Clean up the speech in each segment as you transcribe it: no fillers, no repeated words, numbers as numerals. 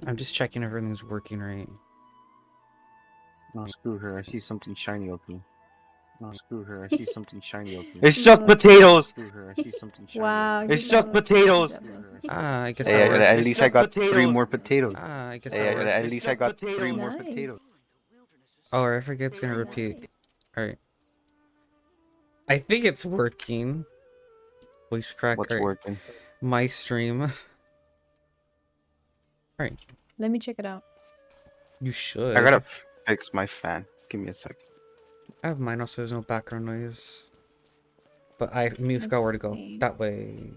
I'm just checking if everything's working right. No, screw her. I see something shiny opening. No, screw her. I see something shiny opening. It's just potatoes. Screw her. I see something shiny. Wow, Opening. It's just potatoes. Ah, I guess Hey, that at works. least I got 3 more potatoes. Ah, I guess Hey, that works. at least I got 3 more Nice. potatoes. Oh, I forget it's gonna repeat. Alright. I think it's working. Voice crack. What's Alright. working? My stream. Alright. Let me check it out. You should. I gotta fix my fan. Give me a second. I have mine also, there's no background noise. But I forgot where to go. see. That way.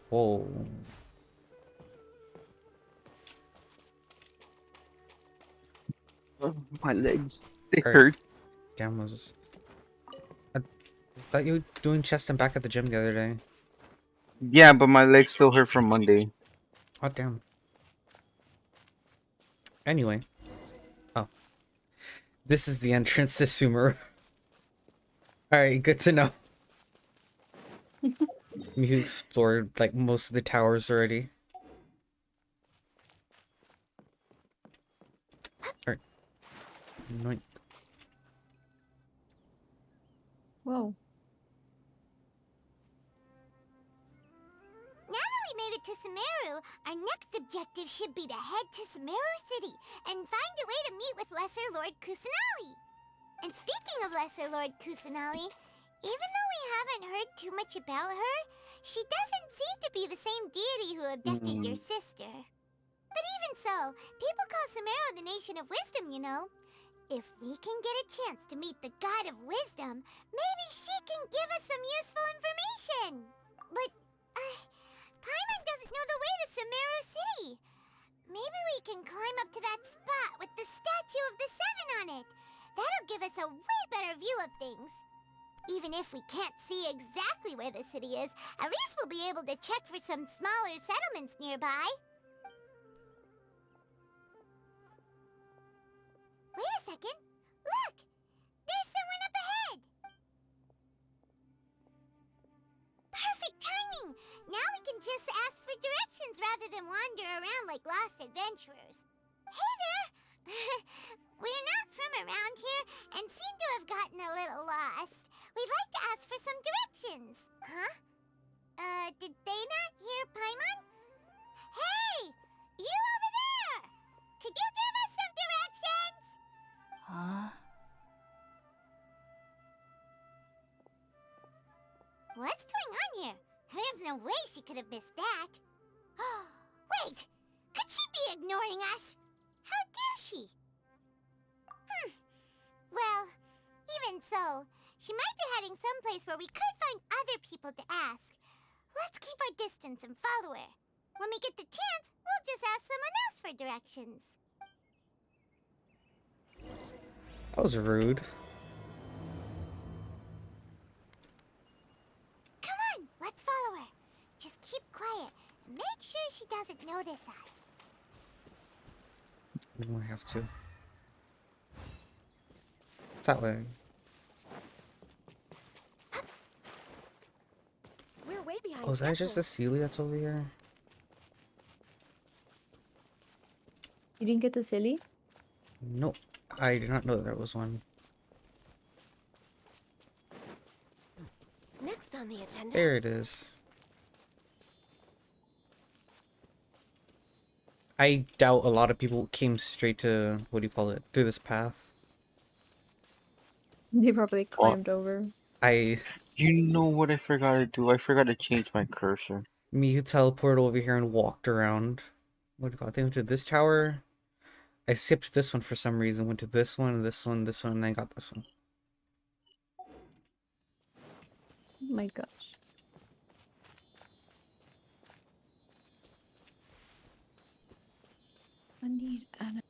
Whoa. My legs, they Alright. hurt. Damn, was. I thought you were doing chest and back at the gym the other day. Yeah, but my legs still hurt from Monday. Oh, damn. Anyway. Oh. This is the entrance to Sumeru. Alright, good to know. You explored, like, most of the towers already. Alright. Noink. Whoa. Now that we made it to Sumeru, our next objective should be to head to Sumeru City and find a way to meet with Lesser Lord Kusanali. And speaking of Lesser Lord Kusanali, even though we haven't heard too much about her, she doesn't seem to be the same deity who abducted your sister. But even so, people call Sumeru the Nation of Wisdom, you know. If we can get a chance to meet the God of Wisdom, maybe she can give us some useful information. But, Paimon doesn't know the way to Sumeru City. Maybe we can climb up to that spot with the statue of the Seven on it. That'll give us a way better view of things. Even if we can't see exactly where the city is, at least we'll be able to check for some smaller settlements nearby. Wait a second. Look! There's someone up ahead! Perfect timing! Now we can just ask for directions rather than wander around like lost adventurers. Hey there! We're not from around here and seem to have gotten a little lost. We'd like to ask for some directions. Huh? Did they not hear Paimon? Hey! You over there! Could you give us some directions? Huh? What's going on here? There's no way she could have missed that. Wait! Could she be ignoring us? How dare she? Well, even so, she might be heading someplace where we could find other people to ask. Let's keep our distance and follow her. When we get the chance, we'll just ask someone else for directions. That was rude. Come on, let's follow her. Just keep quiet and make sure she doesn't notice us. We might have to. It's that way. We're way behind. Oh, is that just a Sealy that's over here? You didn't get the silly? Nope. I did not know there was one. Next on the agenda. There it is. I doubt a lot of people came straight to, what do you call it, through this path. They probably climbed over. You know what I forgot to do? I forgot to change my cursor. Me who teleported over here and walked around. What do you call it? I think I went to this tower. I skipped this one for some reason. Went to this one, this one, this one, and I got this one. Oh my gosh. I need Anna.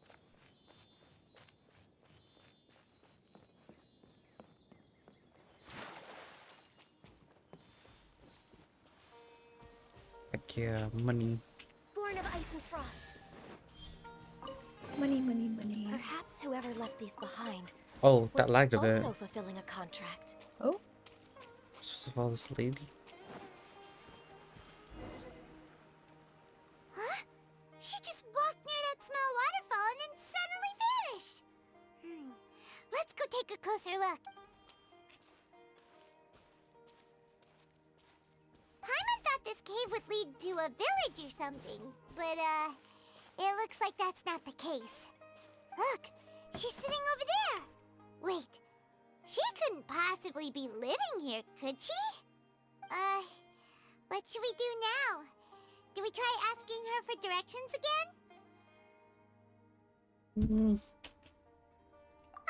Heck yeah, money. Born of ice and frost. Money, money, money. Perhaps whoever left these behind Oh, was that lagged a bit. also fulfilling a contract. Oh? Supposed to follow this lady? Huh? Let's go take a closer look. Paimon thought this cave would lead to a village or something, but it looks like that's not the case. Look, she's sitting over there. Wait, she couldn't possibly be living here, could she? What should we do now? Do we try asking her for directions again?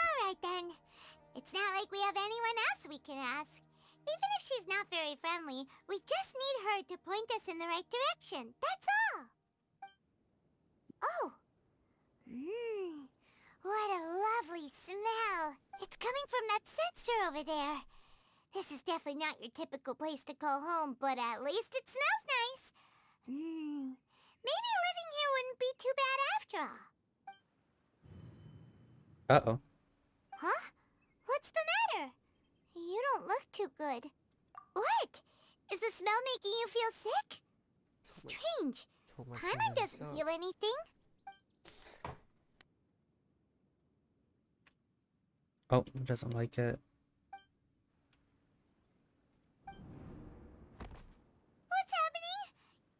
Alright then. It's not like we have anyone else we can ask. Even if she's not very friendly, we just need her to point us in the right direction. That's all. Oh. What a lovely smell. It's coming from that sensor over there. This is definitely not your typical place to call home, but at least it smells nice. Maybe living here wouldn't be too bad after all. Uh-oh. Huh? What's the matter? You don't look too good. What? Is the smell making you feel sick? Strange. Paimon doesn't feel anything. Oh, doesn't like it. What's happening?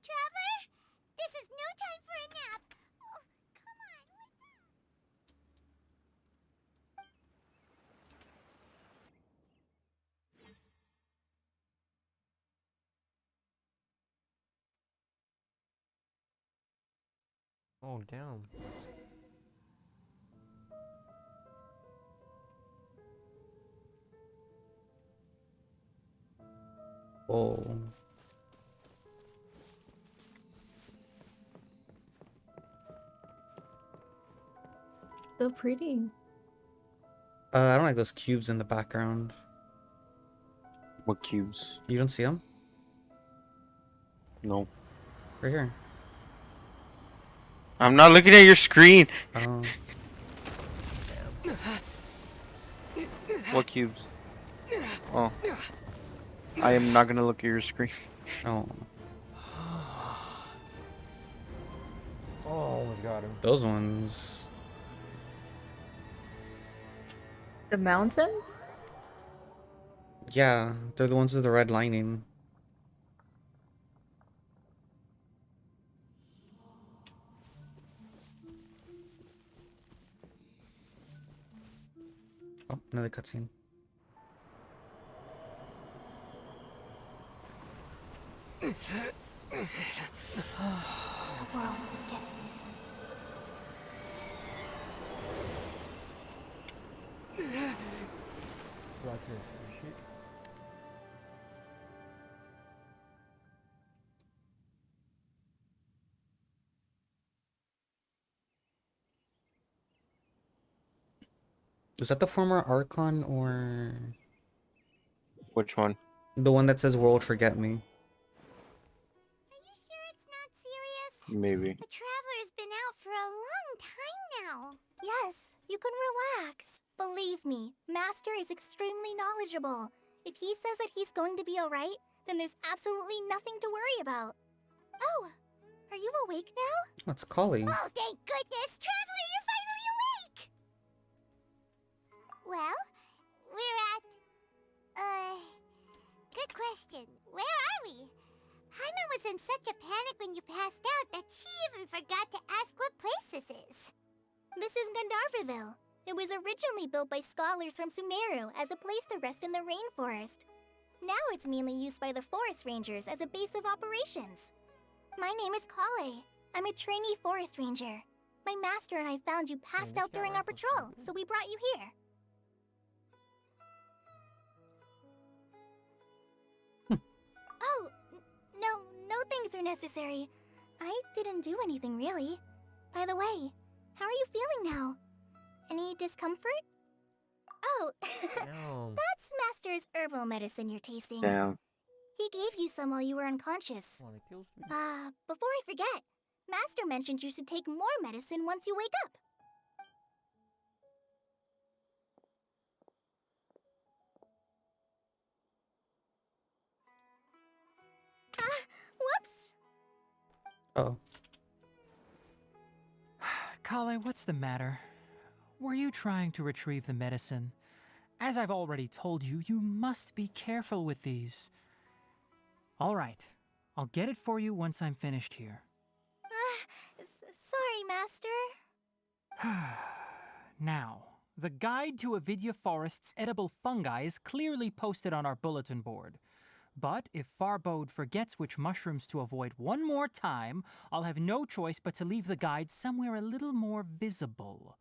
Traveler? This is no time for a nap. Oh, come on, wake up. Oh, damn. Whoa. So pretty. I don't like those cubes in the background. What cubes? You don't see them? No. Right here. I'm not looking at your screen. Oh. What cubes? Oh. I am not gonna look at your screen. Oh. Oh, almost got him. Those ones. The mountains? Yeah, they're the ones with the red lining. Oh, another cutscene. Is that the former Archon or Which one? the one that says "World Forget Me"? Are you sure it's not serious? Maybe. The Traveler's been out for a long time now. Yes, you can relax. Believe me, Master is extremely knowledgeable. If he says that he's going to be alright, then there's absolutely nothing to worry about. Oh, are you awake now? Oh, it's Collie. Oh, thank goodness! Traveler, you're finally awake! Well, we're at... Good question. Where are we? Paimon was in such a panic when you passed out that she even forgot to ask what place this is. This is Gandharvaville. It was originally built by scholars from Sumeru as a place to rest in the rainforest. Now it's mainly used by the forest rangers as a base of operations. My name is Kale. I'm a trainee forest ranger. My master and I found you passed out during our patrol, so we brought you here. Oh, no things are necessary. I didn't do anything really. By the way, how are you feeling now? Any discomfort? Oh, Damn. that's Master's herbal medicine you're tasting. Damn. He gave you some while you were unconscious. Well, it kills me. Before I forget, Master mentioned you should take more medicine once you wake up. Whoops! Oh. Kale, what's the matter? Were you trying to retrieve the medicine? As I've already told you, you must be careful with these. All right, I'll get it for you once I'm finished here. Sorry, Master. Now, the guide to Avidya Forest's edible fungi is clearly posted on our bulletin board. But if Farbode forgets which mushrooms to avoid one more time, I'll have no choice but to leave the guide somewhere a little more visible.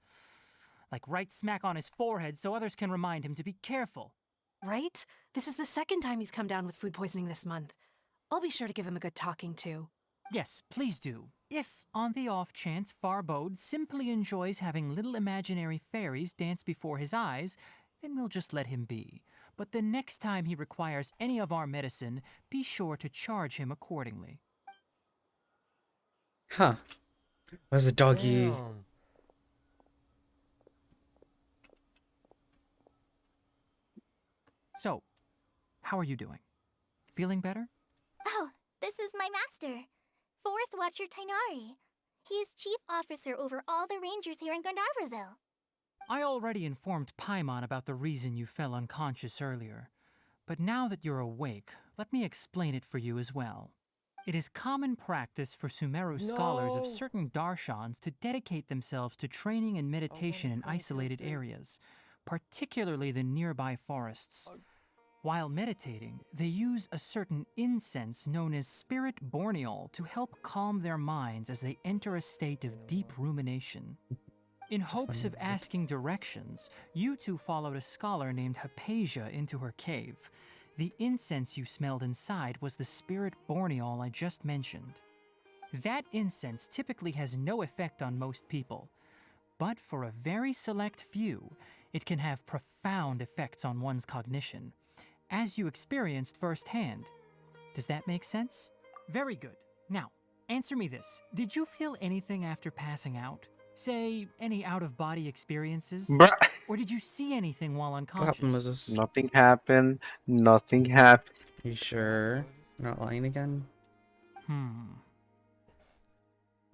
Like right smack on his forehead so others can remind him to be careful. Right? This is the second time he's come down with food poisoning this month. I'll be sure to give him a good talking to. Yes, please do. If, on the off chance, Farbode simply enjoys having little imaginary fairies dance before his eyes, then we'll just let him be. But the next time he requires any of our medicine, be sure to charge him accordingly. Huh. Where's the doggy? Damn. So, how are you doing? Feeling better? Oh, this is my master, Forest Watcher Tainari. He is chief officer over all the rangers here in Gandharvaville. I already informed Paimon about the reason you fell unconscious earlier. But now that you're awake, let me explain it for you as well. It is common practice for Sumeru scholars of No. certain darshans to dedicate themselves to training and meditation in come isolated closer. areas, particularly the nearby forests. While meditating, they use a certain incense known as spirit borneol to help calm their minds as they enter a state of deep rumination. In hopes of asking directions, you two followed a scholar named Hypatia into her cave. The incense you smelled inside was the spirit borneol I just mentioned. That incense typically has no effect on most people, but for a very select few, it can have profound effects on one's cognition, as you experienced firsthand. Does that make sense? Very good. Now, answer me this. Did you feel anything after passing out? Say, any out-of-body experiences? Bruh. Or did you see anything while What happened, unconscious? Moses? Nothing happened. Nothing happened. You sure? You're not lying again? Hmm.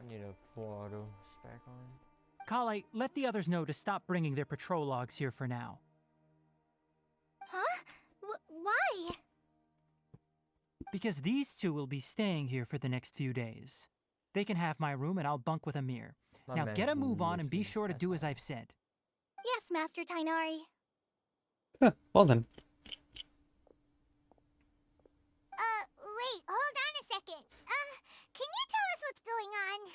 I need a full auto stack on. Kale, let the others know to stop bringing their patrol logs here for now. Huh? Why? Because these two will be staying here for the next few days. They can have my room and I'll bunk with Amir. My Now man get a move on and be literally sure to passed do as out. I've said. Yes, Master Tainari. Huh, well then. Wait, hold on a second. Can you tell us what's going on?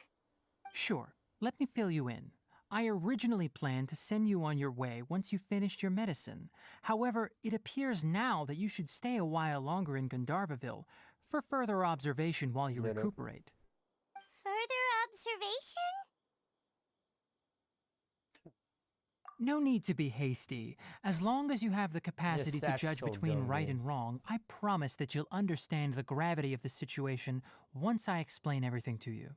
Sure, let me fill you in. I originally planned to send you on your way once you finished your medicine. However, it appears now that you should stay a while longer in Gandharvaville for further observation while you Lit up. recuperate. Further observation? No need to be hasty. As long as you have the capacity to that's judge so between dumb, right dude. and wrong, I promise that you'll understand the gravity of the situation once I explain everything to you.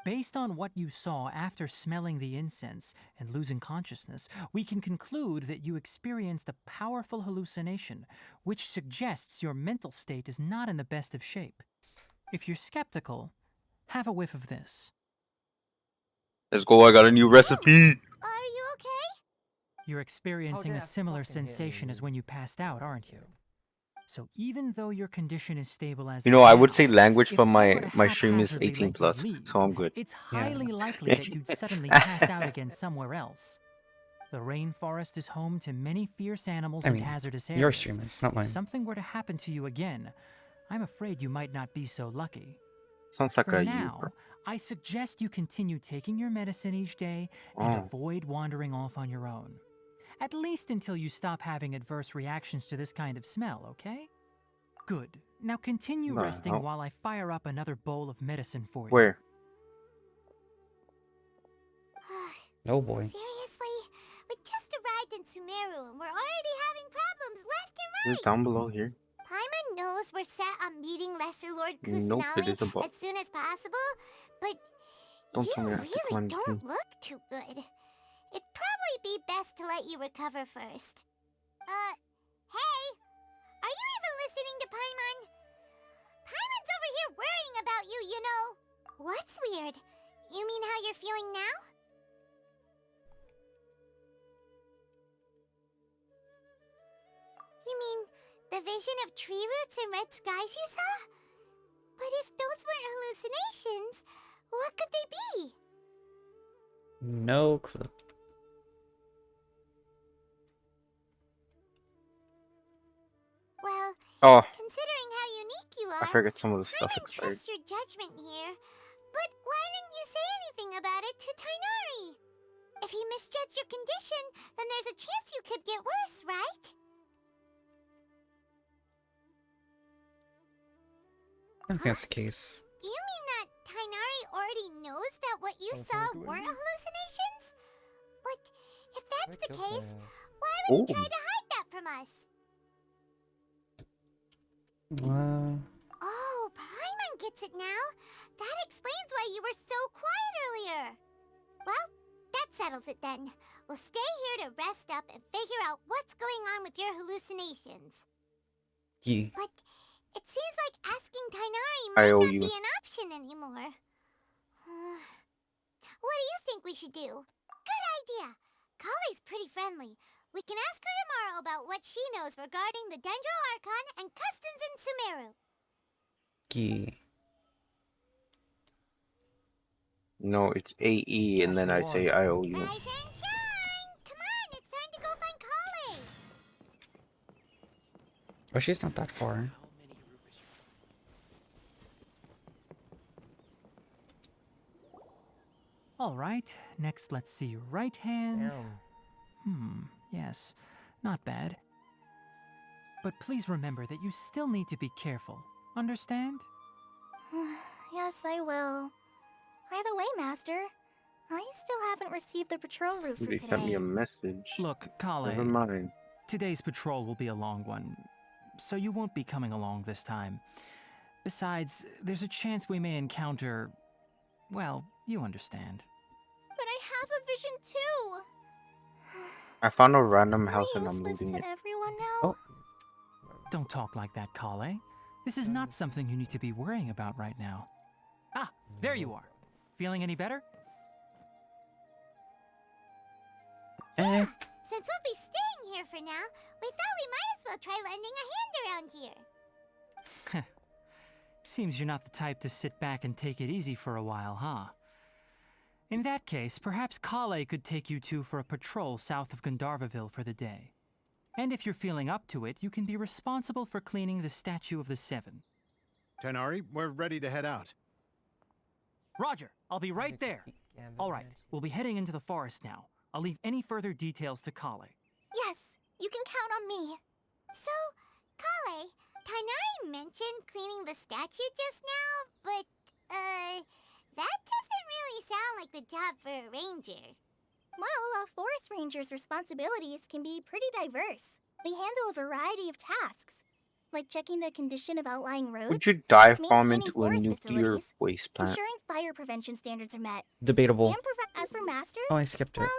Based on what you saw after smelling the incense and losing consciousness, we can conclude that you experienced a powerful hallucination, which suggests your mental state is not in the best of shape. If you're skeptical, have a whiff of this. Let's go. I got a new recipe. Are you okay? You're experiencing a that similar fucking hit me, sensation as dude? when you passed out, aren't you? So even though your condition is stable as You of know, I would now, say language if from I were my to stream is haphazardly 18 let you plus, leave, so I'm good. it's Yeah. highly likely that you'd suddenly pass out again somewhere else. The rainforest is home to many fierce animals I and mean, hazardous your areas. stream is, not If mine. something were to happen to you again, I'm afraid you might not be so lucky. Sounds like For a now, you. I suggest you continue taking your medicine each day and avoid wandering off on your own. At least until you stop having adverse reactions to this kind of smell, okay? Good. Now continue The resting hell? while I fire up another bowl of medicine for you. Where? Oh boy. Seriously? We just arrived in Sumeru and we're already having problems left and Is it right. down below here? Paimon knows we're set on meeting Lesser Lord Nope, it Kusanali is above. as soon as possible, but Don't you tell me I have to really climb the don't thing. look too good. It'd probably be best to let you recover first. Hey! Are you even listening to Paimon? Paimon's over here worrying about you, you know. What's weird? You mean how you're feeling now? vision of tree roots and red skies you saw? But if those weren't hallucinations, what could they be? No clue. Well, Oh, considering how unique you I are, forget some of the I stuff might expired. trust your judgment here. But why didn't you say anything about it to Tainari? If he misjudged your condition, then there's a chance you could get worse, right? I don't think that's the case. You mean that Tainari already knows that what you Oh, saw can I do weren't it? hallucinations? But if that's the Wake up case, there. why would he Oh. try to hide that from us? Oh, Paimon gets it now. That explains why you were so quiet earlier. Well, that settles it then. We'll stay here to rest up and figure out what's going on with your hallucinations. Yeah. But it seems like asking Tainari I might owe not you. be an option anymore. What do you think we should do? Good idea. Kale's pretty friendly. We can ask her tomorrow about what she knows regarding the Dendro Archon and customs in Sumeru. Yeah. No, it's AE, and then I say I owe you. Rise and shine! Come on, it's time to go find Kale. Oh, she's not that far. All right, next let's see your right hand. Damn. Yes, not bad. But please remember that you still need to be careful. Understand? Yes, I will. By the way, Master, I still haven't received the patrol route for They sent me today. a message. Look, Never Kale, mind. today's patrol will be a long one, so you won't be coming along this time. Besides, there's a chance we may encounter... well, you understand. But I have a vision too! I found a random Am house I and I'm useless looting to it. everyone now? Oh. Don't talk like that, Kale. This is not something you need to be worrying about right now. Ah, there you are. Feeling any better? Eh. Since we'll be staying here for now, we thought we might as well try lending a hand around here. Seems you're not the type to sit back and take it easy for a while, huh? In that case, perhaps Kale could take you two for a patrol south of Gandharvaville for the day. And if you're feeling up to it, you can be responsible for cleaning the Statue of the Seven. Tainari, we're ready to head out. Roger, I'll be right there. All right, we'll be heading into the forest now. I'll leave any further details to Kale. Yes, you can count on me. So, Kale, Tainari mentioned cleaning the statue just now, but, that doesn't really sound like the job for a ranger. Well, a forest ranger's responsibilities can be pretty diverse. They handle a variety of tasks, like checking the condition of outlying roads, Would you dive bomb maintaining into a forest nuclear facilities, waste plant? ensuring fire prevention standards are met, Debatable. and as for Master, Oh, I skipped it. well,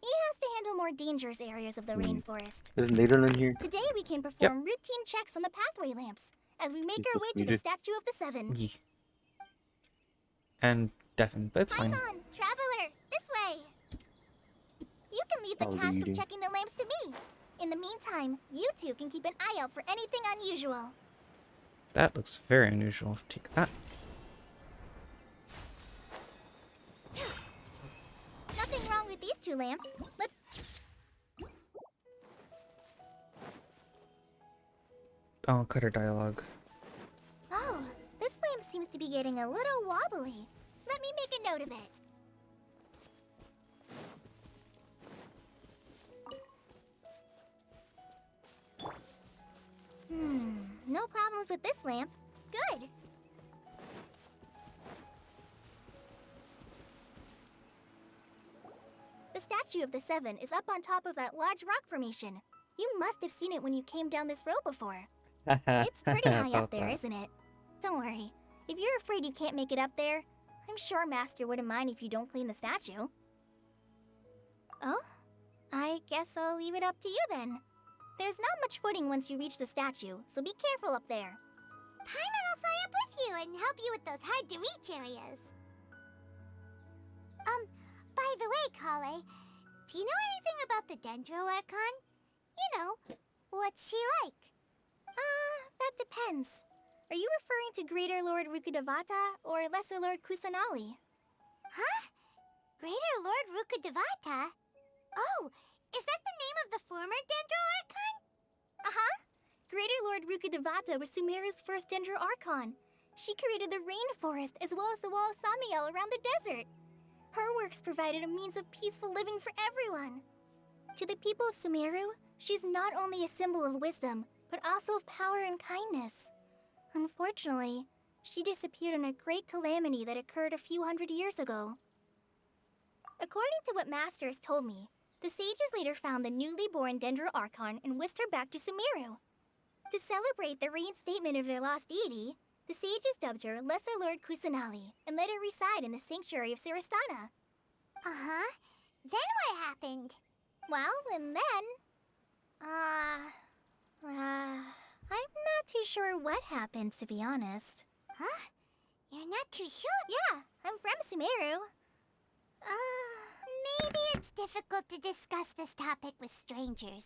he has to handle more dangerous areas of the rainforest. Is Nathan in here? Today we can perform routine checks on the pathway lamps as we make Keep our this way to the muted. Statue of the Seven. Yeah. And deafened, but it's Come fine. on, traveler, this way. You can leave the I'll be task eating. of checking the lamps to me. In the meantime, you two can keep an eye out for anything unusual. That looks very unusual. Take that. Nothing wrong with these two lamps. Let's... Oh, cut her dialogue. Oh, this lamp seems to be getting a little wobbly. Let me make a note of it. No problems with this lamp. Good. The Statue of the Seven is up on top of that large rock formation. You must have seen it when you came down this road before. It's pretty high up there, isn't it? Don't worry. If you're afraid you can't make it up there, I'm sure Master wouldn't mind if you don't clean the statue. Oh? I guess I'll leave it up to you then. There's not much footing once you reach the statue, so be careful up there. Paimon will fly up with you and help you with those hard-to-reach areas. By the way, Kale, do you know anything about the Dendro Archon? You know, what's she like? That depends. Are you referring to Greater Lord Rukkhadevata or Lesser Lord Kusanali? Huh? Greater Lord Rukkhadevata? Oh, is that the name of the former Dendro Archon? Uh-huh. Greater Lord Rukkhadevata was Sumeru's first Dendro Archon. She created the rainforest as well as the wall of Samiel around the desert. Her works provided a means of peaceful living for everyone. To the people of Sumeru, she's not only a symbol of wisdom, but also of power and kindness. Unfortunately, she disappeared in a great calamity that occurred a few hundred years ago. According to what Masters told me, the sages later found the newly born Dendro Archon and whisked her back to Sumeru. To celebrate the reinstatement of their lost deity, the sages dubbed her Lesser Lord Kusanali and let her reside in the sanctuary of Sarastana. Uh-huh. Then what happened? Well, and then... I'm not too sure what happened, to be honest. Huh? You're not too sure? Yeah, I'm from Sumeru. Maybe it's difficult to discuss this topic with strangers.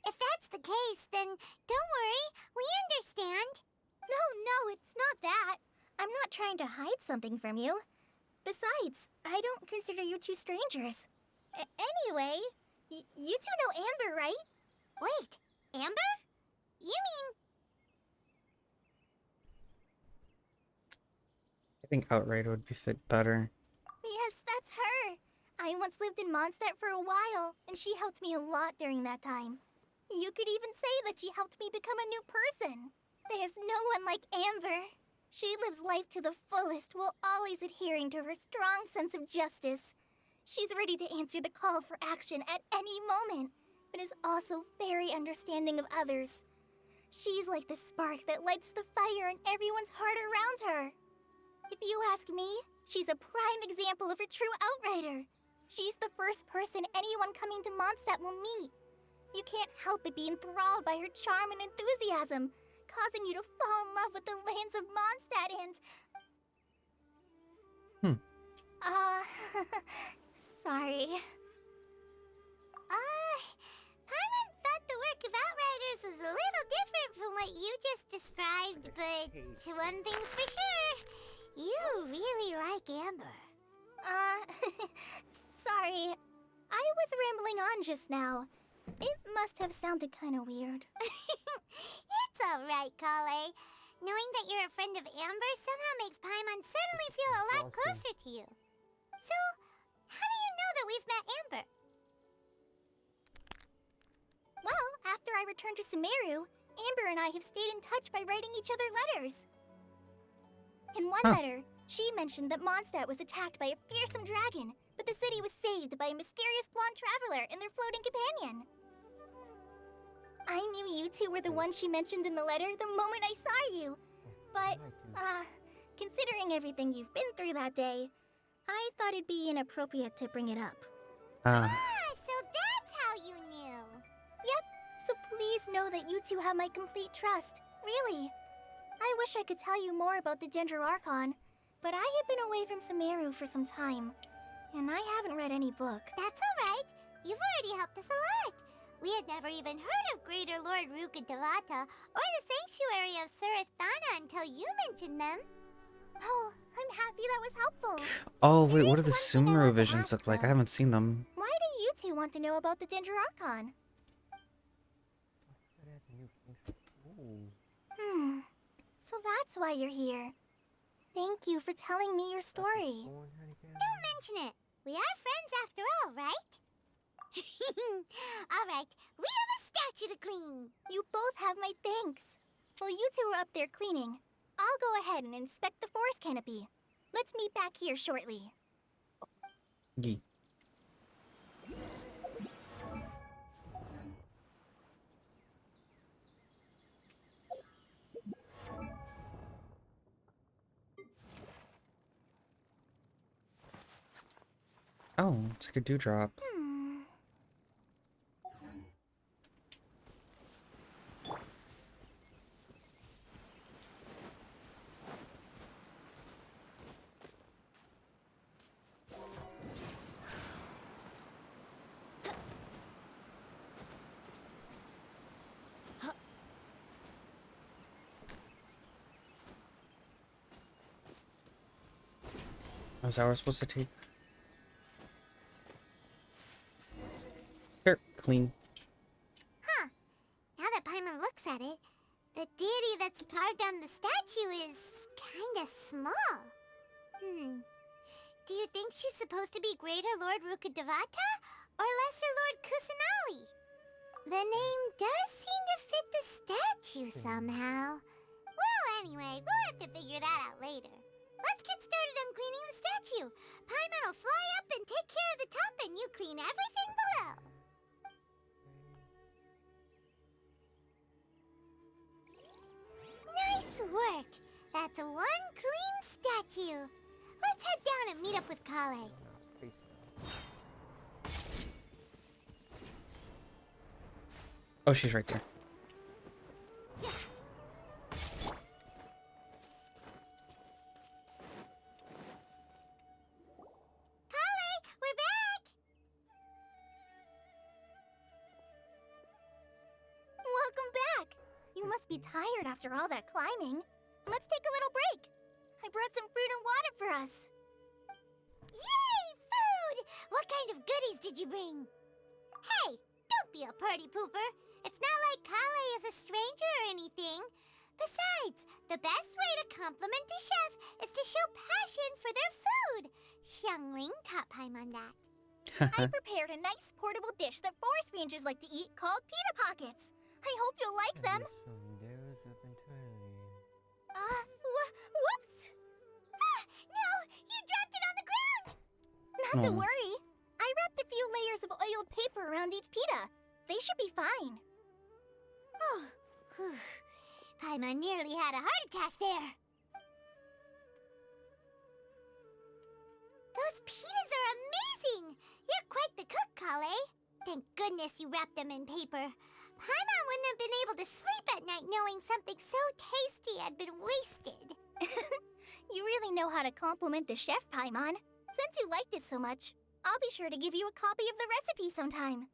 If that's the case, then don't worry, we understand. No, it's not that. I'm not trying to hide something from you. Besides, I don't consider you two strangers. Anyway, you two know Amber, right? Wait, Amber? You mean... I think Outrider would be fit better. Yes, that's her. I once lived in Mondstadt for a while, and she helped me a lot during that time. You could even say that she helped me become a new person. There's no one like Amber. She lives life to the fullest while always adhering to her strong sense of justice. She's ready to answer the call for action at any moment, but is also very understanding of others. She's like the spark that lights the fire in everyone's heart around her. If you ask me, she's a prime example of a true outrider. She's the first person anyone coming to Mondstadt will meet. You can't help but be enthralled by her charm and enthusiasm, causing you to fall in love with the lands of Mondstadt and... Sorry. Paimon thought the work of Outriders was a little different from what you just described, but one thing's for sure, you really like Amber. Sorry. I was rambling on just now. It must have sounded kind of weird. It's alright, Kale. Knowing that you're a friend of Amber somehow makes Paimon suddenly feel a lot closer to you. So, how do you know that we've met Amber? Well, after I returned to Sumeru, Amber and I have stayed in touch by writing each other letters. In one letter, she mentioned that Mondstadt was attacked by a fearsome dragon, but the city was saved by a mysterious blonde traveler and their floating companion. I knew you two were the ones she mentioned in the letter the moment I saw you. But, considering everything you've been through that day, I thought it'd be inappropriate to bring it up. So that's how you knew. Yep, so please know that you two have my complete trust, really. I wish I could tell you more about the Dendro Archon, but I have been away from Sumeru for some time, and I haven't read any books. That's alright. You've already helped us a lot. We had never even heard of Greater Lord Rukkhadevata or the Sanctuary of Sarastana until you mentioned them. Oh, I'm happy that was helpful. Oh, wait, what do the There is one thing I Sumeru want to visions ask, look like? I though. haven't seen them. Why do you two want to know about the Dendro Archon? So that's why you're here. Thank you for telling me your story. Don't mention it. We are friends after all, right? Alright, we have a statue to clean. You both have my thanks. While you two are up there cleaning, I'll go ahead and inspect the forest canopy. Let's meet back here shortly. Yeet. Oh, it's like a dewdrop. Was that we're supposed to take? Sure, clean. Huh. Now that Paimon looks at it, the deity that's carved on the statue is kinda small. Do you think she's supposed to be Greater Lord Rukkhadevata or Lesser Lord Kusanali? The name does seem to fit the statue somehow. Well, anyway, we'll have to figure that out later. Let's get started on cleaning the statue. Paimon will fly up and take care of the top, and you clean everything below. Nice work! That's one clean statue. Let's head down and meet up with Kale. Oh, she's right there. Kale, we're back! Welcome back! You must be tired after all that climbing. Let's take a little break. I brought some fruit and water for us. Yay, food! What kind of goodies did you bring? Hey, don't be a party pooper. It's not like Kale is a stranger or anything. Besides, the best way to compliment a chef is to show passion for their food. Xiangling taught Paimon that. I prepared a nice portable dish that forest rangers like to eat called pita pockets. I hope you'll like them. Whoops! Ah, no! You dropped it on the ground! Not to worry. I wrapped a few layers of oiled paper around each pita. They should be fine. Oh, whew. Paimon nearly had a heart attack there. Those pitas are amazing! You're quite the cook, Kale. Thank goodness you wrapped them in paper. Paimon wouldn't have been able to sleep at night knowing something so tasty had been wasted. You really know how to compliment the chef, Paimon. Since you liked it so much, I'll be sure to give you a copy of the recipe sometime.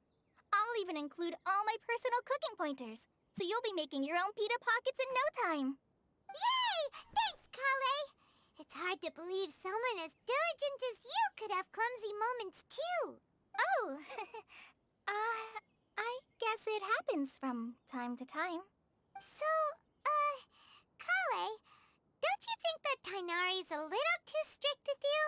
I'll even include all my personal cooking pointers, so you'll be making your own pita pockets in no time. Yay! Thanks, Kale! It's hard to believe someone as diligent as you could have clumsy moments too. Oh, I guess it happens from time to time. So, Kale, don't you think that Tainari's a little too strict with you?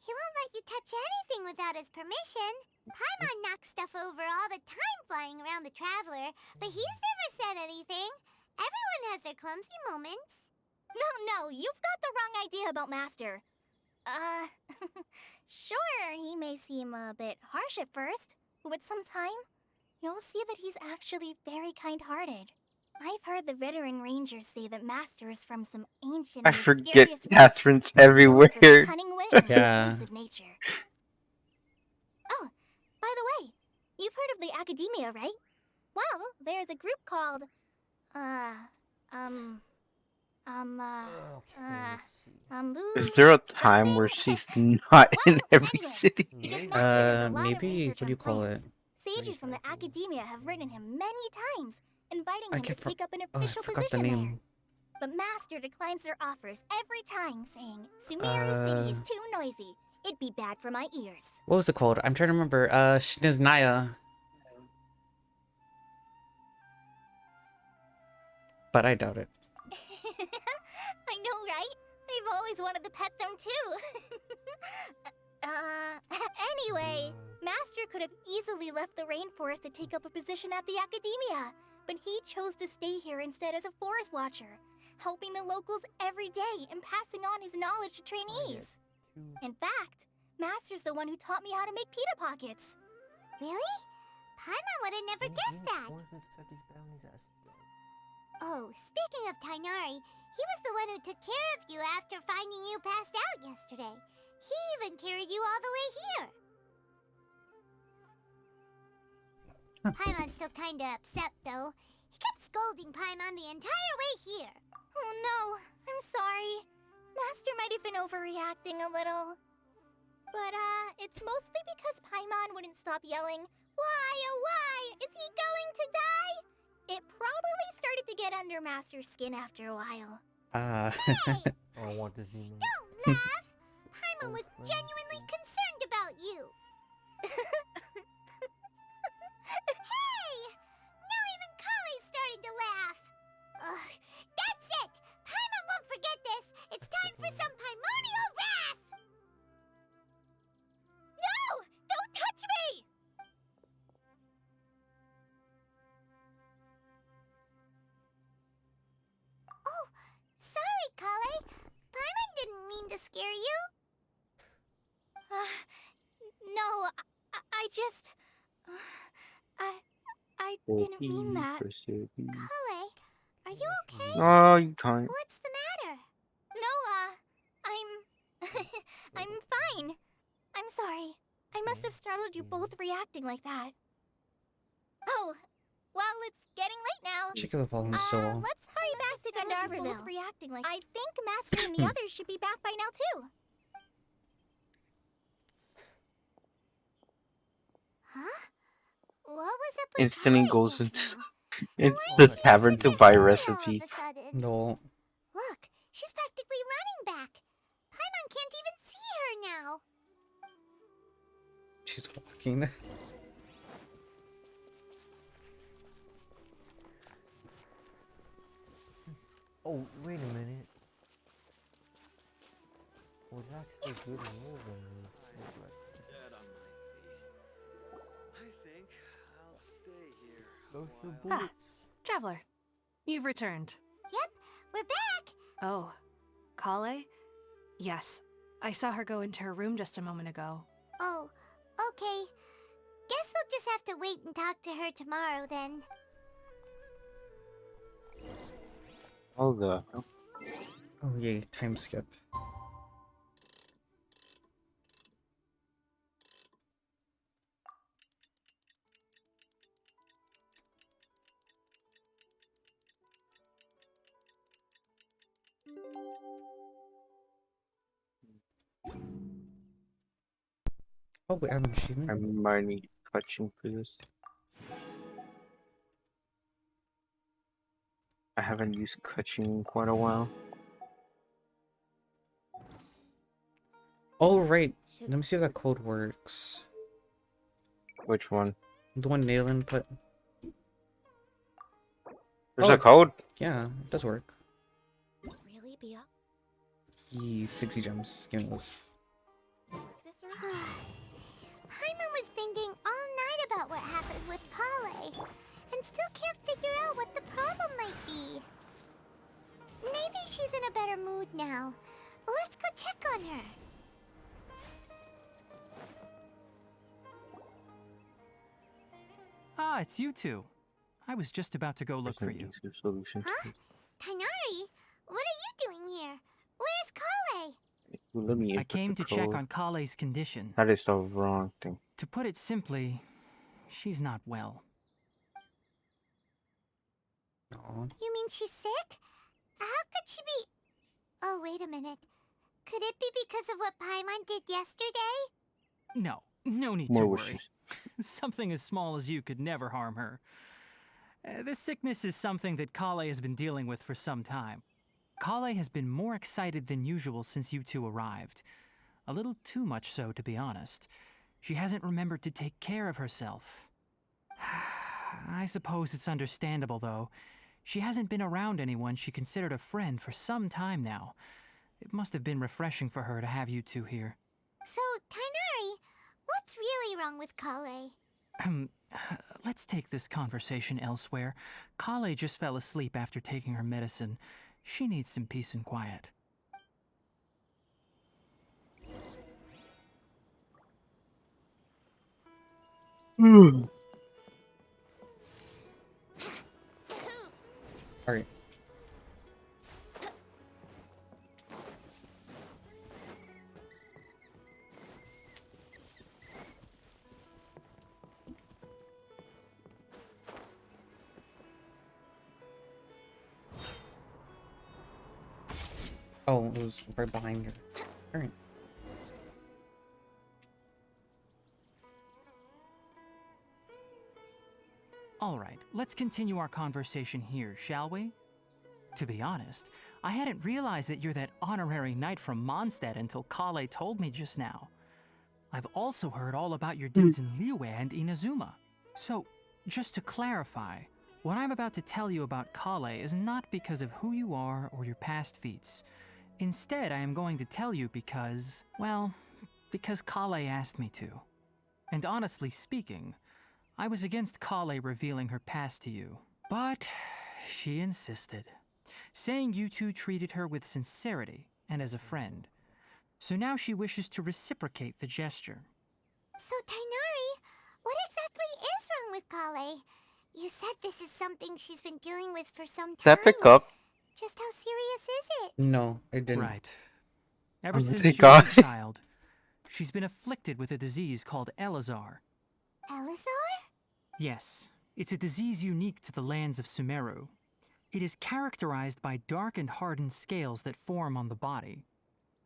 He won't let you touch anything without his permission. Paimon knocks stuff over all the time flying around the Traveler, but he's never said anything. Everyone has their clumsy moments. No, you've got the wrong idea about Master. Sure, he may seem a bit harsh at first, but with some time, you'll see that he's actually very kind-hearted. I've heard the veteran rangers say that Master is from some ancient, I forget mysterious race Catherine's known for everywhere. its cunning wit and Yeah. elusive nature. Oh, by the way, you've heard of the Academia, right? Well, there's a group called, Is there a time where she's not in every anyway, city? because Master does a lot of Maybe, research what do you on call it? plants. Sages from the Academia have written him many times, inviting I him to can't take up an I official forgot the position there. name. But Master declines their offers every time, saying, Sumeru City is too noisy. It'd be bad for my ears. What was it called? I'm trying to remember. Shniznaya. But I doubt it. I know, right? I've always wanted to pet them too. Anyway, Master could have easily left the rainforest to take up a position at the Academia, but he chose to stay here instead as a forest watcher, helping the locals every day and passing on his knowledge to trainees. In fact, Master's the one who taught me how to make pita pockets. Really? Paimon would have never guessed that. Oh, speaking of Tainari, he was the one who took care of you after finding you passed out yesterday. He even carried you all the way here. Paimon's still kinda upset, though. He kept scolding Paimon the entire way here. Oh no, I'm sorry. Master might have been overreacting a little. But, it's mostly because Paimon wouldn't stop yelling, "Why, oh why, is he going to die?" It probably started to get under Master's skin after a while. I want to see more. Don't laugh! Paimon Paimon was genuinely concerned about you. Hey! Now even Kale's starting to laugh. Ugh, that's it! Paimon won't forget this! It's time for some Paimonial wrath! No! Don't touch me! Oh, sorry, Kale. Paimon didn't mean to scare you. No, I just. I didn't mean that. Kale, are you okay? Oh, you can't. What's the matter? No, I'm. I'm fine. I'm sorry. I must have startled you both reacting like that. Oh, well, it's getting late now. Check if the volume is still on. Let's hurry back to Gandharville. Both reacting like I think Master and the others should be back by now too. Huh? What was up with Instantly Kale goes just into now? into Why the is she tavern upset to at buy her all of a recipes. sudden? No. Look, she's practically running back. Paimon can't even see her now. She's walking. Oh, wait a minute. Was actually good move on this. Dead on my feet. I think I'll stay here. Those are Ah, bullets. Traveler, you've returned. Yep, we're back. Oh, Kale? Yes, I saw her go into her room just a moment ago. Oh, okay. Guess we'll just have to wait and talk to her tomorrow then. Oh the. Oh yay, time skip. Oh wait, I have an achievement. I might need touching for this. I haven't used touching in quite a while. Oh right. Let me see if that code works. Which one? The one Nayland put. There's Oh. a code. Yeah, it does work. Really be up Yee, 60 gems. Give me those. this early? Paimon was thinking all night about what happened with Kale, and still can't figure out what the problem might be. Maybe she's in a better mood now. Let's go check on her. Ah, it's you two. I was just about to go look for you. Solution. Huh? Tainari, what are you doing here? Where's Kale? Let me I input came the to check code. on Kale's condition. That is the wrong thing. To put it simply, she's not well. Aw. You mean she's sick? How could she be... Oh, wait a minute. Could it be because of what Paimon did yesterday? No need More to worry. wishes. Something as small as you could never harm her. This sickness is something that Kale has been dealing with for some time. Kale has been more excited than usual since you two arrived. A little too much so, to be honest. She hasn't remembered to take care of herself. I suppose it's understandable, though. She hasn't been around anyone she considered a friend for some time now. It must have been refreshing for her to have you two here. So, Tainari, what's really wrong with Kale? Let's take this conversation elsewhere. Kale just fell asleep after taking her medicine. She needs some peace and quiet. Alright. Oh, it was right behind her. Alright. All right, let's continue our conversation here, shall we? To be honest, I hadn't realized that you're that honorary knight from Mondstadt until Kale told me just now. I've also heard all about your deeds in Liyue and Inazuma. So, just to clarify, what I'm about to tell you about Kale is not because of who you are or your past feats. Instead, I am going to tell you because, well, because Kale asked me to. And honestly speaking, I was against Kale revealing her past to you. But she insisted, saying you two treated her with sincerity and as a friend. So now she wishes to reciprocate the gesture. So, Tainari, what exactly is wrong with Kale? You said this is something she's been dealing with for some time. That pick up. Just how serious is it? No, it didn't. Right. Ever Oh, since thank she was God. a child, she's been afflicted with a disease called Elazar. Elazar? Yes, it's a disease unique to the lands of Sumeru. It is characterized by dark and hardened scales that form on the body.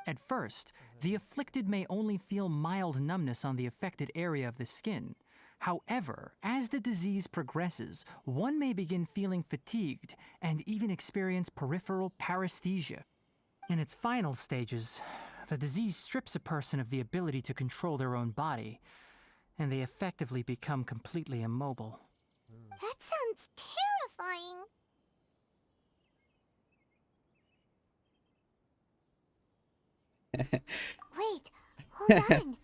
At first, the afflicted may only feel mild numbness on the affected area of the skin. However, as the disease progresses, one may begin feeling fatigued and even experience peripheral paresthesia. In its final stages, the disease strips a person of the ability to control their own body, and they effectively become completely immobile. That sounds terrifying. Wait, hold on.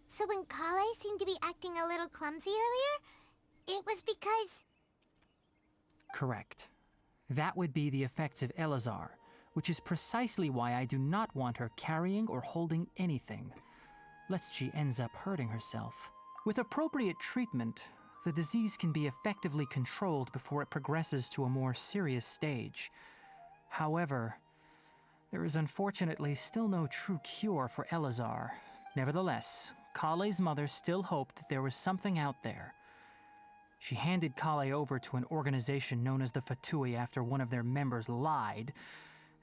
So when Kale seemed to be acting a little clumsy earlier, it was because... Correct. That would be the effects of Elazar, which is precisely why I do not want her carrying or holding anything, lest she ends up hurting herself. With appropriate treatment, the disease can be effectively controlled before it progresses to a more serious stage. However, there is unfortunately still no true cure for Elazar. Nevertheless, Kale's mother still hoped that there was something out there. She handed Kale over to an organization known as the Fatui after one of their members lied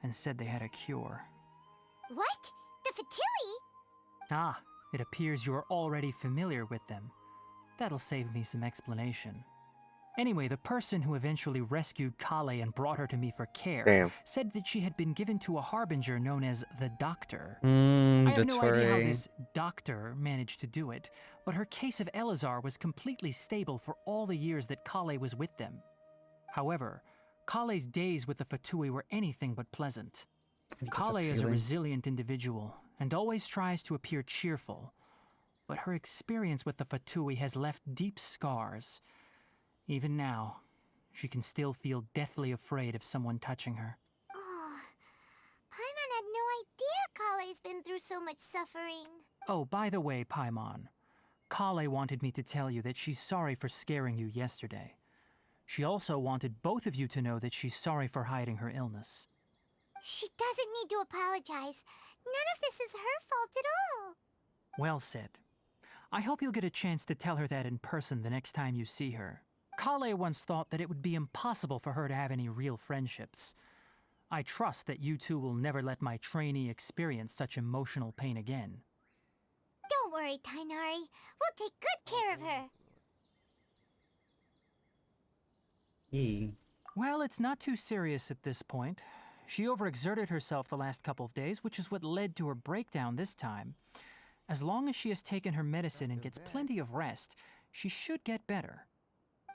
and said they had a cure. What? The Fatui? Ah, it appears you are already familiar with them. That'll save me some explanation. Anyway, the person who eventually rescued Kale and brought her to me for care Damn. said that she had been given to a harbinger known as the Doctor. I have That's no idea how right. this doctor managed to do it, but her case of Elazar was completely stable for all the years that Kale was with them. However, Kale's days with the Fatui were anything but pleasant. Kale is a resilient individual and always tries to appear cheerful, but her experience with the Fatui has left deep scars. Even now, she can still feel deathly afraid of someone touching her. Oh, Paimon had no idea Kale's been through so much suffering. Oh, by the way, Paimon, Kale wanted me to tell you that she's sorry for scaring you yesterday. She also wanted both of you to know that she's sorry for hiding her illness. She doesn't need to apologize. None of this is her fault at all. Well said. I hope you'll get a chance to tell her that in person the next time you see her. Kale once thought that it would be impossible for her to have any real friendships. I trust that you two will never let my trainee experience such emotional pain again. Don't worry, Tainari. We'll take good care of her. Yee. Well, it's not too serious at this point. She overexerted herself the last couple of days, which is what led to her breakdown this time. As long as she has taken her medicine and gets plenty of rest, she should get better.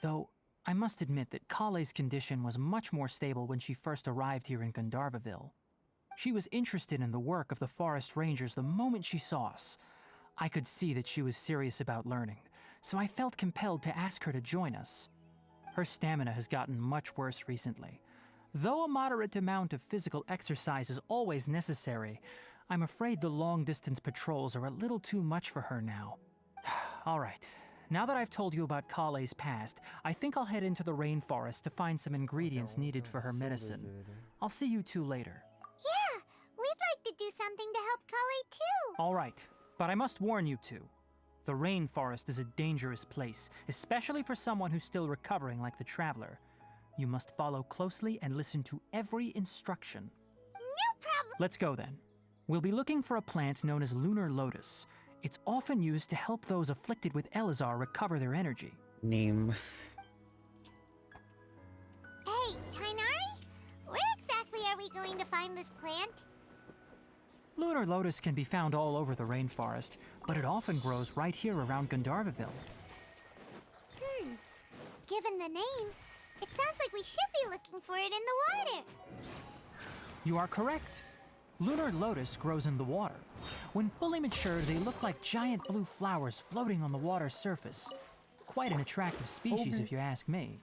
Though, I must admit that Kale's condition was much more stable when she first arrived here in Gandharvaville. She was interested in the work of the forest rangers the moment she saw us. I could see that she was serious about learning, so I felt compelled to ask her to join us. Her stamina has gotten much worse recently. Though a moderate amount of physical exercise is always necessary, I'm afraid the long-distance patrols are a little too much for her now. All right, now that I've told you about Kale's past, I think I'll head into the rainforest to find some ingredients needed for her medicine. I'll see you two later. Yeah, we'd like to do something to help Kale too. All right, but I must warn you two. The rainforest is a dangerous place, especially for someone who's still recovering like the Traveler. You must follow closely and listen to every instruction. No problem. Let's go then. We'll be looking for a plant known as lunar lotus. It's often used to help those afflicted with Elazar recover their energy. Name. Hey, Tainari? Where find this plant? Lunar lotus can be found all over the rainforest, but it often grows right here around Gandharvaville. Given the name, it sounds like we should be looking for it in the water. You are correct. Lunar lotus grows in the water. When fully mature, they look like giant blue flowers floating on the water's surface. Quite an attractive species, if you ask me.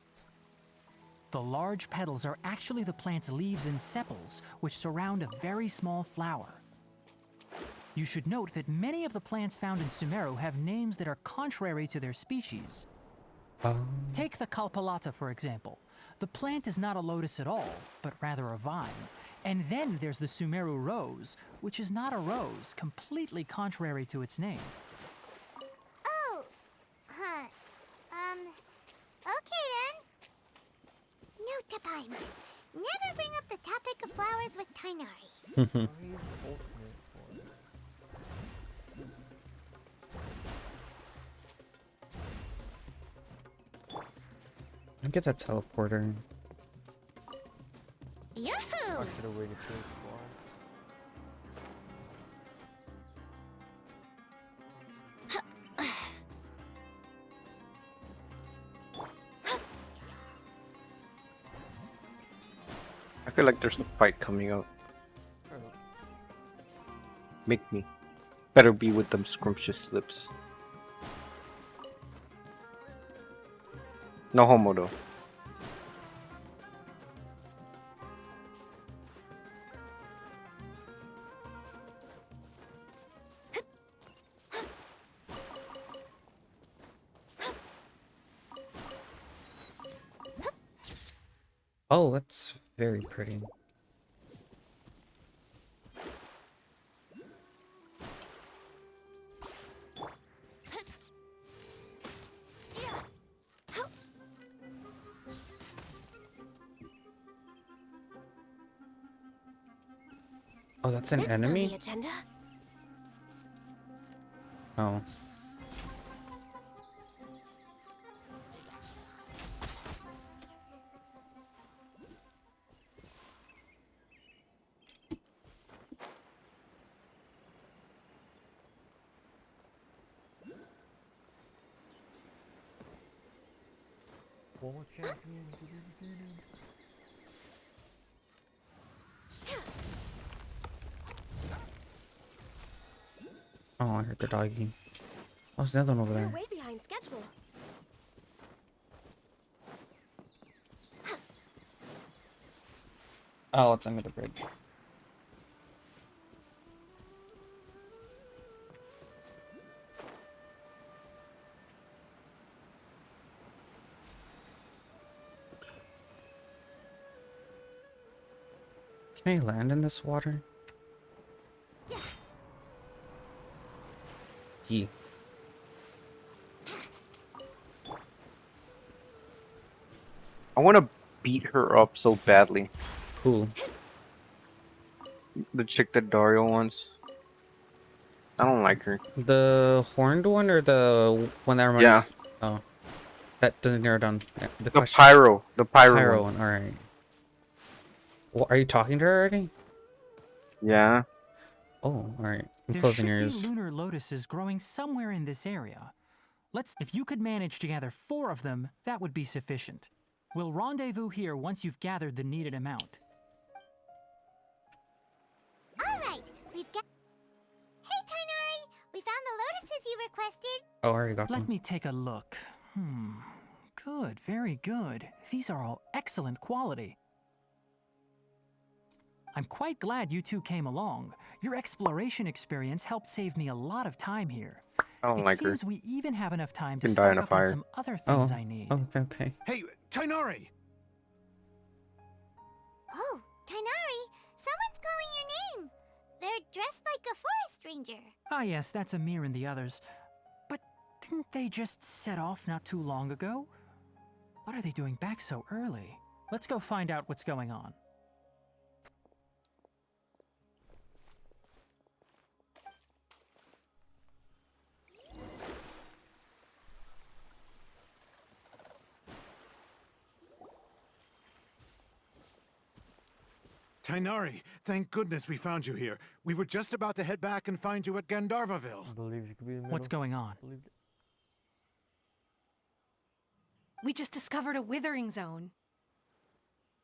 The large petals are actually the plant's leaves and sepals, which surround a very small flower. You should note that many of the plants found in Sumeru have names that are contrary to their species. Take the Kalpalata, for example. The plant is not a lotus at all, but rather a vine. And then there's the Sumeru rose, which is not a rose, completely contrary to its name. Oh, huh. Okay then. Note to Paimon. Never bring up the topic of flowers with Tainari. He's ultimate for it. I get that teleporter. I should have waited for this far. I feel like there's a fight coming up. Make me. Better be with them scrumptious lips. No homo though. Oh, that's very pretty. Oh, that's an enemy? agenda? Oh. Former champion. Oh, I heard the doggy. Oh, there's another one over there. Way behind schedule. Oh, it's under the bridge. Can I land in this water? Yeah. I want to beat her up so badly. Cool. The chick that Dario wants. I don't like her. The horned one or the one that reminds? Yeah. Oh, that doesn't narrow down the The question. pyro. The pyro, Pyro one. one. All right. Well, are you talking to her already? Yeah. Oh, all right. I'm There closing should ears. be lunar lotuses growing somewhere in this area. If you could manage to gather 4 of them, that would be sufficient. We'll rendezvous here once you've gathered the needed amount. Alright, we've got... Hey, Tainari! We found the lotuses you requested. Oh, I already got Let them. me take a look. Good, very good. These are all excellent quality. I'm quite glad you two came along. Your exploration experience helped save me a lot of time here. I don't It like her. seems we even have enough time to Can die in stock a up on fire. some other things Oh. I need. Oh, okay. Hey, Tainari! Oh, Tainari, someone's calling your name. They're dressed like a forest ranger. Ah yes, that's Amir and the others. But didn't they just set off not too long ago? What are they doing back so early? Let's go find out what's going on. Tainari, thank goodness we found you here. We were just about to head back and find you at Gandharvaville. I believe you could be in the What's middle. going on? Believed it. We just discovered a withering zone.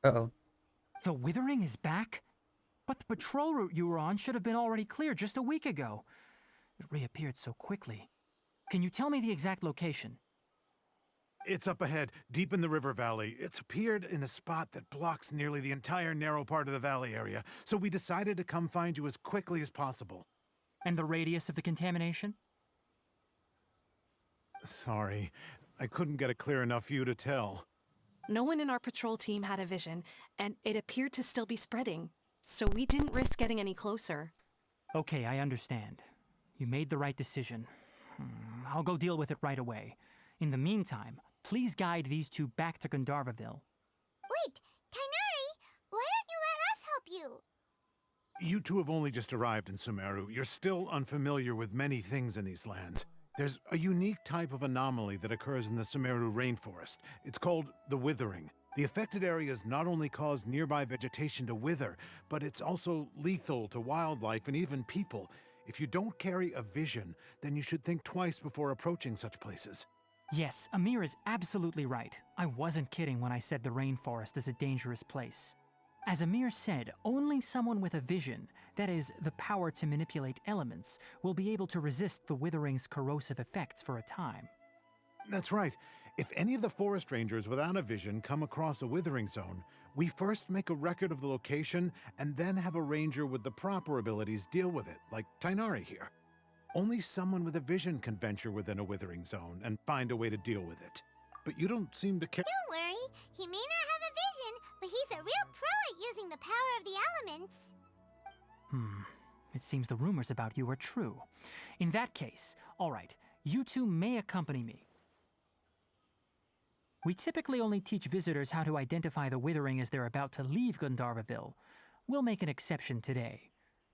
Uh-oh. The withering is back? But the patrol route you were on should have been already cleared just a week ago. It reappeared so quickly. Can you tell me the exact location? It's up ahead, deep in the river valley. It's appeared in a spot that blocks nearly the entire narrow part of the valley area, so we decided to come find you as quickly as possible. And the radius of the contamination? Sorry, I couldn't get a clear enough view to tell. No one in our patrol team had a vision, and it appeared to still be spreading. So we didn't risk getting any closer. Okay, I understand. You made the right decision. I'll go deal with it right away. In the meantime, please guide these two back to Gandharvaville. Wait, Tainari, why don't you let us help you? You two have only just arrived in Sumeru. You're still unfamiliar with many things in these lands. There's a unique type of anomaly that occurs in the Sumeru rainforest. It's called the withering. The affected areas not only cause nearby vegetation to wither, but it's also lethal to wildlife and even people. If you don't carry a vision, then you should think twice before approaching such places. Yes, Amir is absolutely right. I wasn't kidding when I said the rainforest is a dangerous place. As Amir said, only someone with a vision, that is, the power to manipulate elements, will be able to resist the withering's corrosive effects for a time. That's right. If any of the forest rangers without a vision come across a withering zone, we first make a record of the location and then have a ranger with the proper abilities deal with it, like Tainari here. Only someone with a vision can venture within a withering zone and find a way to deal with it. But you don't seem to care. Don't worry, he may not have a vision, but he's a real pro at using the power of the elements. It seems the rumors about you are true. In that case, all right, you two may accompany me. We typically only teach visitors how to identify the withering as they're about to leave Gandharvaville. We'll make an exception today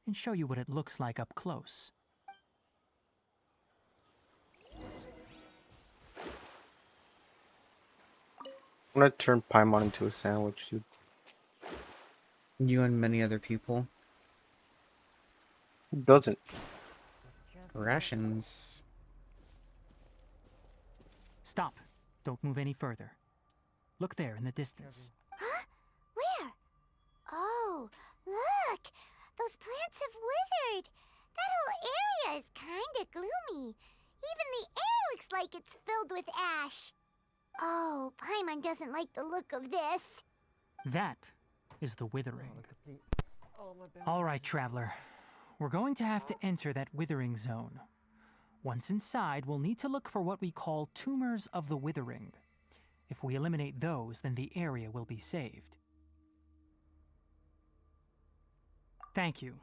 and show you what it looks like up close. I'm gonna turn Paimon into a sandwich, dude. You and many other people. Who doesn't? Rations. Stop. Don't move any further. Look there in the distance. Huh? Where? Oh, look! Those plants have withered! That whole area is kinda gloomy. Even the air looks like it's filled with ash. Oh, Paimon doesn't like the look of this. That is the withering. Look at the... Oh, my bad. All right, traveler. We're going to have to enter that withering zone. Once inside, we'll need to look for what we call tumors of the withering. If we eliminate those, then the area will be saved. Thank you,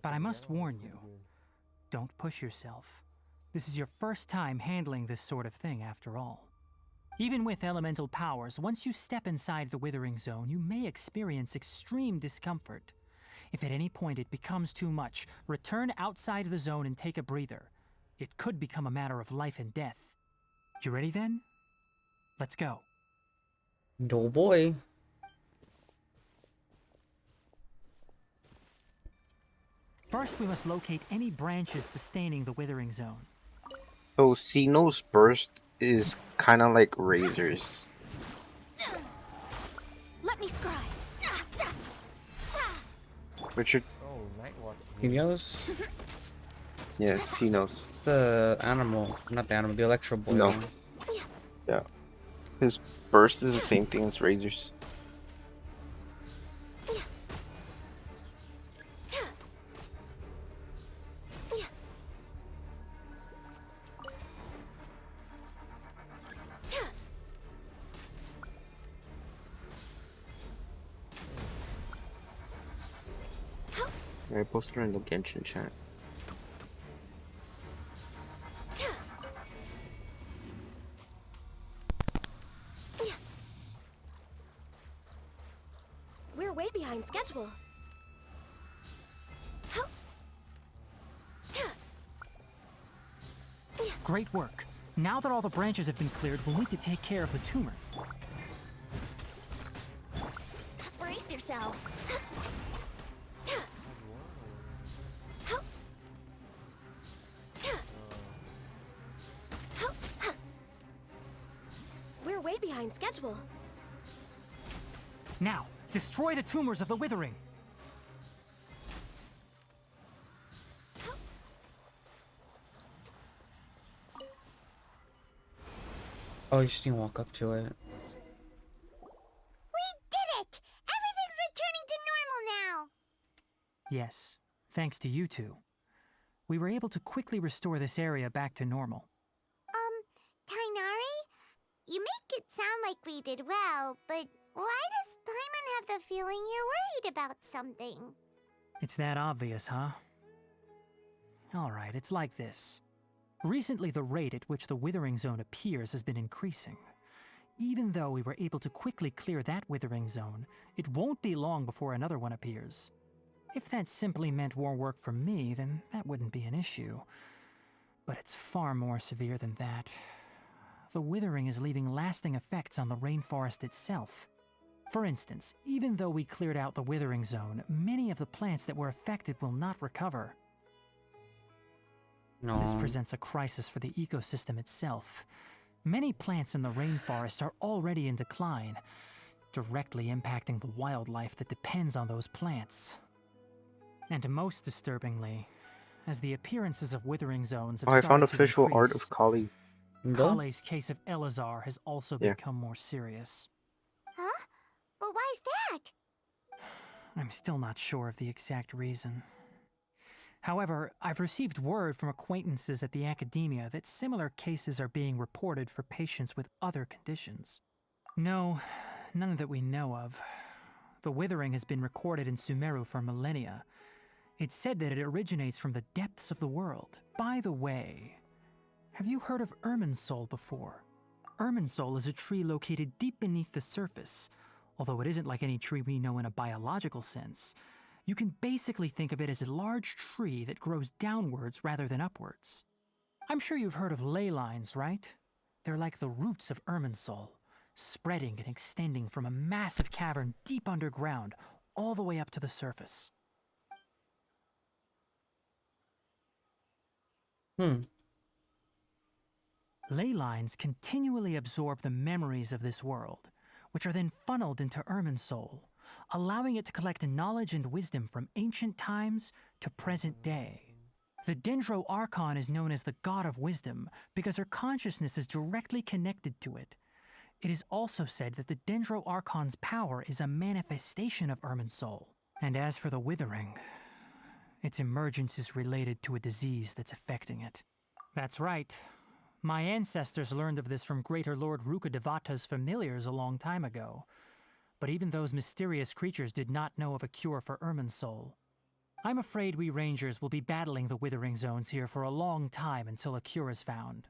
but I must warn you, don't push yourself. This is your first time handling this sort of thing, after all. Even with elemental powers, once you step inside the withering zone, you may experience extreme discomfort. If at any point it becomes too much, return outside the zone and take a breather. It could become a matter of life and death. You ready then? Let's go. Oh boy. First, we must locate any branches sustaining the withering zone. So Xeno's burst is kind of like razors. Let me scry. Richard? Oh, Night Watch. Xenios? Yeah, Xenos. It's the animal. Not the animal, the electro boy. No. one. Yeah. His burst is the same thing as razors. I posted her in the Genshin chat. We're way behind schedule. Great work. Now that all the branches have been cleared, we'll need to take care of the tumor. Brace yourself. behind schedule. Now, destroy the tumors of the withering. Oh, you just need to walk up to it. We did it! Everything's returning to normal now! Yes, thanks to you two. We were able to quickly restore this area back to normal. Tainari? You make it sound like we did well, but why does Paimon have the feeling you're worried about something? It's that obvious, huh? Alright, it's like this. Recently, the rate at which the withering zone appears has been increasing. Even though we were able to quickly clear that withering zone, it won't be long before another one appears. If that simply meant more work for me, then that wouldn't be an issue. But it's far more severe than that. The withering is leaving lasting effects on the rainforest itself. For instance, even though we cleared out the withering zone, many of the plants that were affected will not recover. No. This presents a crisis for the ecosystem itself. Many plants in the rainforest are already in decline, directly impacting the wildlife that depends on those plants. And most disturbingly, as the appearances of withering zones have Oh, I found started to official art increase, of Kali. Kale's case of Elazar has also Yeah. become more serious. Huh? But why's that? I'm still not sure of the exact reason. However, I've received word from acquaintances at the academia that similar cases are being reported for patients with other conditions. No, none that we know of. The withering has been recorded in Sumeru for millennia. It's said that it originates from the depths of the world. By the way, have you heard of Irminsul before? Irminsul is a tree located deep beneath the surface. Although it isn't like any tree we know in a biological sense, you can basically think of it as a large tree that grows downwards rather than upwards. I'm sure you've heard of ley lines, right? They're like the roots of Irminsul, spreading and extending from a massive cavern deep underground all the way up to the surface. Ley lines continually absorb the memories of this world, which are then funneled into Irminsul, allowing it to collect knowledge and wisdom from ancient times to present day. The Dendro Archon is known as the God of Wisdom because her consciousness is directly connected to it. It is also said that the Dendro Archon's power is a manifestation of Irminsul. And as for the Withering, its emergence is related to a disease that's affecting it. That's right. My ancestors learned of this from Greater Lord Rukadevata's familiars a long time ago. But even those mysterious creatures did not know of a cure for Irminsul. I'm afraid we rangers will be battling the withering zones here for a long time until a cure is found.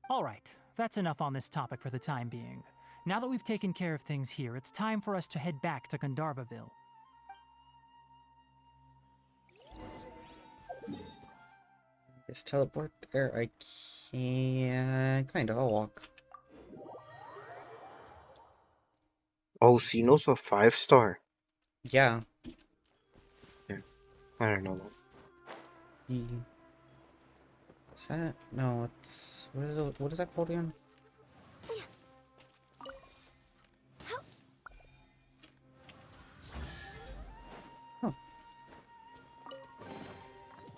Alright, that's enough on this topic for the time being. Now that we've taken care of things here, it's time for us to head back to Gandharvaville. Just teleport there. I can kind of. I'll walk. Oh, Sino's a 5-star. Yeah. Yeah. I don't know. Is that? No, it's what is that called again?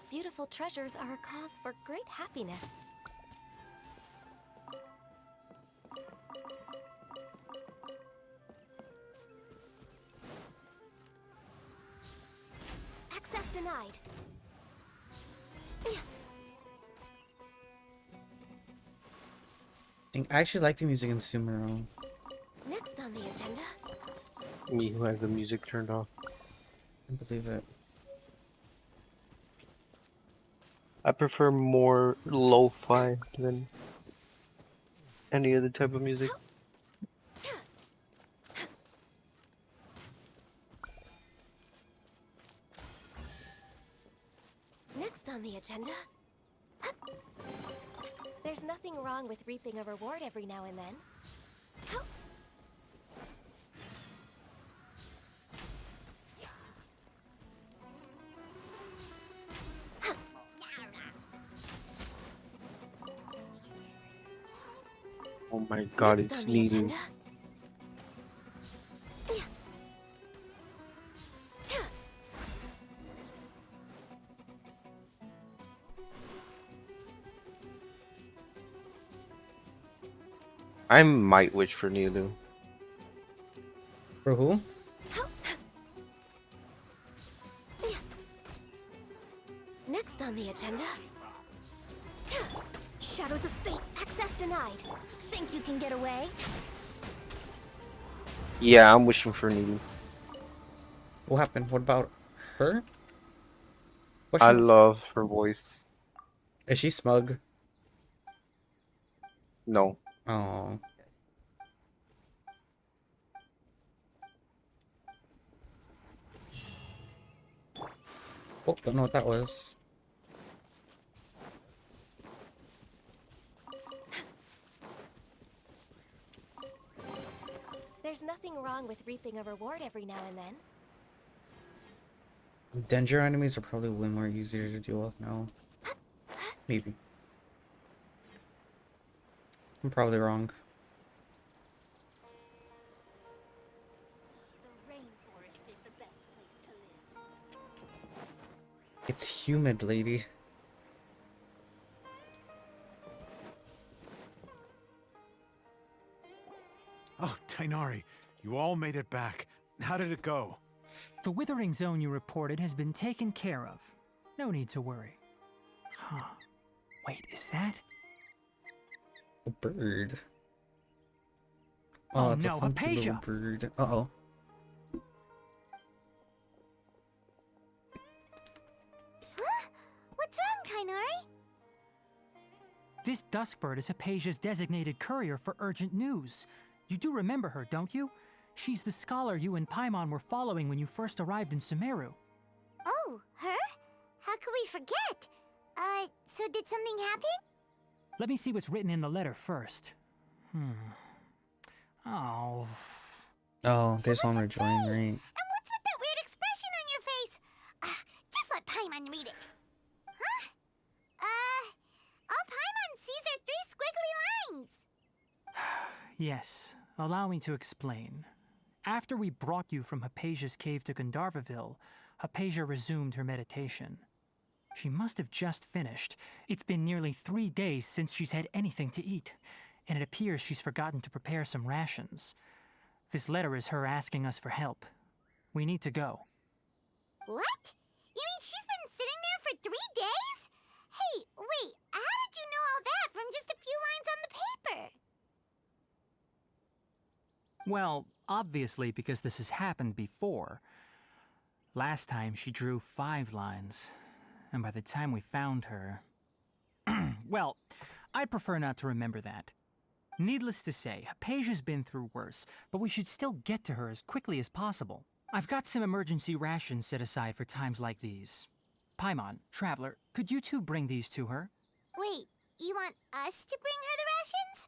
Beautiful treasures are a cause for great happiness. Access denied. I actually like the music in Sumeru. Next on the agenda. Me who has the music turned off. I believe it. I prefer more lo-fi than any other type of music. Next on the agenda. There's nothing wrong with reaping a reward every now and then. Oh my god, Next it's on the sneezing. agenda. I might wish for Nilu. For who? Next on the agenda. Shadows of Fate, access denied. Think you can get away? Yeah, I'm wishing for Nilu. What happened? What about her? What's I she? love her voice. Is she smug? No. Oh. Oh, don't know what that was. There's nothing wrong with reaping a reward every now and then. Danger enemies are probably way more easier to deal with now. Maybe. I'm probably wrong. The rainforest is the best place to live. It's humid, lady. Oh, Tainari, you all made it back. How did it go? The withering zone you reported has been taken care of. No need to worry. Huh. Wait, is that? A bird. Oh, It's no, a funky little Hypatia! bird. Uh-oh. Huh? What's wrong, Tainari? This Duskbird is Hypatia's designated courier for urgent news. You do remember her, don't you? She's the scholar you and Paimon were following when you first arrived in Sumeru. Oh, her? How could we forget? So did something happen? Let me see what's written in the letter first. Oh. Oh, there's one rejoin, right? And what's with that weird expression on your face? Just let Paimon read it. Huh? All Paimon sees are 3 squiggly lines. Yes, allow me to explain. After we brought you from Hypatia's cave to Gandharvaville, Hypatia resumed her meditation. She must have just finished. It's been nearly 3 days since she's had anything to eat, and it appears she's forgotten to prepare some rations. This letter is her asking us for help. We need to go. What? You mean she's been sitting there for 3 days? Hey, wait, how did you know all that from just a few lines on the paper? Well, obviously because this has happened before. Last time she drew 5 lines, and by the time we found her... Well, I'd prefer not to remember that. Needless to say, Hypatia's been through worse, but we should still get to her as quickly as possible. I've got some emergency rations set aside for times like these. Paimon, Traveler, could you two bring these to her? Wait, you want us to bring her the rations?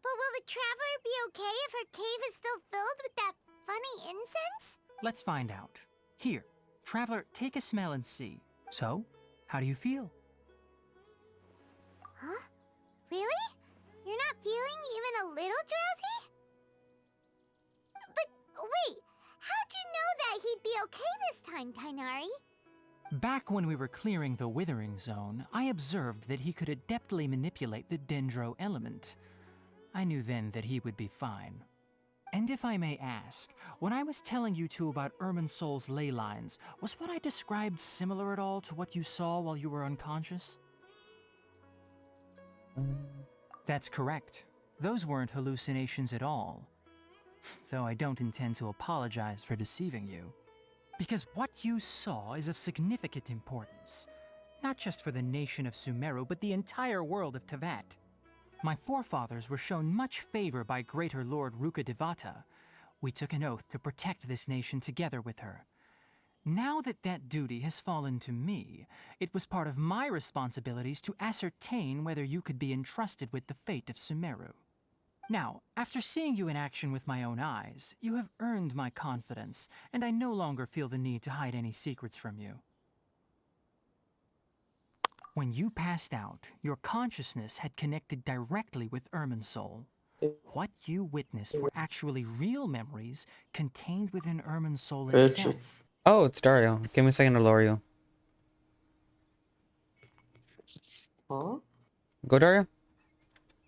But will the Traveler be okay if her cave is still filled with that funny incense? Let's find out. Here, Traveler, take a smell and see. So, how do you feel? Huh? Really? You're not feeling even a little drowsy? But wait, how'd you know that he'd be okay this time, Tainari? Back when we were clearing the Withering Zone, I observed that he could adeptly manipulate the Dendro element. I knew then that he would be fine. And if I may ask, when I was telling you two about Irminsol's ley lines, was what I described similar at all to what you saw while you were unconscious? That's correct. Those weren't hallucinations at all. Though I don't intend to apologize for deceiving you. Because what you saw is of significant importance. Not just for the nation of Sumeru, but the entire world of Tevat. My forefathers were shown much favor by Greater Lord Rukkhadevata. We took an oath to protect this nation together with her. Now that that duty has fallen to me, it was part of my responsibilities to ascertain whether you could be entrusted with the fate of Sumeru. Now, after seeing you in action with my own eyes, you have earned my confidence, and I no longer feel the need to hide any secrets from you. When you passed out, your consciousness had connected directly with Irminsul. What you witnessed were actually real memories contained within Irminsul itself. Oh, it's Dario. Give me a second to lower you. Huh? Go, Dario.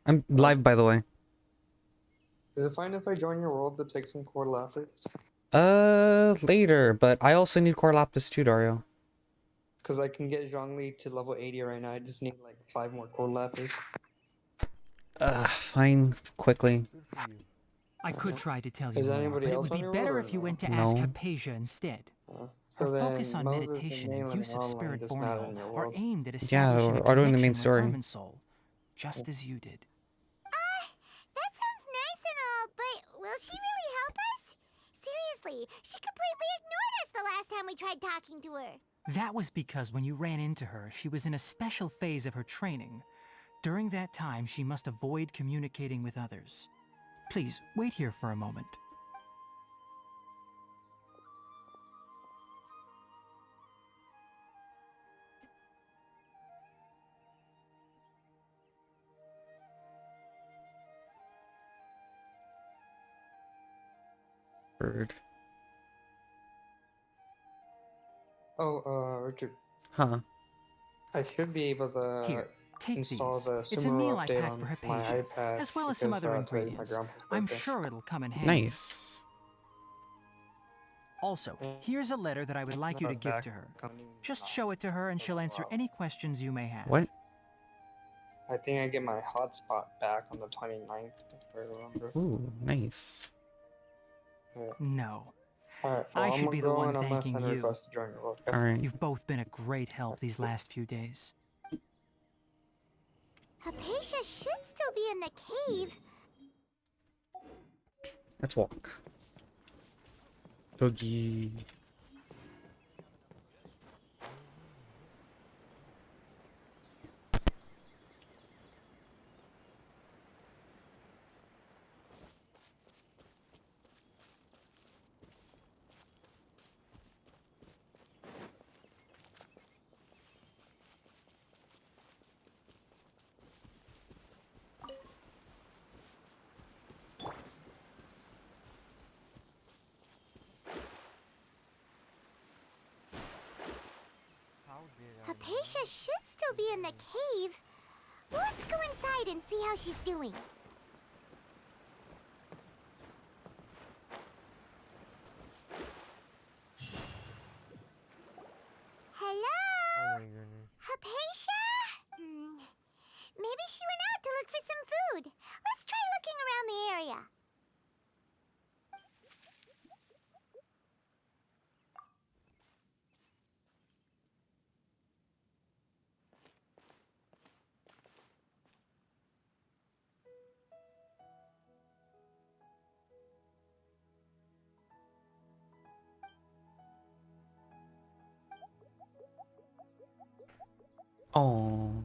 I'm live, by the way. Is it fine if I join your world to take some core lapis? Later, but I also need core lapis too, Dario. Because I can get Zhongli to level 80 right now. I just need like 5 more core lapis. Fine, quickly. I could try to tell Is you more, anybody but it else would on be your better world or if you no? went to ask No. Hypatia instead. So Her focus then on Moses meditation and and Galen use of online, spirit just not in borneal your are world. aimed at Yeah, establishing a or doing the main connection with story. Herman's soul, just as you did. That sounds nice and all, but will she really help us? Seriously, she completely ignored us the last time we tried talking to her. That was because when you ran into her, she was in a special phase of her training. During that time, she must avoid communicating with others. Please, wait here for a moment. Bird. Oh, Richard. Huh. I should be able to Here, take install these. the It's a Sumeru meal I update packed on for my Hypatia, iPad as well as some because other today's my ingredients. grandpa's I'm birthday. sure it'll come in handy. Nice. Also, here's a letter that I would like you to give to her. Just show it to her and she'll answer any questions you may have. What? I think I get my hotspot back on the 29th, if I remember. Ooh, nice. Yeah. No. Alright, I I'm should gonna be the go one and I'm gonna thanking send a you. request to join your world. Okay? Alright. You've both been a great help these last few days. Hypatia should still be in the cave. Let's walk. Doggy. Hypatia should still be in the cave. Let's go inside and see how she's doing. Hello? Oh my goodness. Hypatia? Maybe she went out to look for some food. Let's try looking around the area. Oh.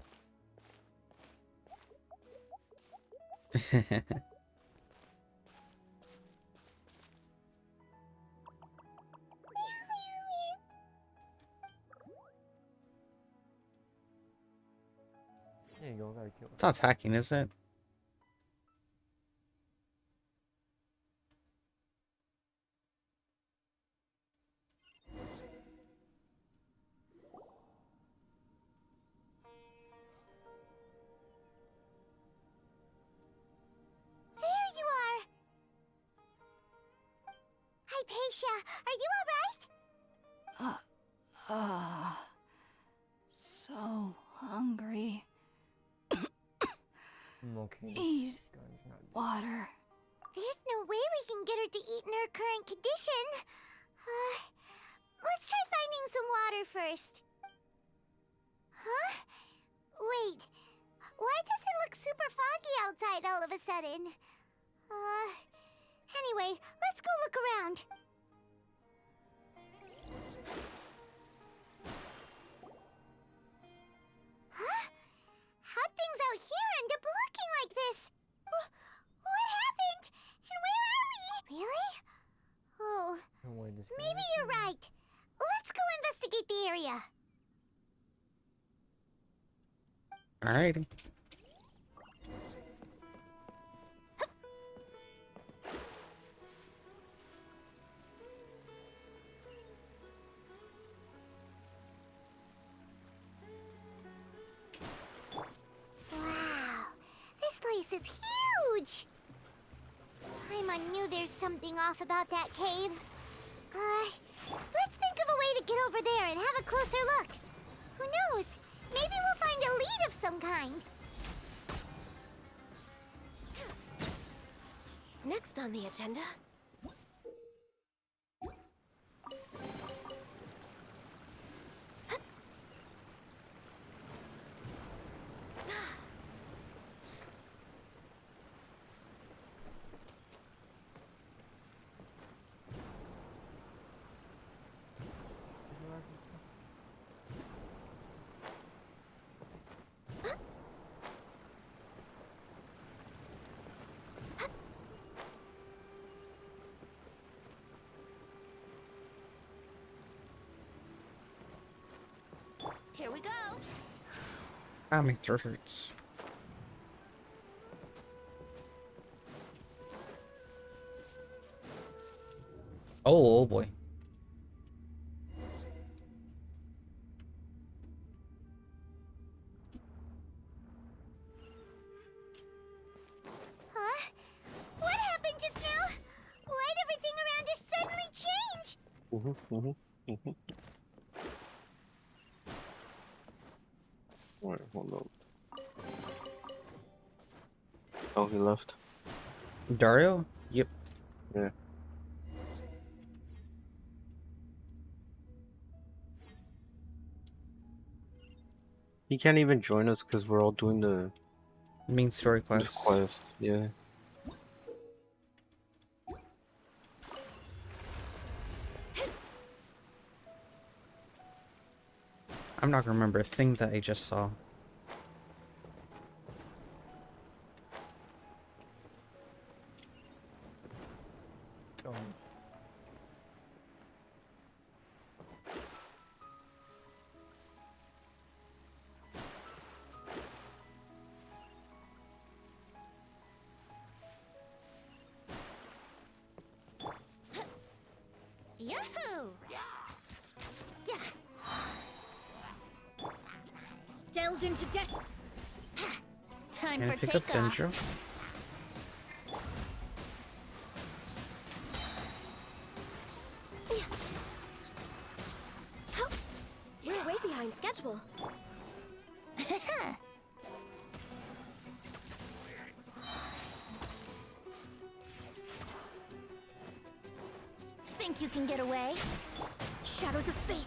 There you go, gotta kill It's not attacking, is it? There you are! Hypatia, are you alright? So hungry. I'm okay. Need Gun's not dead. water. There's no way we can get her to eat in her current condition. Let's try finding some water first. Huh? Wait. Why does it look super foggy outside all of a sudden? Anyway, let's go look around. Huh? How'd things out here end up looking like this? What happened? And where are we? Really? Oh, No way this maybe you're right. Let's go investigate the area. Alrighty. Wow, this place knew there's something off about that cave. Let's think of a way to get over there and have a closer look. Who knows? Maybe we'll find a lead of some kind. Next on the agenda. Here we go. Ah, my throat hurts. Oh boy. Huh? What happened just now? Why'd everything around us suddenly change? Wait, hold up. Oh, he left. Dario? Yep. Yeah. He can't even join us because we're all doing the Main story this quest. quest. Yeah. I'm not gonna remember a thing that I just saw. Yahoo! Yeah. Delve into death. Time Can I for pick up takeoff. Dendro? We're way behind schedule. Think you can get away? Shadows of fate.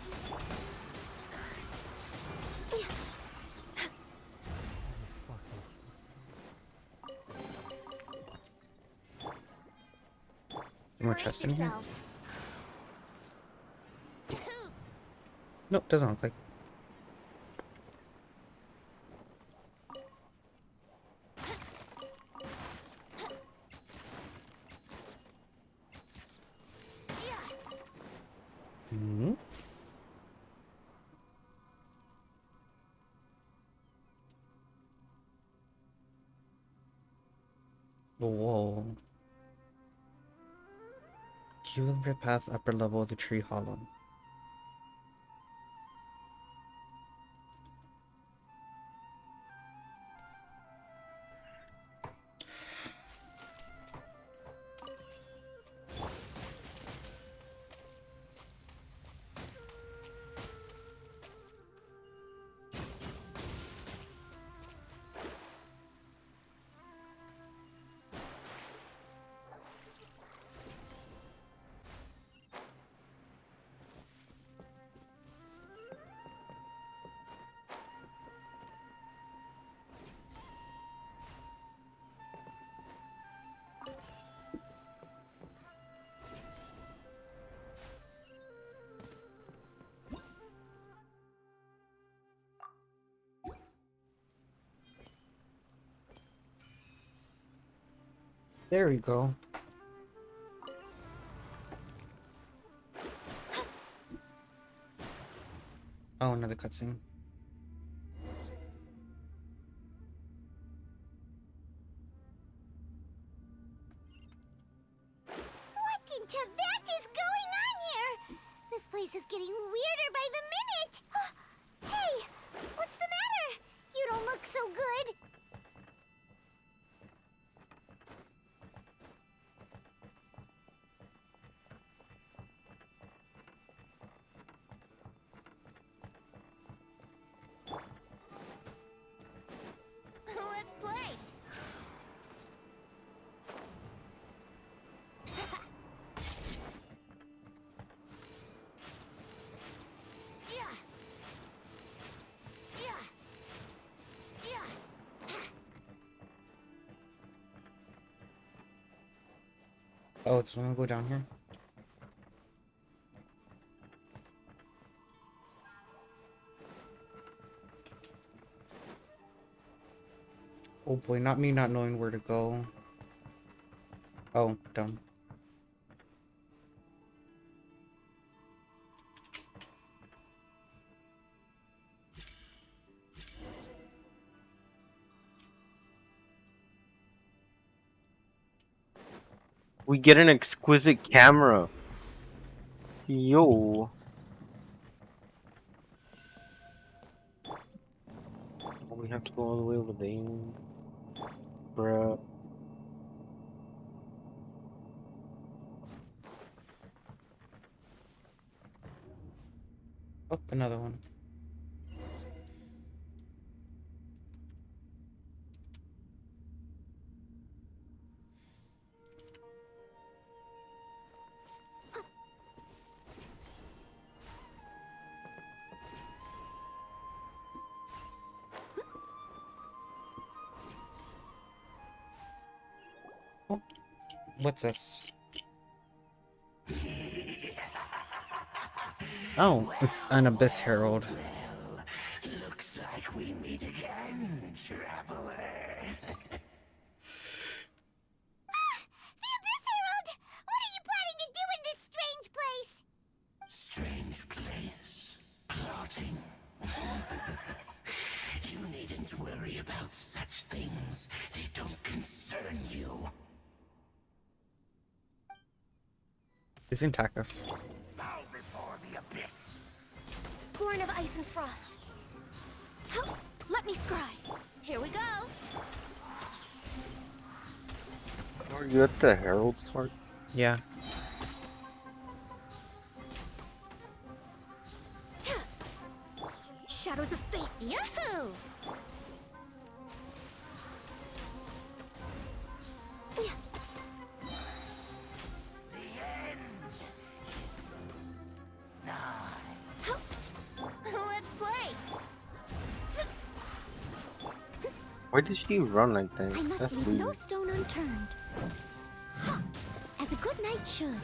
More Brace chest in here? yourself. Nope, doesn't look like. Hmm? Whoa. Keep looking for the path upper level of the tree hollow. There we go. Oh, another cutscene. What in Tibet is going on here? This place is getting weirder by the minute. Hey, what's the matter? You don't look so good. Oh, it's gonna go down here. Oh boy, not me not knowing where to go. Oh, done. We get an exquisite camera. Yo. We have to go all the way over there. Bruh. Oh, another one. Oh, what's this? Oh, it's an Abyss Herald. Looks like we meet again, traveler. The Abyss Herald! What are you planning to do in this strange place? Strange place. Plotting. You needn't worry about such things. They don't concern you. He's gonna attack us. Bow before the abyss. Born of ice and frost. Let me scry. Here we go. Are you at the Herald part? Yeah. Shadows of fate. Yahoo! Let's play. Why did she run like that? I must That's leave weird. no stone unturned. As a good knight should.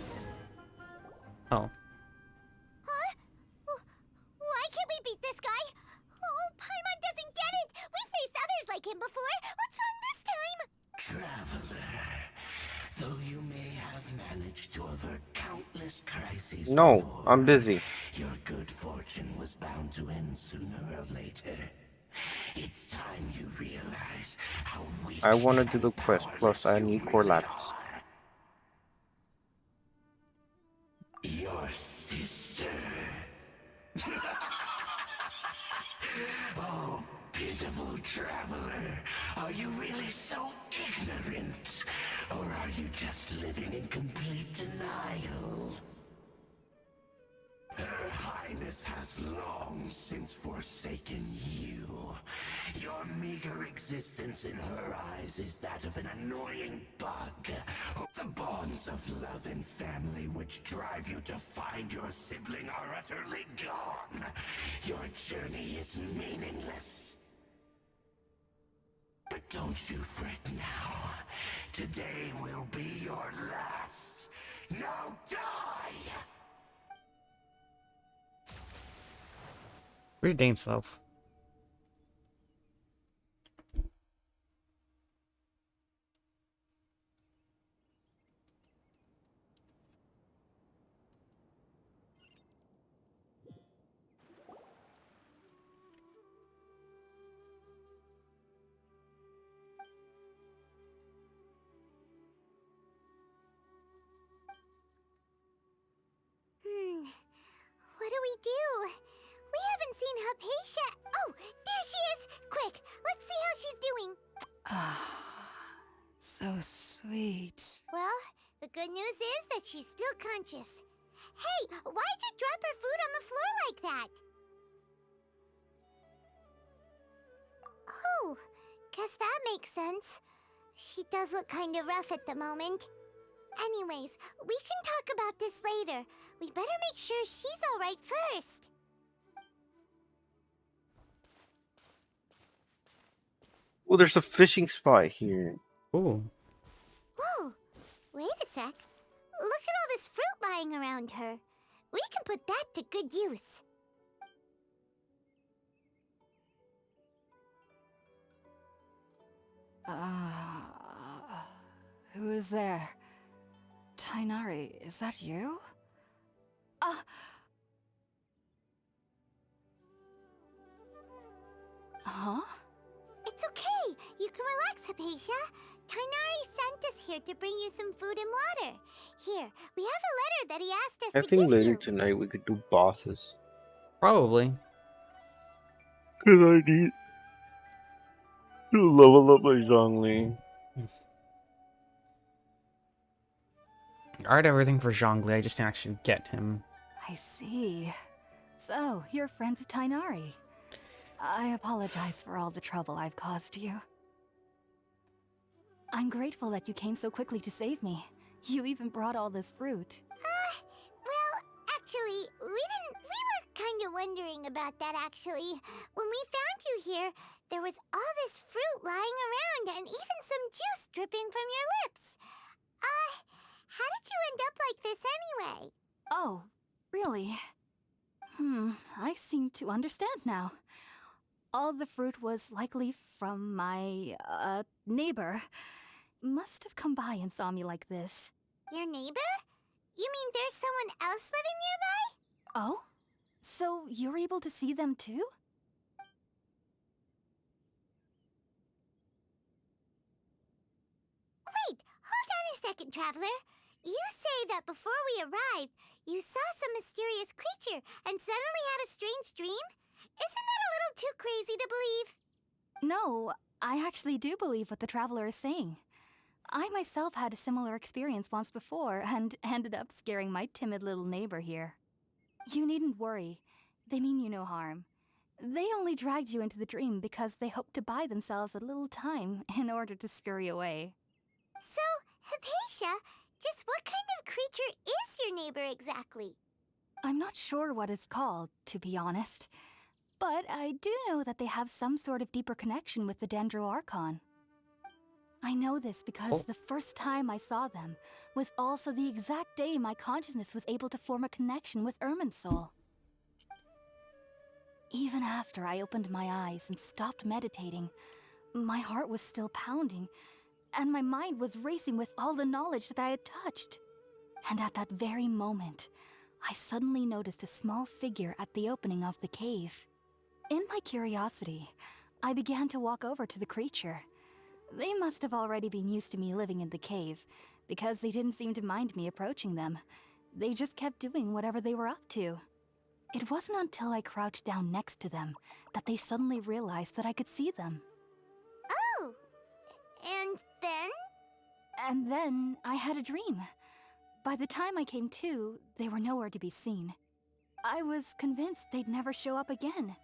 Oh. Huh? Why can't we beat this guy? Oh, Paimon doesn't get it! We faced others like him before! What's wrong this time? Traveler. Though you may have managed to avert countless crises No, before, I'm busy. your good fortune was bound to end sooner or later. It's time you realize how weak I want to do and the quest, plus I need core really lapis. are. Your sister. Oh, pitiful traveler. Are you really so ignorant? Or are you just living in complete denial? Her Highness has long since forsaken you. Your meager existence in her eyes is that of an annoying bug. The bonds of love and family which drive you to find your sibling are utterly gone. Your journey is meaningless. But don't you fret now. Today will be your last. Now die! Where's Dane's love? What do we do? We haven't seen Hypatia. Oh, there she is! Quick, let's see how she's doing. So sweet. Well, the good news is that she's still conscious. Hey, why'd you drop her food on the floor like that? Oh, guess that makes sense. She does look kinda rough at the moment. Anyways, we can talk about this later. We better make sure she's alright first. Oh, there's a fishing spot here. Ooh. Whoa, wait a sec. lying around her. We can put that to good use. Who is there? Tainari, is that you? Huh? It's okay. You can relax, Hypatia. Tainari sent us here to bring you some food and water. Here, we have a letter that he asked us I to think give later you. tonight we could do bosses. Probably. Cause I need to level up my Zhongli. I already have everything for Zhongli, I just didn't actually get him. I see. So, you're friends of Tainari. I apologize for all the trouble I've caused you. I'm grateful that you came so quickly to save me. You even brought all this fruit. Well, actually, we were kind of wondering about that, actually. When we found you here, there was all this fruit lying around and even some juice dripping from your lips. How did you end up like this anyway? Oh, really? I seem to understand now. All the fruit was likely from my, neighbor. Must have come by and saw me like this. Your neighbor? You mean there's someone else living nearby? Oh? So you're able to see them too? Wait, hold on a second, Traveler. You say that before we arrived, you saw some mysterious creature and suddenly had a strange dream? Isn't that a little too crazy to believe? No, I actually do believe what the Traveler is saying. I myself had a similar experience once before and ended up scaring my timid little neighbor here. You needn't worry. They mean you no harm. They only dragged you into the dream because they hoped to buy themselves a little time in order to scurry away. So, Hypatia, just what kind of creature is your neighbor exactly? I'm not sure what it's called, to be honest. But I do know that they have some sort of deeper connection with the Dendro Archon. I know this because the first time I saw them was also the exact day my consciousness was able to form a connection with Irminsul. Even after I opened my eyes and stopped meditating, my heart was still pounding, and my mind was racing with all the knowledge that I had touched. And at that very moment, I suddenly noticed a small figure at the opening of the cave. In my curiosity, I began to walk over to the creature. They must have already been used to me living in the cave, because they didn't seem to mind me approaching them. They just kept doing whatever they were up to. It wasn't until I crouched down next to them that they suddenly realized that I could see them. Oh! And then? And then I had a dream. By the time I came to, they were nowhere to be seen. I was convinced they'd never show up again.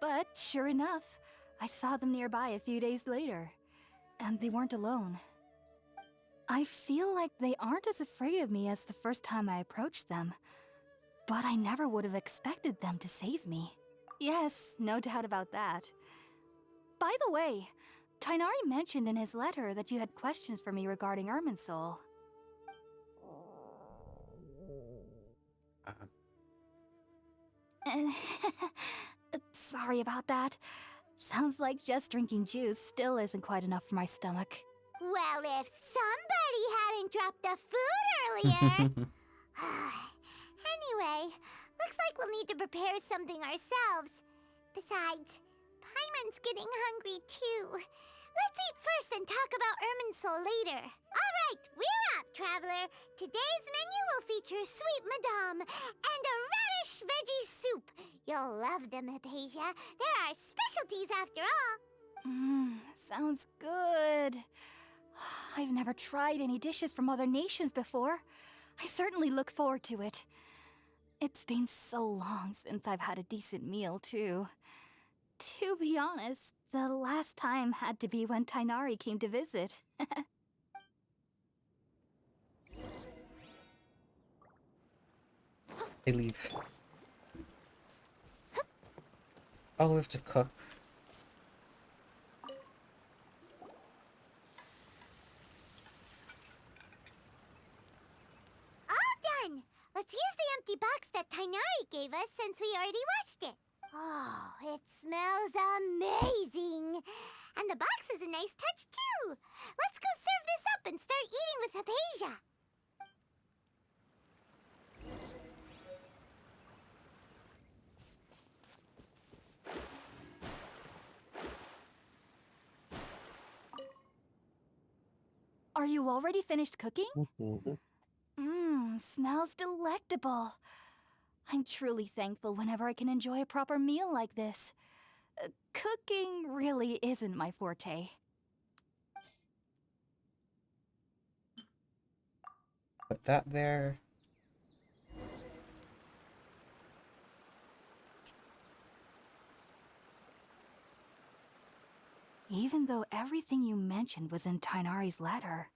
But sure enough, I saw them nearby a few days later. And they weren't alone. I feel like they aren't as afraid of me as the first time I approached them. But I never would have expected them to save me. Yes, no doubt about that. By the way, Tainari mentioned in his letter that you had questions for me regarding Irminsul. Sorry about that. Sounds like just drinking juice still isn't quite enough for my stomach. Well, if somebody hadn't dropped the food earlier... Anyway, looks like we'll need to prepare something ourselves. Besides, Paimon's getting hungry too. Let's eat first and talk about Irminsul later. All right, we're up, Traveler. Today's menu will feature sweet madame and a radish veggie soup. You'll love them, Hypatia. They're our specialties after all. Sounds good. I've never tried any dishes from other nations before. I certainly look forward to it. It's been so long since I've had a decent meal, too. To be honest, the last time had to be when Tainari came to visit. I leave. Oh, we have to cook. All done! Let's nice touch too. Let's go serve this up and start eating with Hypatia. Are you already finished cooking? Smells delectable. I'm truly thankful whenever I can enjoy a proper meal like this. Cooking really isn't my forte. Put that there. Even though everything you mentioned was in Tainari's letter,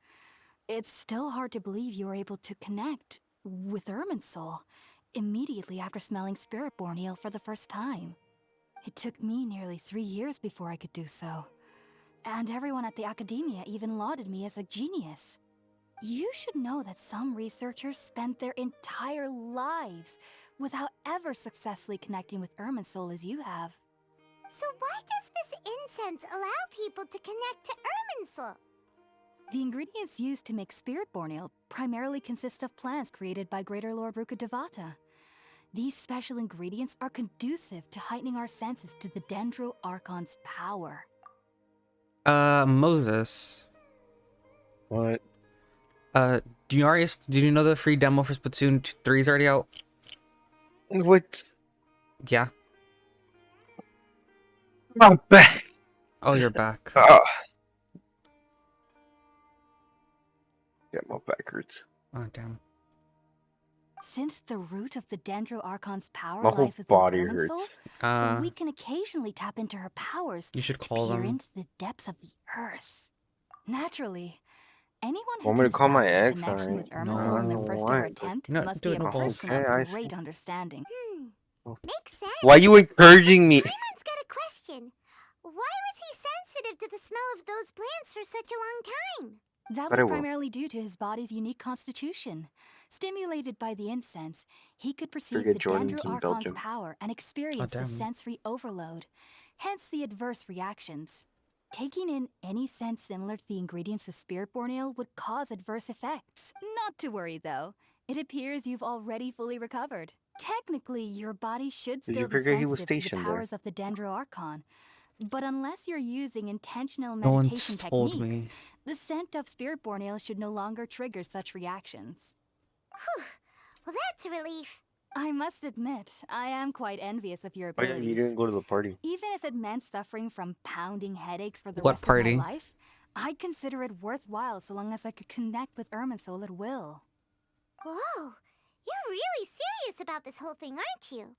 it's still hard to believe you were able to connect with Irminsul immediately after smelling Spirit-born eel for the first time. It took me nearly 3 years before I could do so. And everyone at the Academia even lauded me as a genius. You should know that some researchers spent their entire lives without ever successfully connecting with Irminsul as you have. So why does this incense allow people to connect to Irminsul? The ingredients used to make Spirit-born ale primarily consist of plants created by Greater Lord Rukkhadevata. These special ingredients are conducive to heightening our senses to the Dendro Archon's power. Moses. What? Did you know the free demo for Splatoon 3 is already out? What? Yeah. I'm back. Oh, you're back. Yeah, my back hurts. Oh, damn. Since the root of the Dendro Archon's power My whole lies within body Irminsul, hurts. we can occasionally tap into her powers You should to call peer them. into the depths of the earth. Naturally, anyone who Want me can to call my establish a ex? connection Alright. with Irminsul in their No, first why, ever but- attempt No, must do be it, a no balls. person Okay, I of see. great understanding. Makes sense. Why are you encouraging me? Paimon's got a question. Why was he sensitive to the smell of those plants for such a long time? That But was I will. primarily due to his body's unique constitution. Stimulated by the incense, he could perceive Forget the Jordan's Dendro in Archon's Belgium. power and experience the damn. sensory overload, hence the adverse reactions. Taking in any scent similar to the ingredients of Spirit-born ale would cause adverse effects. Not to worry, though. It appears you've already fully recovered. Technically, your body should Did still you be figure he was sensitive to the stationed there? powers of the Dendro Archon. But unless you're using intentional No one's meditation told techniques, me. the scent of Spirit-born ale should no longer trigger such reactions. Whew. Well, that's a relief. I must admit, I am quite envious of your Oh yeah, abilities. you didn't go to the party. Even if it meant suffering from pounding headaches for the What rest party? of my life, I'd consider it worthwhile so long as I could connect with Irminsul at will. Whoa. You're really serious about this whole thing, aren't you?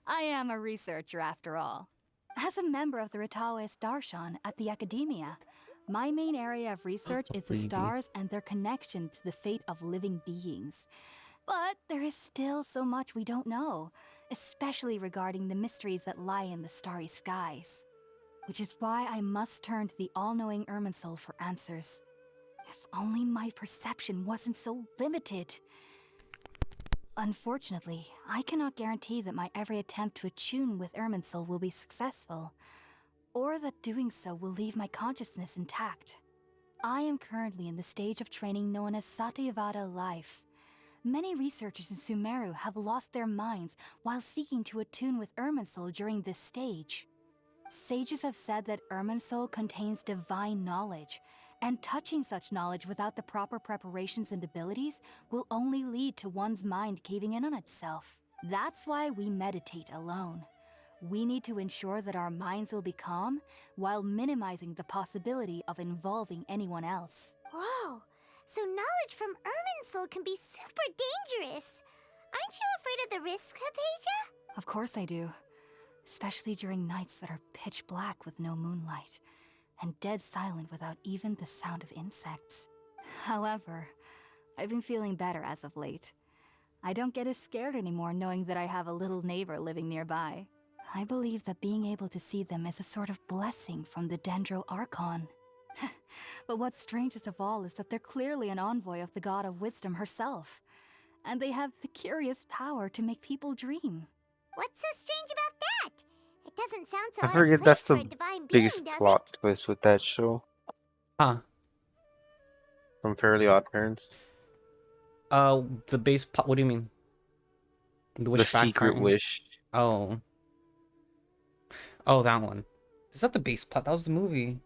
I am a researcher after all. As a member of the Ritaoist Darshan at the Academia, my main area of research is the Baby. stars and their connection to the fate of living beings. But there is still so much we don't know, especially regarding the mysteries that lie in the starry skies. Which is why I must turn to the all-knowing Irminsul for answers. If only my perception wasn't so limited. Unfortunately, I cannot guarantee that my every attempt to attune with Irminsul will be successful, or that doing so will leave my consciousness intact. I am currently in the stage of training known as Satyavada life. Many researchers in Sumeru have lost their minds while seeking to attune with Irminsul during this stage. Sages have said that Irminsul contains divine knowledge, and touching such knowledge without the proper preparations and abilities will only lead to one's mind caving in on itself. That's why we meditate alone. We need to ensure that our minds will be calm while minimizing the possibility of involving anyone else. Whoa. So knowledge from Irminsul can be super dangerous. Aren't you afraid of the risks, Hypatia? Of course I do. Especially during nights that are pitch black with no moonlight, and dead silent without even the sound of insects. However, I've been feeling better as of late. I don't get as scared anymore knowing that I have a little neighbor living nearby. I believe that being able to see them is a sort of blessing from the Dendro Archon. But what's strangest of all is that they're clearly an envoy of the God of Wisdom herself, and they have the curious power to make people dream. What's so strange about that? It doesn't sound so I out forget of that's place for the- a divine being, biggest does plot it? twist with that show Huh. from Fairly Odd Parents? The base plot. What do you mean? The The wish secret backfiring? wish. Oh. Oh, that one. Is that the base plot? That was the movie.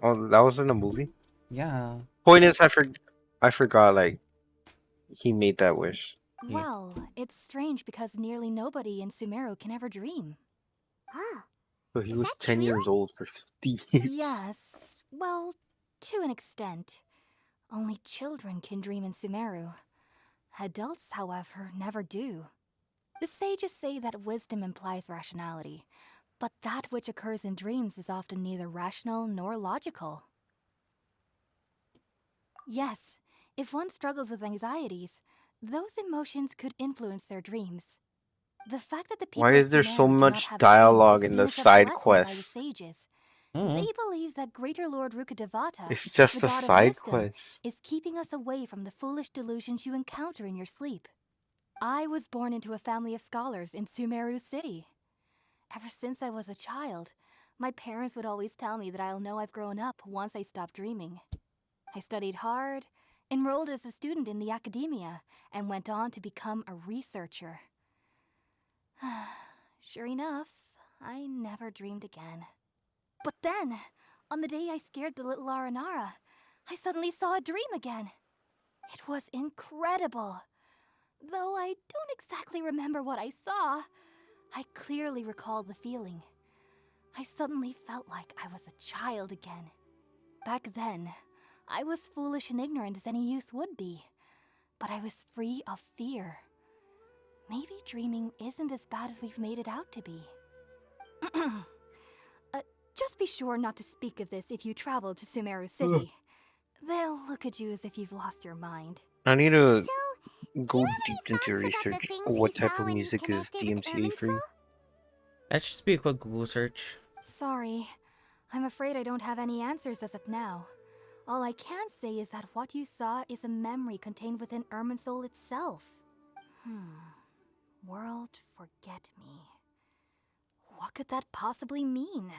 Oh, that was in a movie? Yeah. Point is, I forgot, like, he made that wish. Yeah. Well, it's strange because nearly nobody in Sumeru can ever dream. Huh. So he Is was that 10 true? years old for 50 years. Yes, well, to an extent. Only children can dream in Sumeru. Adults, however, never do. The sages say that wisdom implies rationality, but that which occurs in dreams is often neither rational nor logical. Yes, if one struggles with anxieties, those emotions could influence their dreams. The fact that the Why people of is there so Sumeru do not much have dreams is dialogue in seen the as a side blessing by the quests? sages. Mm. They believe that Greater Lord Rukkhadevata, It's the just a god of side wisdom, quest. is keeping us away from the foolish delusions you encounter in your sleep. I was born into a family of scholars in Sumeru City. Ever since I was a child, my parents would always tell me that I'll know I've grown up once I stop dreaming. I studied hard, enrolled as a student in the academia, and went on to become a researcher. Sure enough, I never dreamed again. But then, on the day I scared the little Aranara, I suddenly saw a dream again. It was incredible. Though I don't exactly remember what I saw, I clearly recall the feeling. I suddenly felt like I was a child again. Back then, I was foolish and ignorant as any youth would be, but I was free of fear. Maybe dreaming isn't as bad as we've made it out to be. Just be sure not to speak of this if you travel to Sumeru City. They'll look at you as if you've lost your mind. I need to So, do go you have deep any into thoughts about the research things what he type saw of when he music is connected with DMCA free. That should just be a quick Google search. Sorry, I'm afraid I don't have any answers as of now. All I can say is that what you saw is a memory contained within Irminsul itself. World forget me. What could that possibly mean?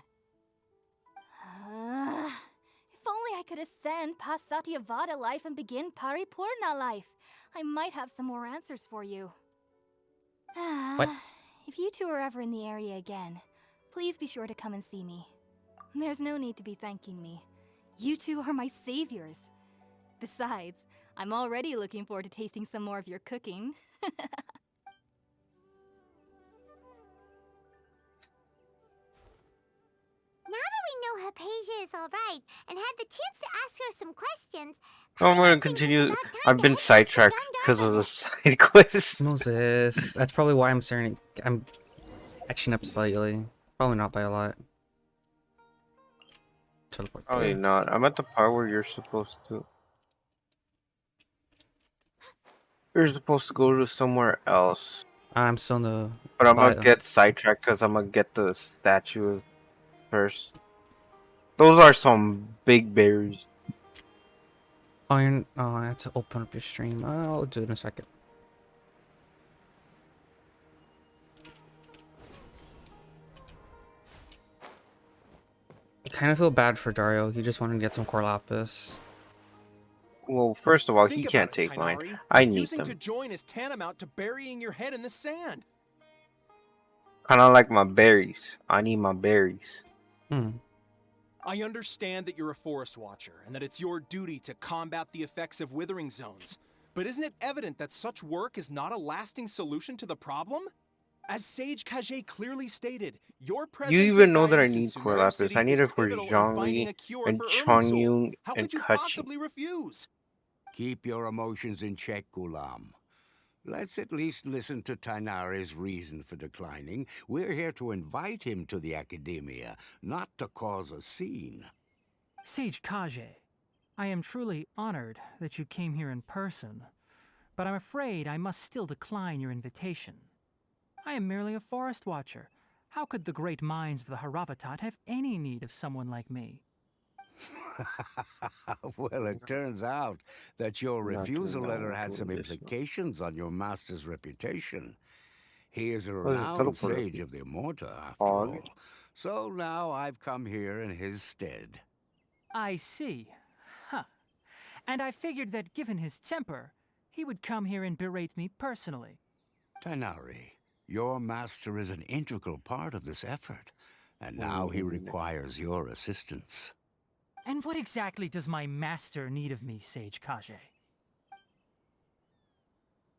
If only I could ascend past Satyavada life and begin Paripurna life. I might have some more answers for you. What? If you two are ever in the area again, please be sure to come and see me. There's no need to be thanking me. You two are my saviors. Besides, I'm already looking forward to tasting some more of your cooking. Now that we know Hypatia is alright and had the chance to ask her some questions, I'm gonna continue. I've been sidetracked because of the side quest. Moses. That's probably why I'm catching up slightly. Probably not by a lot. Teleport Probably there. not. I'm at the part where you're supposed to. You're supposed to go to somewhere else. I'm still in the But I'm gonna bio. get sidetracked because I'm gonna get the statue first. Those are some big berries. Oh, I have to open up your stream. I'll do it in a second. I kind of feel bad for Dario. He just wanted to get some core lapis. Well, first of all, he Think can't about it, take mine. Tainari. I need Refusing to them. join is tantamount to burying your head in the sand. Kind of like my berries. I need my berries. I understand that you're a forest watcher and that it's your duty to combat the effects of withering zones. But isn't it evident that such work is not a lasting solution to the problem? As Sage Kage clearly stated, your presence You even and know that I guidance in need core Sumeru lapis. City I need is it for pivotal in finding Zhongli a cure and for Irminsul. Chongyun How and could you Kachin. possibly refuse? Keep your emotions in check, Gulam. Let's at least listen to Tainari's reason for declining. We're here to invite him to the academia, not to cause a scene. Sage Kage, I am truly honored that you came here in person, but I'm afraid I must still decline your invitation. I am merely a forest watcher. How could the great minds of the Haravatat have any need of someone like me? Well, it turns out that your I'm not doing refusal that letter one. had I'm some doing this one. implications on your master's reputation. He is a Oh, there's a renowned teleporter. sage of the Immorta, after Fog. all. So now I've come here in his stead. I see. Huh. And I figured that given his temper, he would come here and berate me personally. Tainari, your master is an integral part of this effort, and now he requires your assistance. And what exactly does my master need of me, Sage Kage?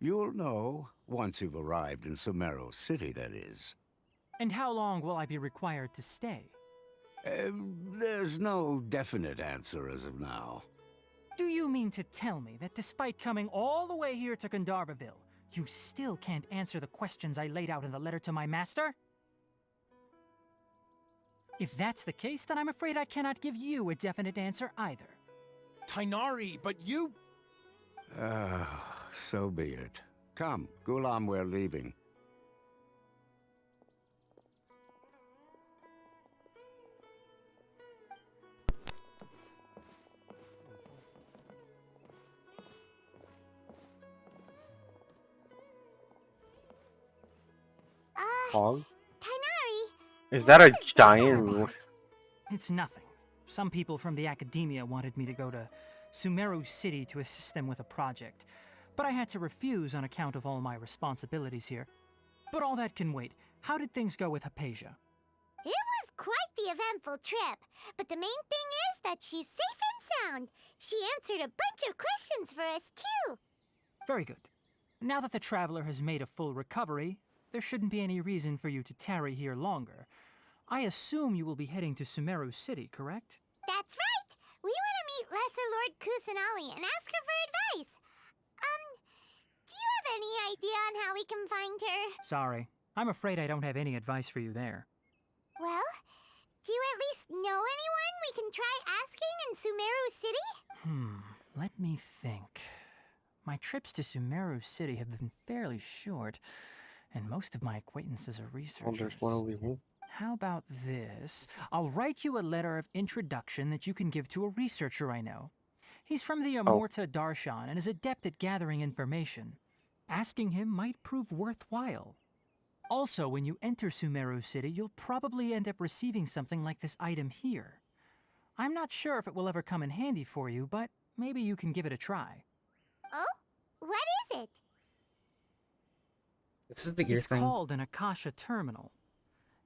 You'll know once you've arrived in Sumeru City, that is. And how long will I be required to stay? There's no definite answer as of now. Do you mean to tell me that despite coming all the way here to Gandharvaville, you still can't answer the questions I laid out in the letter to my master? If that's the case, then I'm afraid I cannot give you a definite answer either. Tainari, but you... So be it. Come, Gulam, we're leaving. Fog? Tainari, Is that a giant? It's nothing. Some people from the academia wanted me to go to Sumeru City to assist them with a project, but I had to refuse on account of all my responsibilities here. But all that can wait. How did things go with Hypatia? it was quite the eventful trip, but the main thing is that she's safe and sound. She answered a bunch of questions for us, too. Very good. Now that the traveler has made a full recovery, there shouldn't be any reason for you to tarry here longer. I assume you will be heading to Sumeru City, correct? That's right. We want to meet Lesser Lord Kusanali and ask her for advice. Do you have any idea on how we can find her? Sorry. I'm afraid I don't have any advice for you there. Well, do you at least know anyone we can try asking in Sumeru City? Let me think. My trips to Sumeru City have been fairly short, and most of my acquaintances are Oh, researchers. there's one over here. How about this? I'll write you a letter of introduction that you can give to a researcher I know. He's from the Immorta Darshan and is adept at gathering information. Asking him might prove worthwhile. Also, when you enter Sumeru City, you'll probably end up receiving something like this item here. I'm not sure if it will ever come in handy for you, but maybe you can give it a try. Oh? What is it? This is the ear It's thing. called an Akasha Terminal.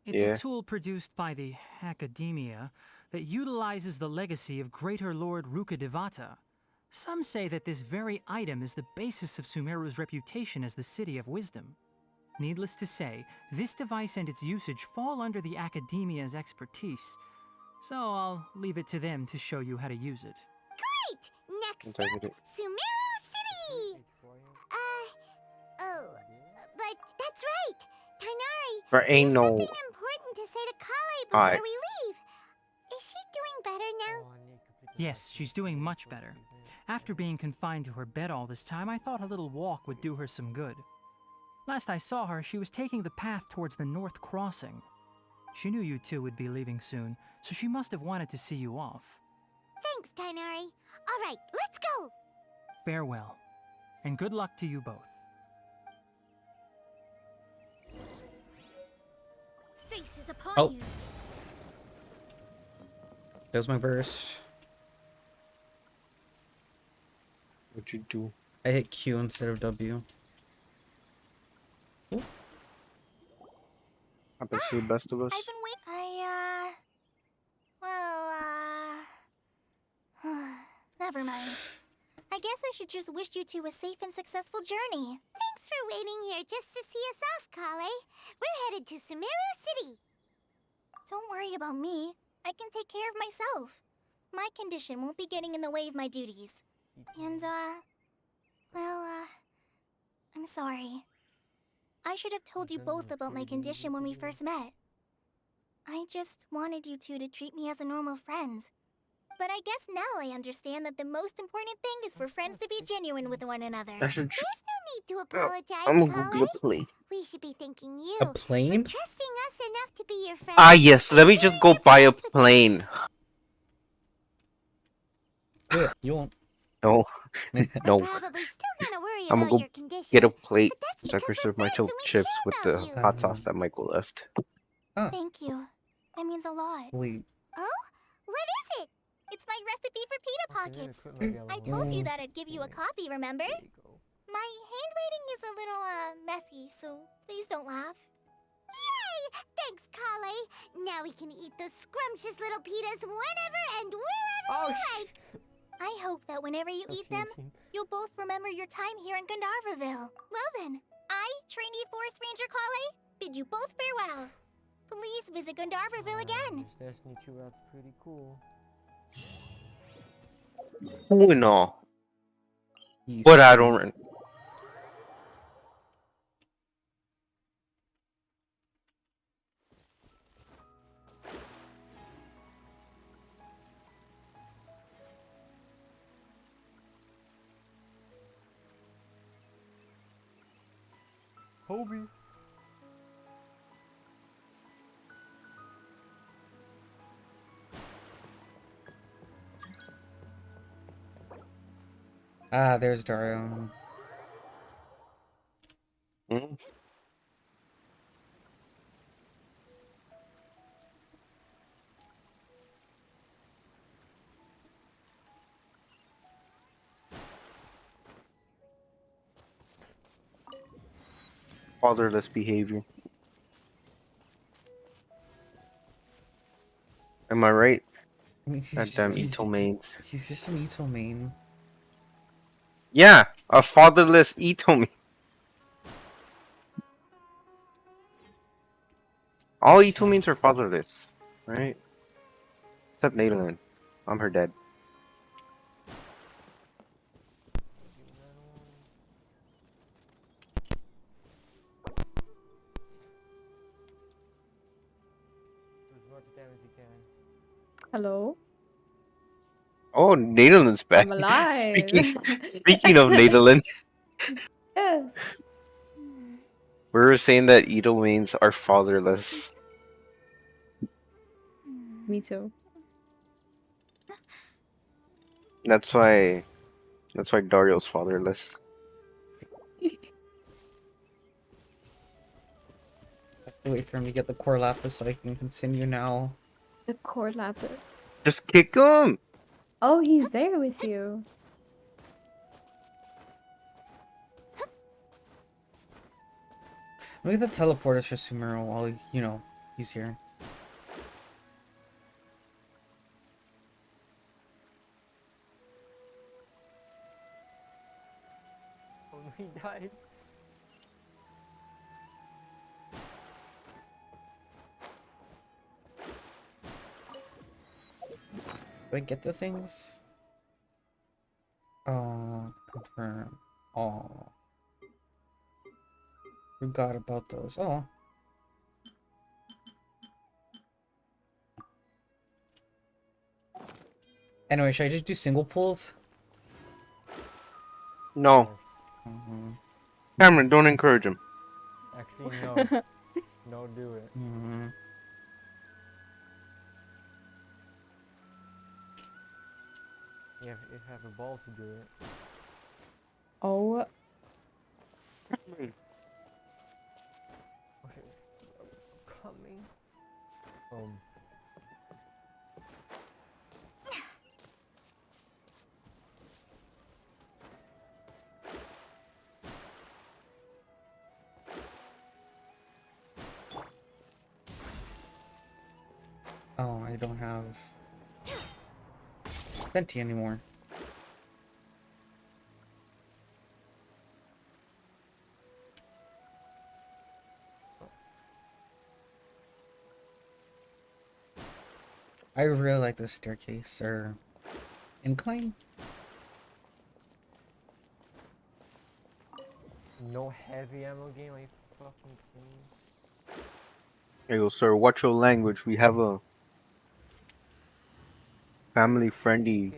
It's a tool produced by the Academia that utilizes the legacy of Greater Lord Rukkhadevata. Some say that this very item is the basis of Sumeru's reputation as the City of Wisdom. Needless to say, this device and its usage fall under the Academia's expertise, so I'll leave it to them to show you how to use it. Great! Next up, Sumeru City! But that's right! Tainari, There ain't no... something important to say to Kale before Alright. we leave. Is she doing better now? Yes, she's doing much better. After being confined to her bed all this time, I thought a little walk would do her some good. Last I saw her, she was taking the path towards the North Crossing. She knew you two would be leaving soon, so she must have wanted to see you off. Thanks, Tainari. All right, let's go! Farewell, and good luck to you both. Fate is upon Oh. you. That was my burst. What'd you do? I hit Q instead of W. Happens to the best of us. I've been never mind. I guess I should just wish you two a safe and successful journey. Thanks for waiting here just to see us off, Kale. We're headed to Sumeru City. Don't worry about me. I can take care of myself. My condition won't be getting in the way of my duties. And, I'm sorry. I should have told you both about my condition when we first met. I just wanted you two to treat me as a normal friend. But I guess now I understand that the most important thing is for friends to be genuine with one another. I should... There's no need to apologize, I'm gonna Kale. Google a plane. We should be thanking you A plane? for trusting us enough to be your friend. Ah, yes. Let me just go buy a plane. Yeah, you won't. No. No. Probably still gonna worry I'm gonna about go your condition. get a plate But that's so I can because serve my we're friends and we chips care with about the you. hot sauce that Michael left. Thank you. That means a lot. Wait. Oh? What is it? It's my recipe for pita pockets. Quit my yellow I told you one. that I'd give you a copy, remember? There you go. My handwriting is a little, messy, so please don't laugh. Yay! Thanks, Kale. Now we can eat those scrumptious little pitas whenever and wherever we like. I hope that whenever you eat them, you'll both remember your time here in Gandharvaville. Well then, I, trainee Forest Ranger Kale, bid you both farewell. Please visit Gandharvaville again. This Destiny 2 app's pretty cool. Cool and all. But I don't. Hobie. Ah, there's Dario. Mm. Fatherless behavior. Am I right? I mean, That damn Ito mains. He's just an Ito main. Yeah, a fatherless Ito main. All Ito mains are fatherless, right? Except Nadalin. I'm her dad. As much damage as you can. Hello? Oh, Nadalin's back. I'm alive. Speaking of Nadalin, Yes. we were saying that Ito mains are fatherless. Me too. That's why Dario's fatherless. I have to wait for him to get the core lapis so I can continue now. The core lapis. Just kick him! Oh, he's there with you. Maybe the teleporters for Sumeru while, you know, he's here. Oh, he died. Do I get the things? Confirm. Oh. Forgot about those. Oh. Anyway, should I just do single pulls? No. Cameron, don't encourage him. Actually, no. No, do it. You have the balls to do it. Oh. Okay. Coming. Oh, I don't have Venti anymore. I really like this staircase, or incline. No heavy ammo game, are you fucking kidding me? There you go, sir. Watch your language. We have a family-friendly.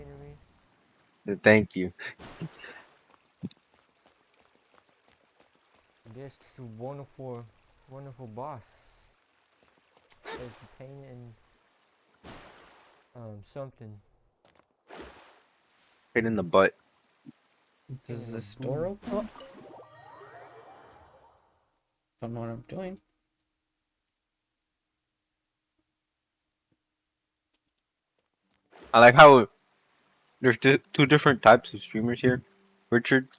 Thank you. This wonderful, wonderful boss. There's pain and something. Hit in the butt. Does this door open? Oh. Don't know what I'm doing. I like how there's two different types of streamers here. Richard,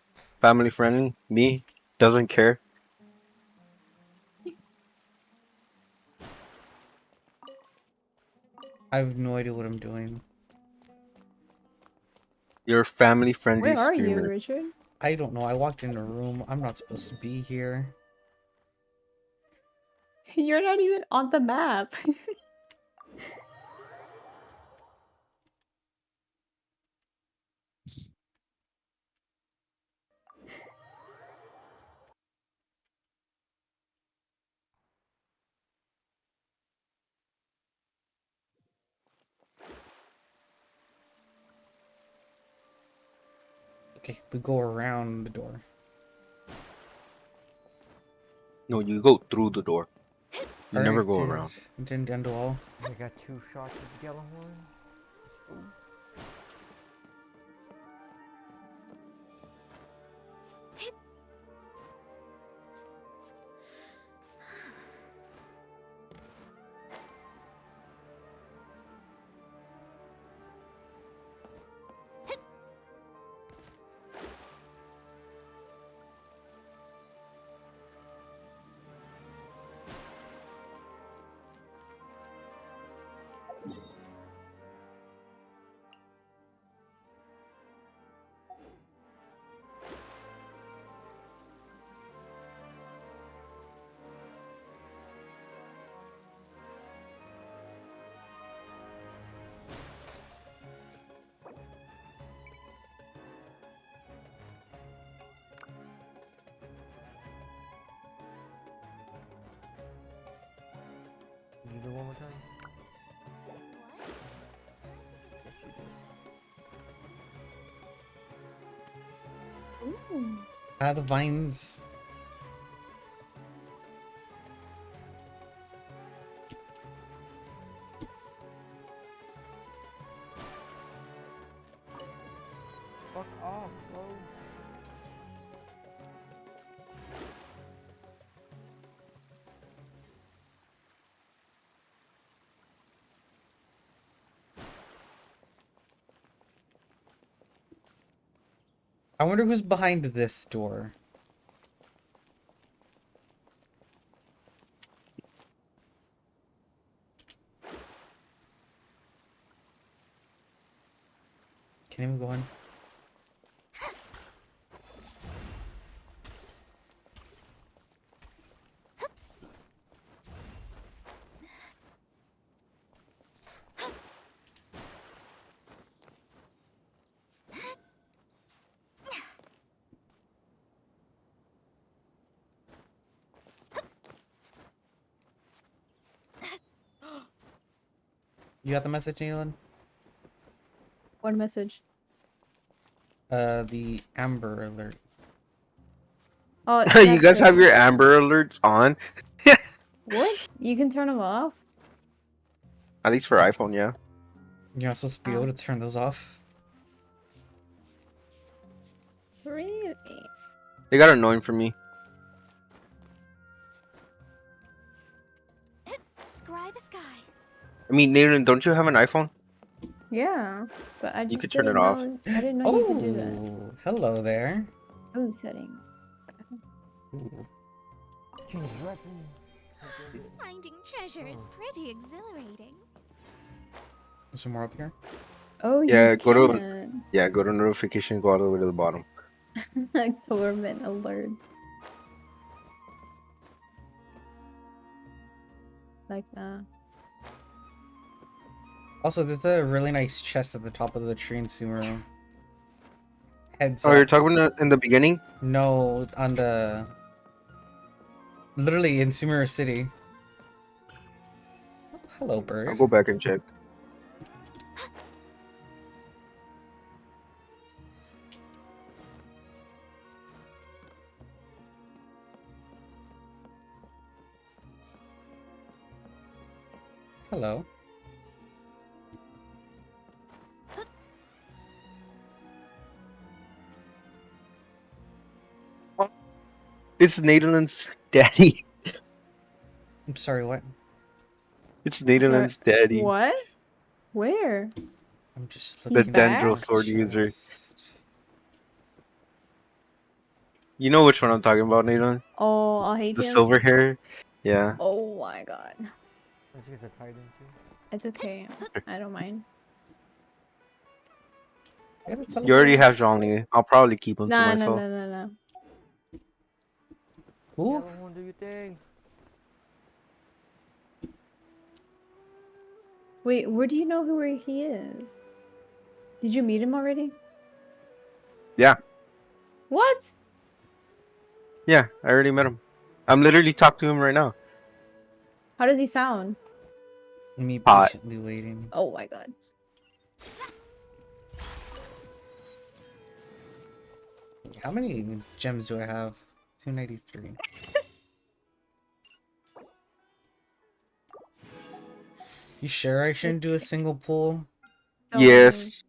family friendly. Me, doesn't care. I have no idea what I'm doing. You're a family friendly Where are you, streamer. Richard? I don't know. I walked in a room. I'm not supposed to be here. You're not even on the map. Okay, we go around the door. No, you go through the door. You never go Did, around. didn't end well. I got 2 shots of Gallahorn. Let's go. Can you do it one more time? Yes, you did. Ooh. Ah, the vines. Fuck off, bro. I wonder who's behind this door. Can't even go in. You got the message, Nealon? What message? The Amber Alert. Oh, You that's guys have the... your Amber Alerts on? What? You can turn them off? At least for iPhone, yeah. You're not supposed to be able to turn those off. Really? They got annoying for me. Scry the sky. I mean, Nathan, don't you have an iPhone? Yeah, but I You just could turn it didn't off. know. I didn't know you could do that. Oh, hello there. Oh, setting. Ooh. Change weapon. Finding treasure is pretty exhilarating. Is there more up here? Oh, Yeah, you go to can. go to notifications, go all the way to the bottom. Torment alert. Like that. Also, there's a really nice chest at the top of the tree in Sumeru. Heads Oh, up. you're talking in the beginning? No, on the... Literally in Sumeru City. Oh, hello, I'll bird. go back and check. Hello. It's Nadelin's daddy. I'm sorry, what? It's Nadelin's daddy. What? Where? I'm just The He's looking at back? Dendro my sword user. chest. You know which one I'm talking about, Nadelin? Oh, I'll hate The him. silver hair. Yeah. Oh my god. This is a titan too. It's okay. I don't mind. Yeah, that's You already helpful. have Zhongli. I'll probably keep him to Nah, no, myself. no, no, no. Ooh. Yellow one, do you think? Wait, where do you know where he is? Did you meet him already? Yeah. What? Yeah, I already met him. I'm literally talking to him right now. How does he sound? Me Hot. patiently waiting. Oh my god. How many gems do I have? 293. You sure I shouldn't do a single pull? Yes.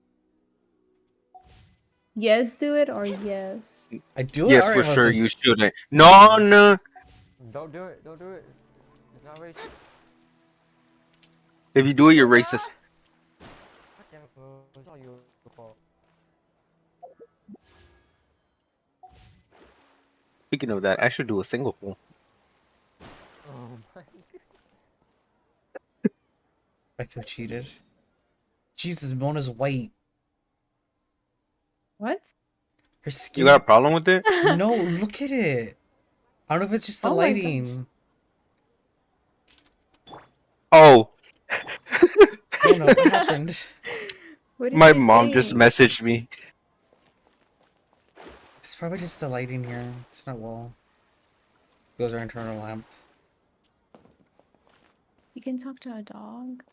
Yes, do it or yes. I do it? Yes, Alright, for what's sure. You this? shouldn't. No, no. Don't do it. Don't do it. It's not racist. If you do it, you're racist. God damn it, bro. It's all your fault. Speaking of that, I should do a single pull. Oh my. I feel cheated. Jesus, Mona's white. What? Her You skin. got a problem with it? No, look at it. I don't know if it's just the Oh my gosh. lighting. Oh, Oh no, what happened? What did my you mom just think? messaged me. It's probably just the lighting here. It's not well. Goes our internal lamp. You can talk to a dog.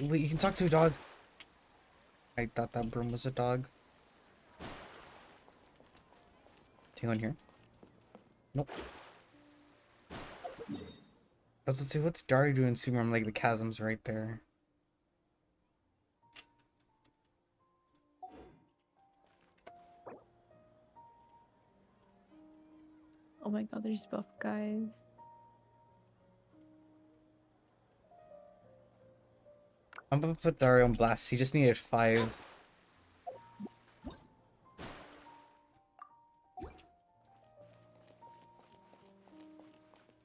Wait, you can talk to a dog. I thought that broom was a dog. Hang on here. Nope. Let's see what's Dari doing Sumeru. I'm like the chasm's right there. Oh my god, there's buff guys. I'm gonna put Dari on blast. He just needed 5.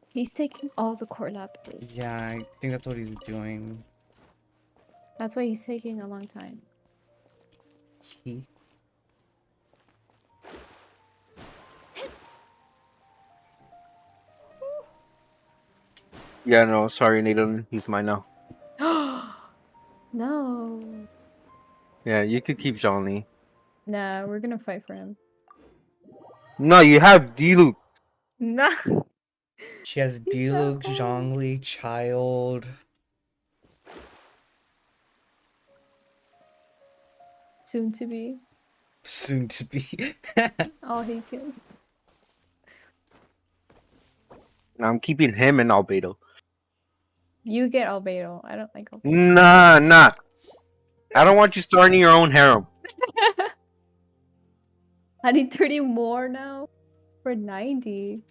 He's taking all the core lapis. Yeah, I think that's what he's doing. That's why he's taking a long time. He. Yeah, no, sorry, Nathan. He's mine now. No. Yeah, you could keep Zhongli. Nah, we're gonna fight for him. No, you have Diluc. Nah. She has Diluc, Zhongli, Child. Soon to be. Soon to be. I'll hate him. I'm keeping him in Albedo. You get Albedo. I don't like Albedo. Nah. I don't want you starting your own harem. I need 30 more now for 90.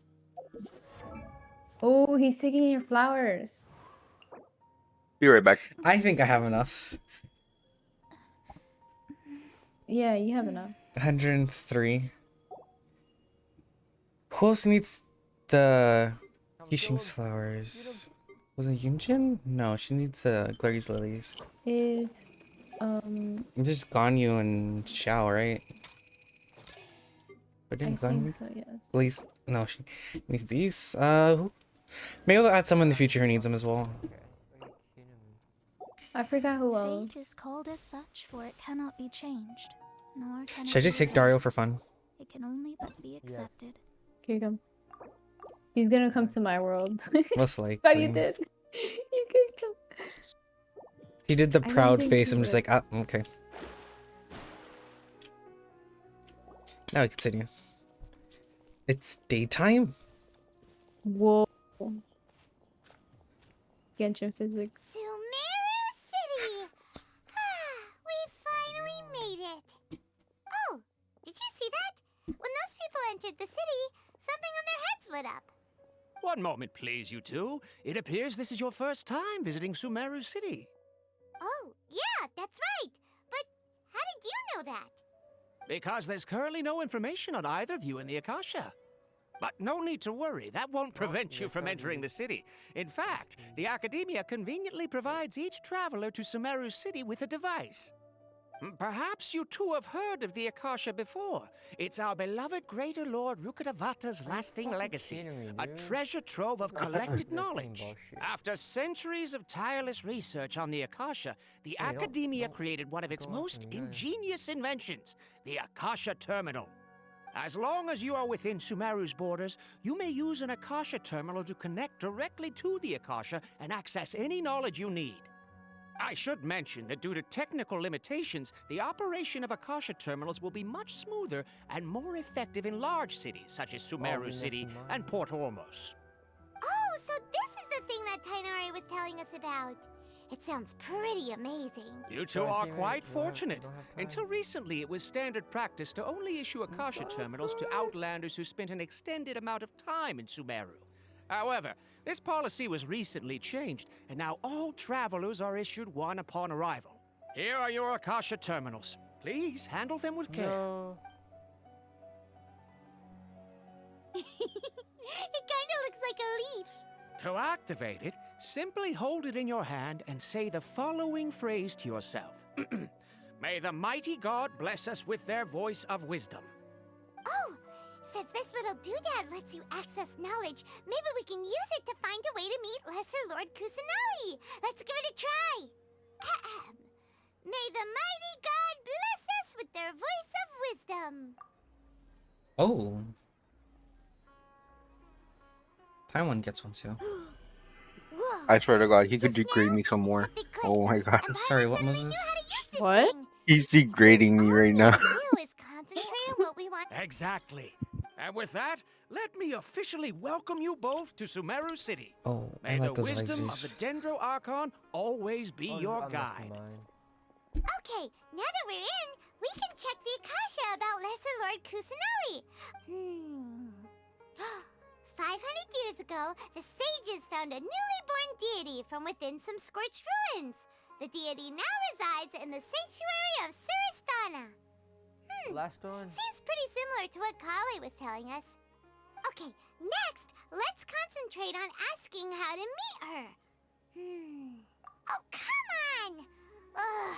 Oh, he's taking your flowers. Be right back. I think I have enough. Yeah, you have enough. 103. Who else needs the Yixing's flowers? Wasn't Yunjin? No, she needs Glorious Lilies. It's Just Ganyu and Xiao, right? But I didn't think Ganyu? so, yes. At least, no, she needs these. Who? Maybe I'll add someone in the future who needs them as well. I forgot who else. Fate is called as such, for it cannot be changed, nor can Should I it just be take Dario erased. for fun? It can only but be accepted. Here you come. He's gonna come to my world. Most Thought you likely. did. You can come. He did the I don't proud think face. he I'm just would. like, ah, okay. Now we continue. It's daytime? Whoa. Genshin physics. Sumeru City! We finally made it! Oh, did you see that? When those people entered the city, something on their heads lit up. One moment, please, you two. It appears this is your first time visiting Sumeru City. Oh, yeah, that's right. But how did you know that? Because there's currently no information on either of you in the Akasha. But no need to worry, that won't prevent you from entering the city. In fact, the Academia conveniently provides each traveler to Sumeru City with a device. Perhaps you two have heard of the Akasha before. It's our beloved Greater Lord Rukkhadevata's lasting legacy, a treasure trove of collected knowledge. After centuries of tireless research on the Akasha, the Academia created one of its most ingenious inventions, the Akasha Terminal. As long as you are within Sumeru's borders, you may use an Akasha terminal to connect directly to the Akasha and access any knowledge you need. I should mention that due to technical limitations, the operation of Akasha terminals will be much smoother and more effective in large cities such as Sumeru City and Port Ormos. Oh, so this is the thing that Tainari was telling us about. It sounds pretty amazing. You two are quite fortunate. Until recently, it was standard practice to only issue Akasha terminals to outlanders who spent an extended amount of time in Sumeru. However, this policy was recently changed, and now all travelers are issued one upon arrival. Here are your Akasha terminals. Please handle them with care. No. It kinda looks like a leaf. To activate it, simply hold it in your hand and say the following phrase to yourself. May the mighty God bless us with their voice of wisdom. Oh, says this little doodad lets you access knowledge. Maybe we can use it to find a way to meet Lesser Lord Kusanali. Let's give it a try. Ahem. May the mighty God bless us with their voice of wisdom. Oh. Paimon gets one too. I swear to God, he could degrade me some more. Oh my God. I'm sorry, what was this? What? He's degrading me right now. Exactly. And with that, let me officially welcome you both to Sumeru City. Oh, I May like the those wisdom of Zeus. the Dendro Archon always be your guide. Okay, now that we're in, we can check the Akasha about Lesser Lord Kusanali. 500 years ago, the sages found a newly born deity from within some scorched ruins. The deity now resides in the sanctuary of Suristana. Last one. Seems pretty similar to what Kali was telling us. Okay, next, let's concentrate on asking how to meet her. Oh, come on! Ugh.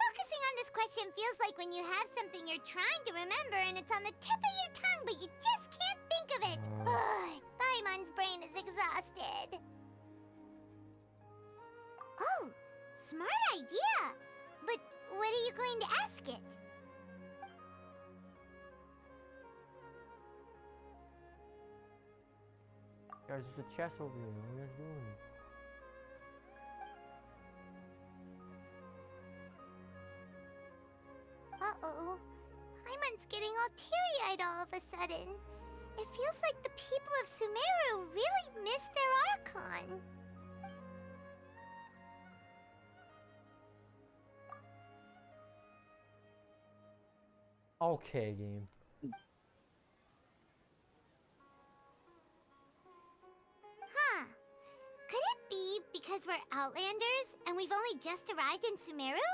Focusing on this question feels like when you have something you're trying to remember and it's on the tip of your tongue, but you just can't think of it. Ugh, Paimon's brain is exhausted. Oh, smart idea. But what are you going to ask it? Guys, there's a chest over here. What are you guys doing? Uh-oh. Paimon's getting all teary-eyed all of a sudden. It feels like the people of Sumeru really miss their Archon. Okay, game. Huh. Could it be because we're Outlanders and we've only just arrived in Sumeru?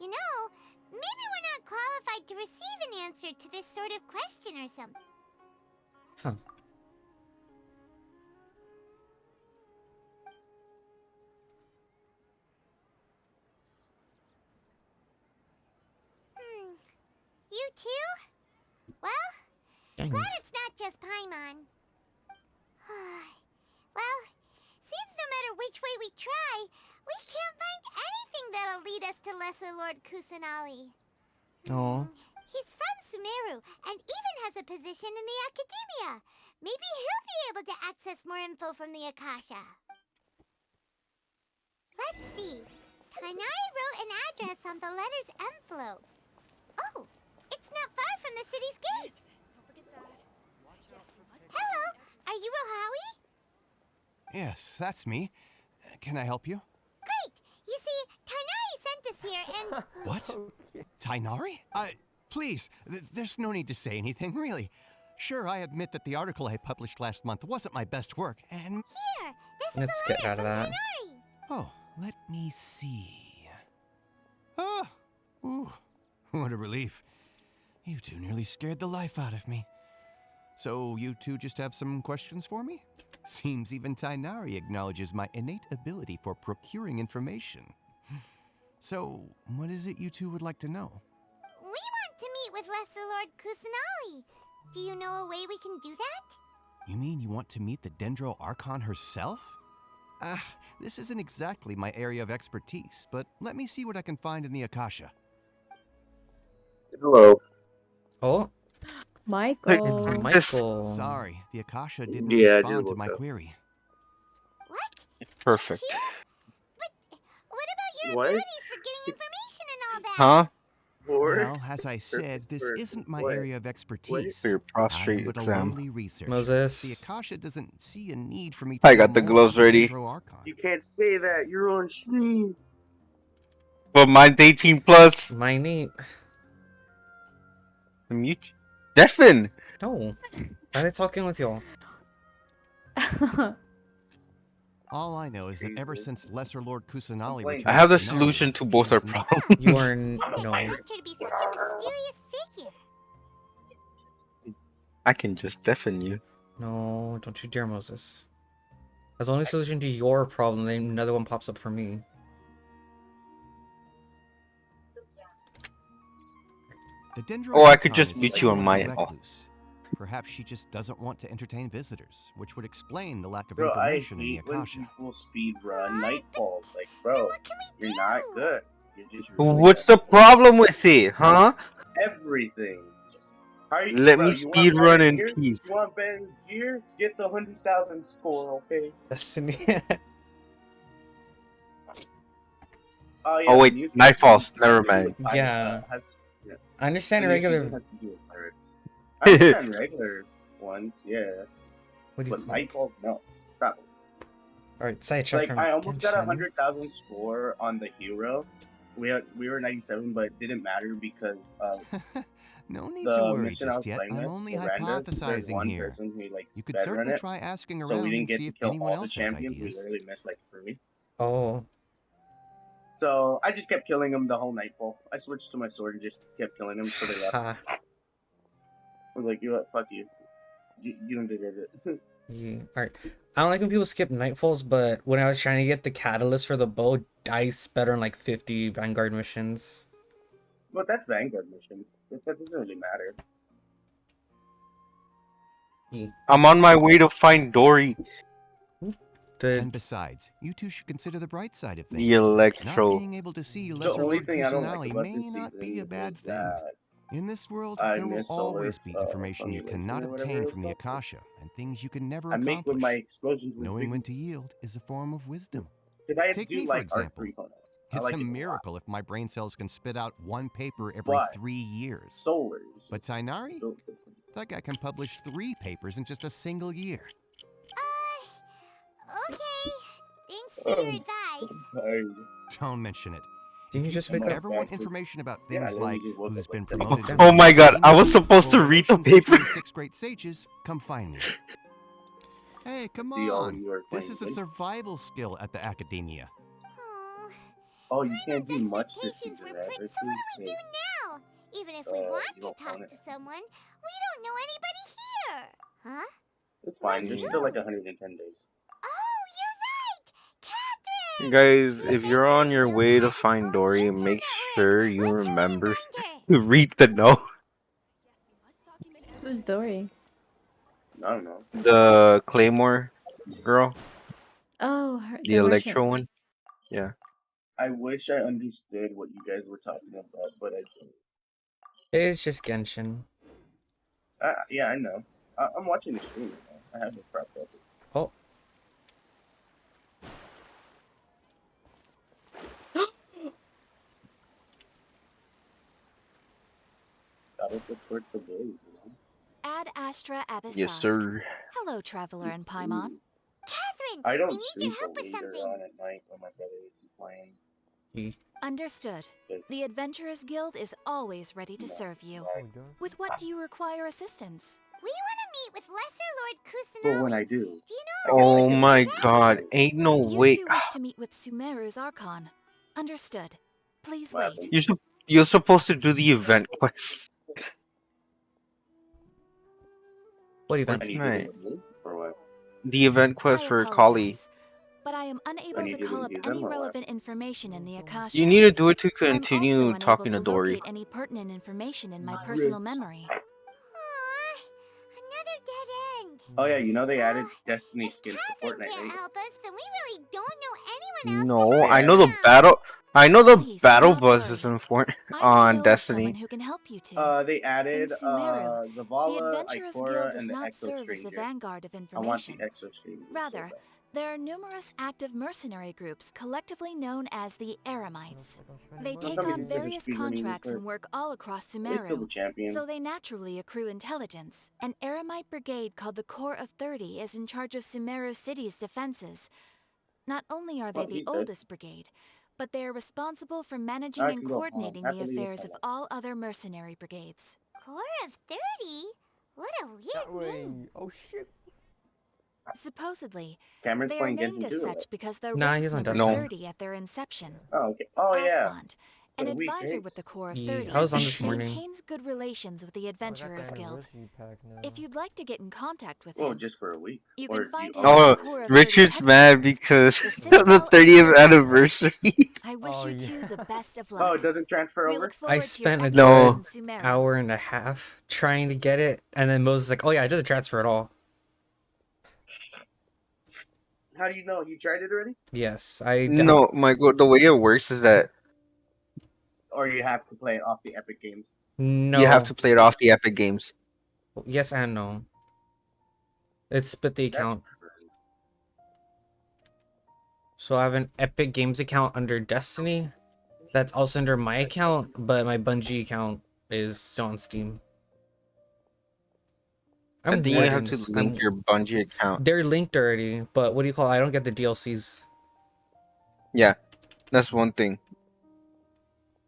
You know, maybe we're not qualified to receive an answer to this sort of question or something. Huh. You too? Well, Dang. glad it's not just Paimon. Well, seems no matter which way we try, we can't find anything that'll lead us to Lesser Lord Kusanali. Oh. He's from Sumeru and even has a position in the Academia. Maybe he'll be able to access more info from the Akasha. Let's see. Tainari wrote an address on the letter's envelope. Oh, it's not far from the city's gate. Hello, are you Rohawi? Yes, that's me. Can I help you? Great! You see, Tainari sent us here and... What? Tainari? Please, there's no need to say anything, really. Sure, I admit that the article I published last month wasn't my best work, and... Here, this is Let's a get letter out of from that. Tighnari. Oh, let me see. Oh, ooh, what a relief. You two nearly scared the life out of me. So you two just have some questions for me? Seems even Tighnari acknowledges my innate ability for procuring information. So, what is it you two would like to know? We want to meet with Lesser Lord Kusanali. Do you know a way we can do that? You mean you want to meet the Dendro Archon herself? This isn't exactly my area of expertise, but let me see what I can find in the Akasha. Hello. Oh, Michael. it's Michael. Sorry, the Akasha didn't Yeah, I just respond to woke my up. query. Perfect. What about your What? abilities for getting information and all that? Huh? Well, as I said, Perfect this for isn't my what? area of expertise. For your I am prostrate but a exam. lowly researcher. Moses. The Akasha doesn't see a need for me to I know got the more gloves about the ready. Dendro Archon. You can't say that. You're on stream. But mine's 18 plus. Mine ain't. Mute. Stefan! No. Why are they talking with y'all? All I know is that ever since Lesser Lord Kusanali I returned have to the Sumeru, solution to both she our has not- problems. You are What no. makes her to be such a mysterious figure? I can just deafen you. No, don't you dare, Moses. That's the only solution to your problem, then another one pops up for me. The Dendro Oh, I could Archon just is meet you on somewhat of a my end. recluse. Perhaps she just doesn't want to entertain visitors, which would explain the lack of Bro, I information in the hate when Akasha. people speed run Nightfall. Like, bro, you're not good. You're just really What's the problem with it, huh? everything. How you, Let bro, me you want speed better run in gear? peace. You want better gear? Get the 100,000 score, okay? Destiny. Oh yeah. Oh the wait, new night season falls. has Never to do mind. with pirates, Yeah. yeah. I understand The new regular. season has to do with pirates. I understand regular ones, yeah. What do you But think? Nightfall, no. Probably. Alright, side check Like from I almost got Genshin. 100,000 score on the hero. We were 97, but it didn't matter because No need the to worry mission I just was yet. playing I'm with, only the randos, there's hypothesizing one here. person who like You could speedrun certainly it, try asking so we around didn't and get see to if kill anyone all the else has champions. We ideas. literally missed like 3. Oh. So I just kept killing them the whole nightfall. I switched to my sword and just kept killing them, so they left. Ha. I was like, you know what, fuck you. You don't deserve it. Yeah. Alright. I don't like when people skip nightfalls, but when I was trying to get the catalyst for the bow, I sped on like 50 Vanguard missions. But that's Vanguard missions. That doesn't really matter. Yeah. I'm on my way to find Dory. And besides, you two should consider the bright side of things. The Electro. Not being able to see The Lesser only Lord thing I don't like Kusanali about may this not be a season bad is thing. that In this world, I there will miss always Solar's, be information you formulation cannot or whatever obtain it from the was called. Akasha, and things you can never I make with accomplish. my explosions with Knowing big... when to yield is a form of wisdom. Because I had Take to do me, for like example. R3 photo. I It's like a it a lot. miracle if my brain cells can spit out one paper every But 3 years. Solar's But Tighnari? built different. That guy can publish 3 papers in just a single year. Okay. Thanks for your advice. I'm tired. Don't mention it. Didn't you just wake up? Ever want information about Yeah, I things literally like just woke who's up been like that. promoted to Oh the my god, I Academia, was supposed to or read the relations paper. between 6th grade sages, come find me. Hey, come See, all of on. you are This playing is a good. survival skill at the Academia. Oh, you can't do much this Expectations season, were right? pretty. So what do we do now? Even if we want you to don't talk own it. to someone, we don't know anybody here. Huh? It's fine. There's still like 110 days. Oh, you're right! Catherine! Guys, if you're on your way to find Dory, make sure you remember to read the note. Who's Dory? I don't know. The Claymore girl. Oh, The Electro one. Yeah. I wish I understood what you guys were talking about, but I don't. It's just Genshin. Yeah, I know. I'm watching the stream right now. I have no problem. Oh. Gotta support the boys, you know? Ad Astra Abyssast. Yes, sir. Hello, Traveler and Paimon. Catherine, I we don't need stream your till help with later something. on at night when my brother isn't playing. Understood. The Adventurers Guild is always ready to serve you. With what do you require assistance? We want to meet with Lesser Lord Kusanagi. But when I do, Do you know Oh where my he's at? god, ain't no You way. two wish to meet with Sumeru's Archon. Understood. Please what wait. happened? You're supposed to do the event quest What for event? I need to do tonight. it with me, or what? The event quest I for Kali. apologize, but I am I unable need to to call up do them any or what? relevant information in the Akasha. You need to do it to I'm also continue unable talking to to Dory. locate any pertinent information in my Great. personal memory. Aw, another dead end. Oh yeah, you know they added Well, Destiny if skins to Catherine Fortnite, can't right? help us, then we really don't know anyone else No, to They help I us know added. the now. battle. I know the Please do battle not buzz worry. is important I may on know of someone Destiny. who can help you two. They added In Sumeru, the Zavala, Adventurers Ikora, Guild does and the not Exo serve as the Stranger. vanguard of I want the information. Exo Stranger so Rather, bad. there are numerous active mercenary groups collectively known as the Eremites. They Don't take tell me on these guys are various speedrunning this contracts part. and work all across They still the Sumeru, champion. so they naturally accrue intelligence. An Eremite brigade called the Corps of 30 is in charge of Sumeru City's defenses. Not only are they Oh, the he's dead. oldest brigade, but they are responsible for managing I and can go home. coordinating the Happily with affairs my of life. all other mercenary brigades. Corps of 30? What a weird name. Oh shit. Supposedly, Cameron's they are playing named Genshin as too, or such what? because their Nah, ranks he's on number No. Destiny. 30 at their inception. Oh, okay. Oh yeah. Oswald, For an the week, advisor right? with the Corps of Yeah, 30, I was on this morning. maintains good relations with the Oh, I got the Adventurers Guild. anniversary pack now. If you'd like to get in contact with Well, him, just for a week. you Or can find you him at Oh, the Corps of 30's Richard's mad headquarters, because the of the Citadel of 30th Playin. anniversary. I wish Oh, you yeah. two the best of Oh, luck. it doesn't transfer We over? look I forward to your spent a exploits good in Sumeru. hour and a half trying to get it, and then Moses is like, "Oh yeah, it doesn't transfer at all." How do you know? You tried it already? Yes, No, Michael, the way it works is that Or you have to play it off the Epic Games? you have No. to play it off the Epic Games. Yes and no. It's split the That's account. So I have an Epic Games account under Destiny. That's also under my account, but my Bungie account is still on Steam. I I'm think you have wording to this. link your Bungie account. They're linked already, but what do you call it? I don't get the DLCs. Yeah, that's one thing.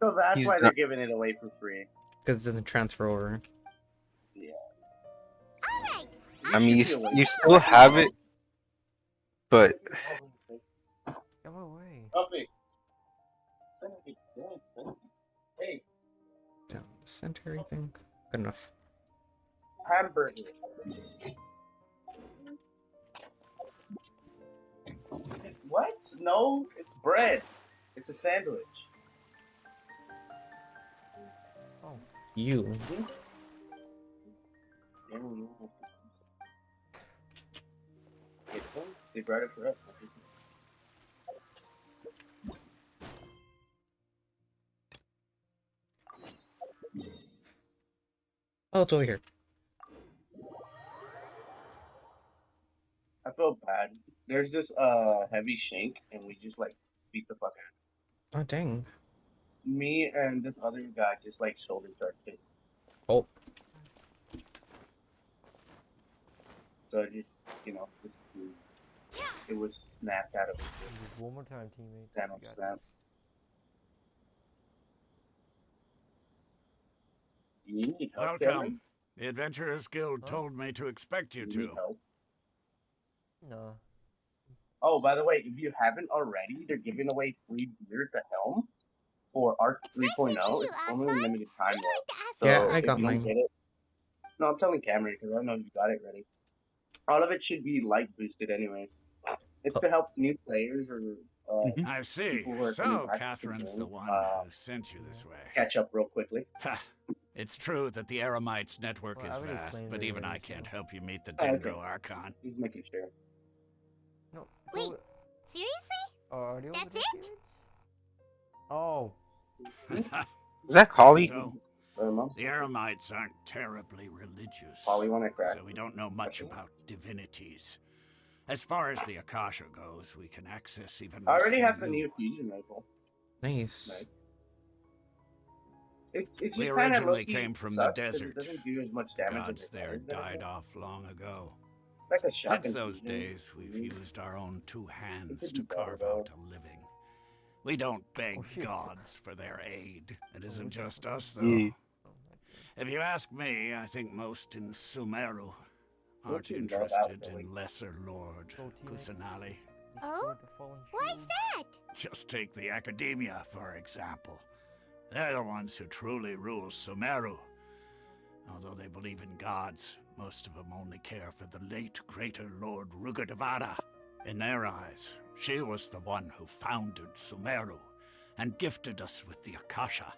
So that's He's why not- they're giving it away for free. Because it doesn't transfer over. Yeah. Alright, I mean, you, should be away. you still have it, but Go away. Coffee. Hey, Down the center, everything. Good enough. hamburger. What? No, it's bread. It's a sandwich. You. They brought it for us. Oh, it's over here. I feel bad. There's this heavy shank, and we just like beat the fuck out. Oh, dang. Me and this other guy just like shoulder charged it. Oh. So just it was snapped out of it. Just one more time, teammates. Channel You got snap. You need help, Cameron? Welcome. The Adventurers Guild told me to expect you You to. need help? No. Oh, by the way, if you haven't already, they're giving away free beer at the Helm for Arc 3.0. It's only limited time though. So Yeah, I if got you don't mine. get it, no, I'm telling Cameron because I don't know if you got it ready. All of it should be light boosted anyways. It's to help new players or I see. people who are coming So back to Catherine's the game, one who sent you this way. catch up real quickly. Ha! It's true that the Eremites network Well, I is already vast, claimed but it even already, I can't so- help you meet the Oh, okay. Dingo Archon. Just making sure. No. Wait, go- seriously? are you over That's there, it? teammates? Oh. is that Kali? So, Mom? the Eremites aren't terribly religious, Polly wanna crack. so we don't know much about divinities. As far as the Akasha goes, we can access even I less already than have the you. new fusion rifle. Nice. Nice. It's We just kind of originally came from the sucks 'cause desert. It doesn't do as much The damage as gods it there does than it died does. off long ago. It's like a shotgun. Since those fusion. days, we've used our own two hands could to be better, carve though. out a living. We don't beg Oh, shit. gods for their aid. It isn't just us, though. Yeah. If you ask me, I think most in Sumeru Don't aren't you love interested outgoing? in Lesser Lord Kusanali. Oh? Why's that? Just take the Academia, for example. They're the ones who truly rule Sumeru. Although they believe in gods, most of them only care for the late Greater Lord Rugadavada. In their eyes, she was the one who founded Sumeru and gifted us with the Akasha.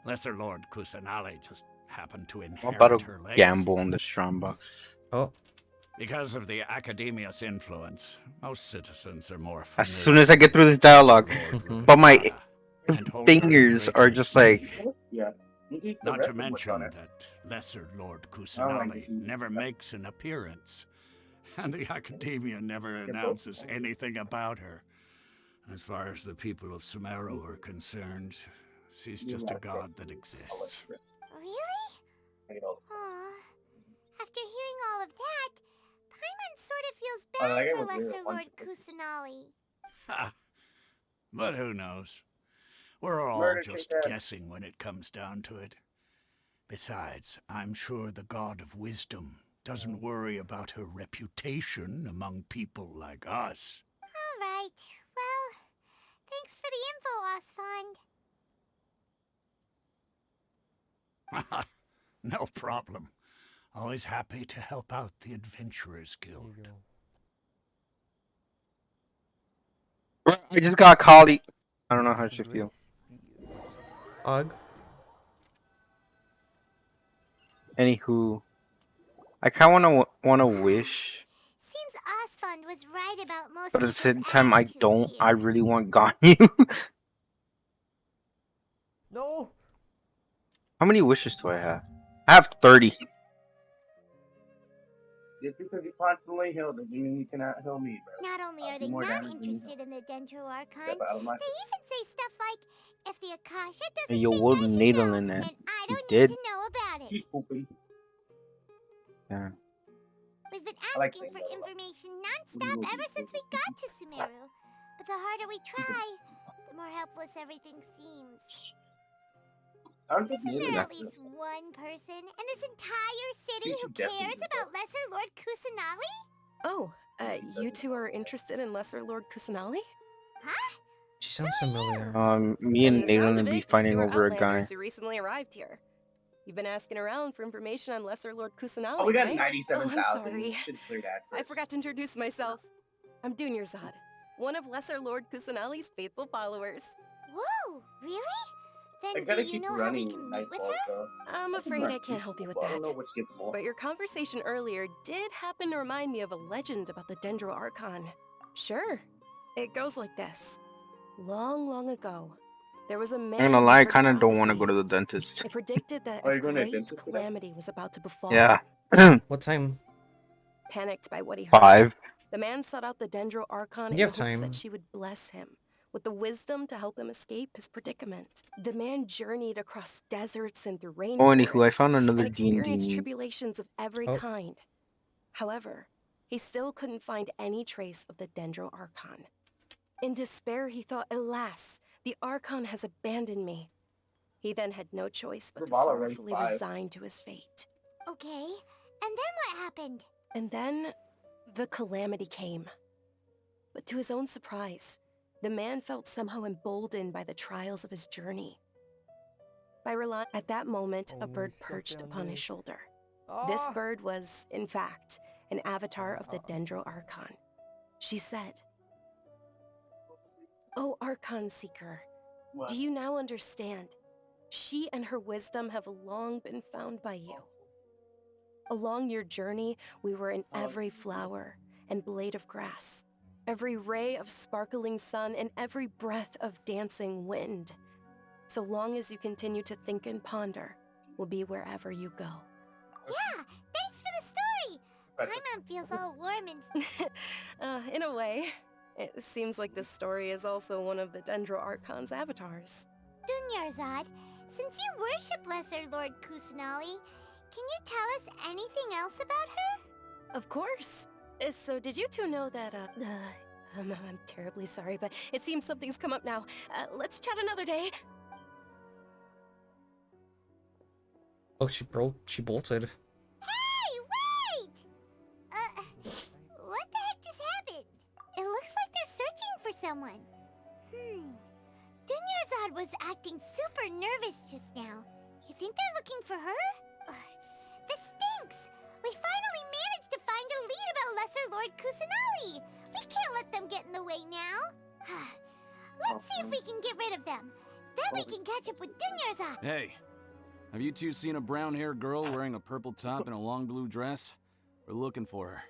Lesser Lord Kusanali just happened to I'm about inherit to her legacy. gamble on the strong box. Oh. Because of the Academia's influence, most citizens are more As familiar soon as I get through this dialogue, but my and hold her in fingers great are just like. Yeah. You eat the Not rest to of what's mention on it. that Lesser Lord I don't Kusanali like to eat never makes an appearance, and the Academia never announces anything about her. As far as the people of Sumeru are concerned, she's just a god that exists. Really? Aw. After hearing all of that, Paimon sort of feels I bad like it for when we're Lesser a bunch Lord of Kusanali. Ha! But who knows? We're all Murder just chicken. guessing when it comes down to it. Besides, I'm sure the God of Wisdom doesn't worry about her reputation among people like us. All right. Well, thanks for the info, Osfond. No problem. Always happy to help out the Adventurers Guild. I just got Kali. I don't know how to feel. Og. Anywho, I kind of wanna wish, Seems Osfond was right about most but at the people's same time, I attitudes don't. here. I really want Ganyu. No. How many wishes do I have? I have 30. Just because you constantly heal doesn't mean you cannot heal me, bro. Not only are do they more not damage than you. interested in the Dendro Archon, Step out of my they even say stuff like, if the Akasha And doesn't you think would I should needle know, in it. then I You don't did. need to know about it. She's pooping. Yeah. We've been I like asking saying for that a lot. information non-stop ever since we got to Sumeru. But the harder we try, the more helpless everything seems. Aren't Isn't you there yeah. at least one person in this entire city You who should definitely cares do that. about Lesser Lord Kusanali? Oh, you two are interested in Lesser Lord Kusanali? Huh? She sounds familiar. Me From and the sound Nayland of would be it, you fighting two are over a guy. Outlanders who recently arrived here. You've been asking around for information on Lesser Lord Kusanali, Oh, we got right? 97,000. Oh, I'm sorry. We should clear that first. I forgot to introduce myself. I'm Dunyarzad, one of Lesser Lord Kusanali's faithful followers. Whoa, really? I Then gotta do you keep know how we running can meet night with falls, her? though. I'm afraid I can't help you with I that. don't know which gets more. But your conversation earlier did happen to remind me of a legend about the Dendro Archon. Sure. It goes like this. Long, long ago, there was a man I'm gonna who lie, I heard a kind of don't want to prophecy. go to the dentist. It predicted that Are a you going to great dentist today? calamity was about to befall. Yeah. What time? Panicked by what he heard, 5. the man sought out the Dendro Archon in You the have hopes time. that she would bless him with the wisdom to help him escape his predicament. The man journeyed across deserts and through Oh, anywho, I rainforests found another and D&D experienced meme. tribulations of every Oh. kind. However, he still couldn't find any trace of the Dendro Archon. In despair, he thought, alas, the Archon has abandoned me. He then had no choice but to Zavala ranked sorrowfully 5. resign to his fate. Okay, and then what happened? And then, the calamity came. But to his own surprise, the man felt somehow emboldened by the trials of his journey. By relying at that moment, a bird perched upon his shoulder. This bird was, in fact, an avatar of the Dendro Archon. She said, "O Archon Seeker, do you now understand? She and her wisdom have long been found by you. Along your journey, we were in every flower and blade of grass, every ray of sparkling sun, and every breath of dancing wind. So long as you continue to think and ponder, we'll be wherever you go." Yeah, thanks for the story! Paimon feels all warm and... In a way, it seems like this story is also one of the Dendro Archon's avatars. Dunyarzad, since you worship Lesser Lord Kusanali, can you tell us anything else about her? Of course. So did you two know that, I'm terribly sorry, but it seems something's come up now. Let's chat another day. Oh, she bolted. Hey, wait! What the heck just happened? It looks like they're searching for someone. Dunyarzad was acting super nervous just now. You think they're looking for her? This stinks! We finally managed to find a lead about Lesser Lord Kusanali! We can't let them get in the way now. Let's see if we can get rid of them. Then we can catch up with Dunyarzad. Hey, have you two seen a brown-haired girl wearing a purple top and a long blue dress? We're looking for her.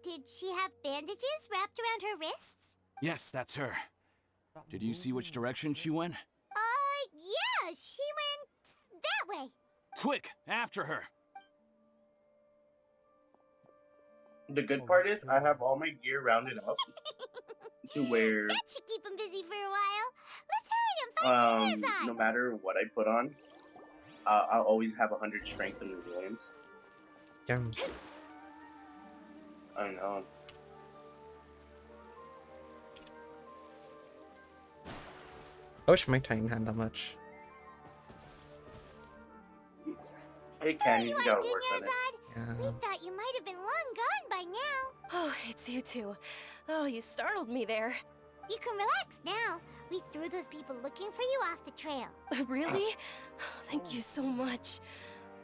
Did she have bandages wrapped around her wrists? Yes, that's her. Did you see which direction she went? Yeah, she went that way. Quick, after her! The good part is I have all my gear rounded up to where That should keep him busy for a while. Let's hurry and find Dunyarzad. no matter what I put on, I'll always have 100 strength and resilience. Damn. I know. I wish my Titan had that much. Hey, Ken, you gotta work on it. We thought you might have been long gone by now. Oh, it's you two. Oh, you startled me there. You can relax now. We threw those people looking for you off the trail. Really? Thank you so much.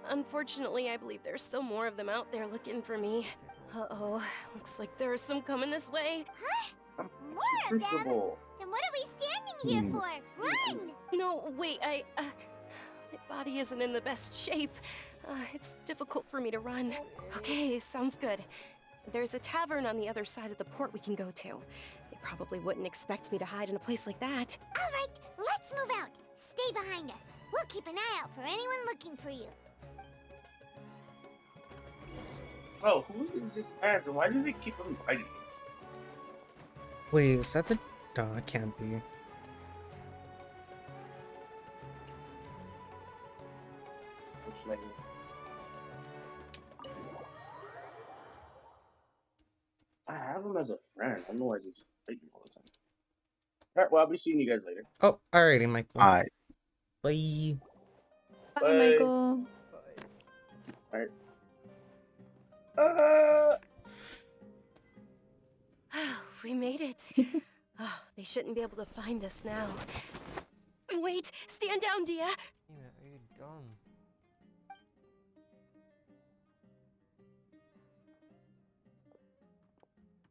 Unfortunately, I believe there's still more of them out there looking for me. Uh-oh, looks like there are some coming this way. Huh? More of them? Then what are we standing here for? Run! No, wait, my body isn't in the best shape. It's difficult for me to run. Okay, sounds good. There's a tavern on the other side of the port we can go to. They probably wouldn't expect me to hide in a place like that. All right, let's move out. Stay behind us. We'll keep an eye out for anyone looking for you. Oh, who is this fans and why do they keep inviting me? Wait, is that the... No, it can't be. I have him as a friend. I don't know why they just fight me all the time. Alright, well, I'll be seeing you guys later. Oh, alrighty, Michael. Alright. Bye. Bye, Michael. Alright. We made it. Oh, they shouldn't be able to find us now. Wait, stand down, Dia. Are you done?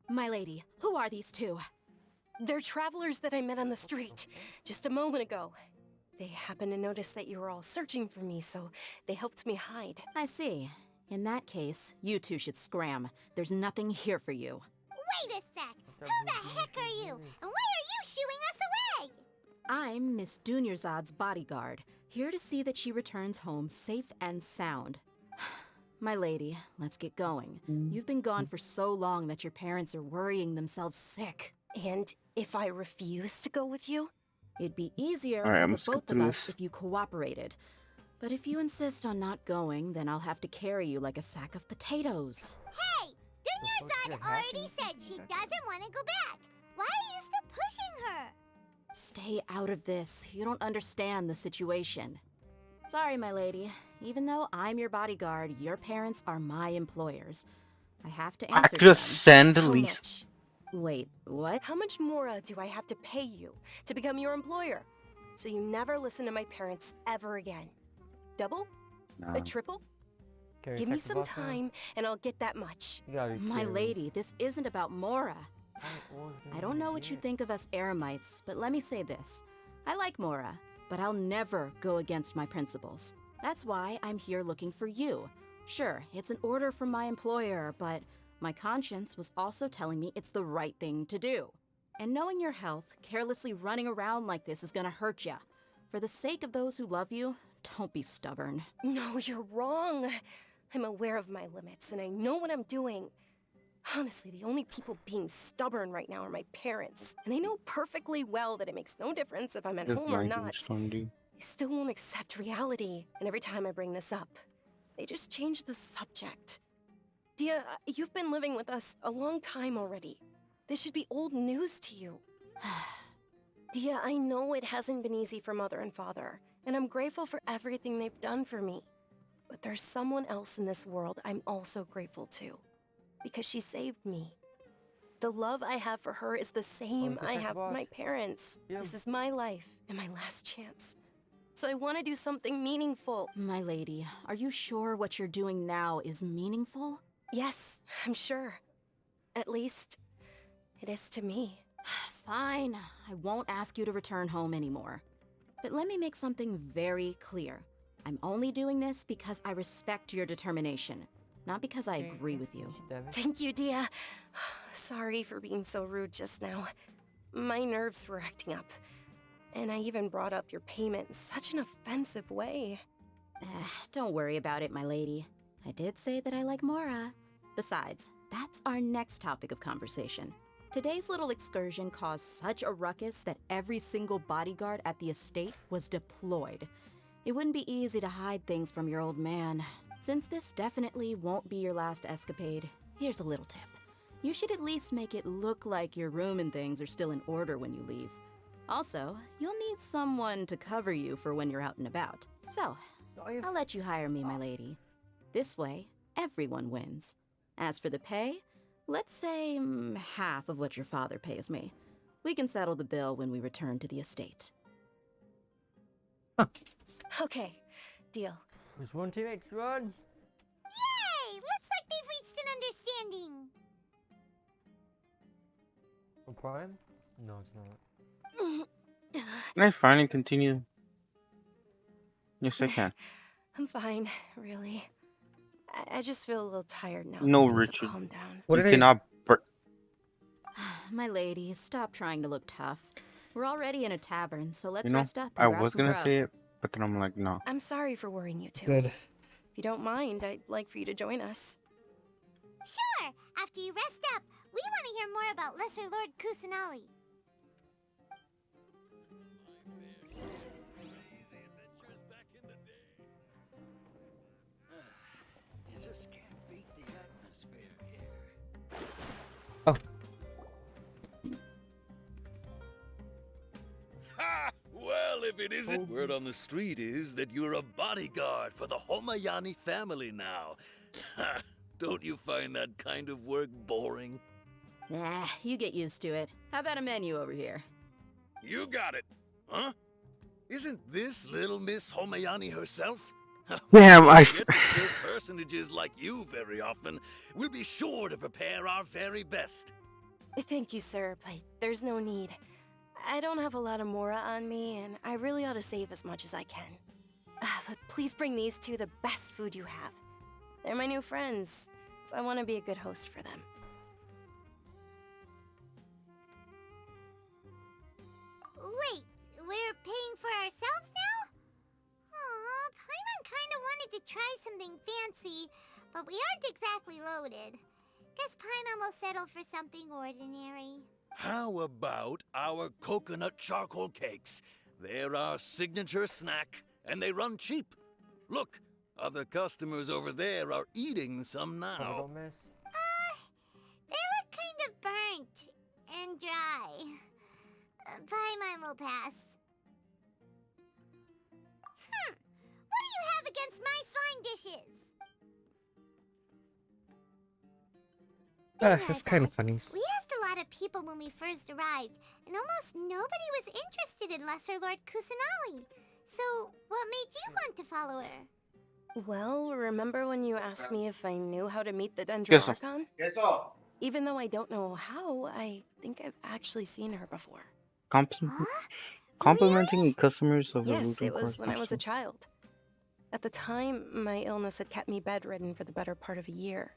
My lady, who are these two? They're travelers that I met on the street just a moment ago. They happened to notice that you were all searching for me, so they helped me hide. I see. In that case, you two should scram. There's nothing here for you. Wait a sec. Who the heck are you? And why are you shooing us away? I'm Miss Dunyarzad's bodyguard, here to see that she returns home safe and sound. My lady, let's get going. You've been gone for so long that your parents are worrying themselves sick. And if I refuse to go with you? It'd be easier All right, I'm for gonna the skip both of through us this. if you cooperated. But if you insist on not going, then I'll have to carry you like a sack of potatoes. Hey, Dunyarzad already said she doesn't want to go back. Why are you still pushing her? Stay out of this. You don't understand the situation. Sorry, my lady. Even though I'm your bodyguard, your parents are my employers. I have to I answer could just to them. send How Lisa. much? Wait, what? How much more do I have to pay you to become your employer? So you never listen to my parents ever again. Double? A triple? Carry Give me effective some offer? time and I'll get that much. You gotta be My kidding me. lady, this isn't about Mora. I don't know what you think of us Eremites, but let me say this. I like Mora, but I'll never go against my principles. That's why I'm here looking for you. Sure, it's an order from my employer, but my conscience was also telling me it's the right thing to do. And knowing your health, carelessly running around like this is gonna hurt ya. For the sake of those who love you, don't be stubborn. No, you're wrong. I'm aware of my limits and I know what I'm doing. Honestly, the only people being stubborn right now are my parents. And they know perfectly well that it makes no difference if I'm at Just home or like not. Sunday. They still won't accept reality. And every time I bring this up, they just change the subject. Dia, you've been living with us a long time already. This should be old news to you. Dia, I know it hasn't been easy for Mother and Father, and I'm grateful for everything they've done for me. But there's someone else in this world I'm also grateful to. Because she saved me. The love I have for her is the same I have for my parents. This is my life and my last chance. So I want to do something meaningful. My lady, are you sure what you're doing now is meaningful? Yes, I'm sure. At least, it is to me. Fine, I won't ask you to return home anymore. But let me make something very clear. I'm only doing this because I respect your determination, not because I agree with you. Thank you, Dia. Sorry for being so rude just now. My nerves were acting up. And I even brought up your payment in such an offensive way. Don't worry about it, my lady. I did say that I like Mora. Besides, that's our next topic of conversation. Today's little excursion caused such a ruckus that every single bodyguard at the estate was deployed. It wouldn't be easy to hide things from your old man. Since this definitely won't be your last escapade, here's a little tip. You should at least make it look like your room and things are still in order when you leave. Also, you'll need someone to cover you for when you're out and about. So, I'll let you hire me, my lady. This way, everyone wins. As for the pay, let's say half of what your father pays me. We can settle the bill when we return to the estate. Okay, deal. Just one teammates, run! Yay! Looks like they've reached an understanding. A prime? No, it's not. Can I finally continue? Yes, I can. I'm fine, really. I just feel a little tired now. No, that things have Richard. calmed down. You cannot. My lady, stop trying to look tough. We're already in a tavern, so let's You know, rest up I and grab was some gonna grub. say it, but then I'm like, no. I'm sorry for worrying you too. Good. If you don't mind, I'd like for you to join us. Sure! After you rest up, we want to hear more about Lesser Lord Kusanali. You just can't beat the atmosphere here. Oh. Ha! Well, if it isn't, word on the street is that you're a bodyguard for the Homayani family now. Ha! Don't you find that kind of work boring? Nah, you get used to it. How about a menu over here? You got it. Huh? Isn't this little Miss Homayani herself? Damn, I. Get to serve personages like you very often. We'll be sure to prepare our very best. Thank you, sir, but there's no need. I don't have a lot of Mora on me, and I really ought to save as much as I can. But please bring these two the best food you have. They're my new friends, so I want to be a good host for them. Wait, we're paying for ourselves now? Aw, Paimon kinda wanted to try something fancy, but we aren't exactly loaded. Guess Paimon will settle for something ordinary. How about our coconut charcoal cakes? They're our signature snack, and they run cheap. Look, other customers over there are eating some now. They look kind of burnt and dry. Paimon will pass. What do you have against my slime dishes? That's kind of funny. We asked a lot of people when we first arrived, and almost nobody was interested in Lesser Lord Kusanali. So, what made you want to follow her? Well, remember when you asked me if I knew how to meet the Guess so. Dendroarchon? Guess so. Even though I don't know how, I think I've actually seen her before. Complimenting customers of Yes, the it was when I was a Costume. child. At the time, my illness had kept me bedridden for the better part of a year.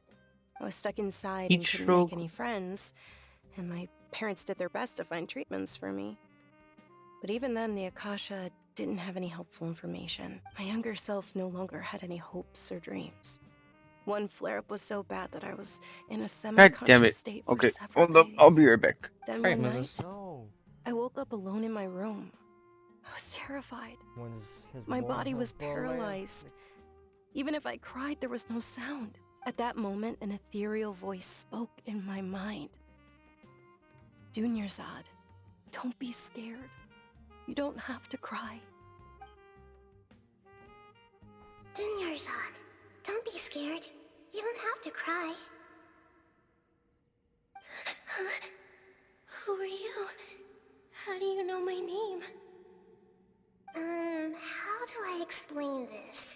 I was stuck inside and Heat couldn't stroke. make any friends, and my parents did their best to find treatments for me. But even then, the Akasha didn't have any helpful information. My younger self no longer had any hopes or dreams. One flare-up was so bad that I was in a God semi-conscious damn it. state for Okay, several hold up. days. I'll be right back. Then Alright, one Moses. night, I woke up alone in my room. I was terrified. When's his My warm body was hug for a layer? paralyzed. Even if I cried, there was no sound. At that moment, an ethereal voice spoke in my mind. Dunyarzad, don't be scared. You don't have to cry. Dunyarzad, don't be scared. You don't have to cry. Who are you? How do you know my name? How do I explain this?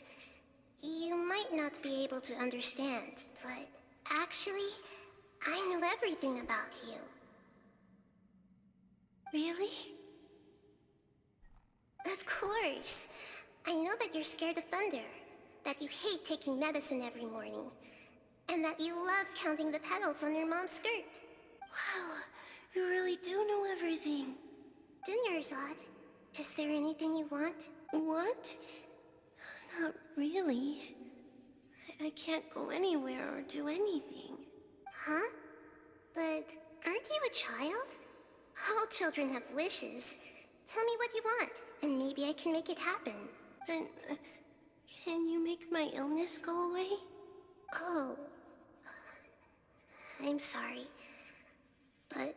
You might not be able to understand, but actually, I know everything about you. Really? Of course. I know that you're scared of thunder, that you hate taking medicine every morning, and that you love counting the petals on your mom's skirt. Wow, you really do know everything. Dunyarzad, is there anything you want? Want? Not really. I can't go anywhere or do anything. Huh? But aren't you a child? All children have wishes. Tell me what you want, and maybe I can make it happen. But can you make my illness go away? Oh. I'm sorry. But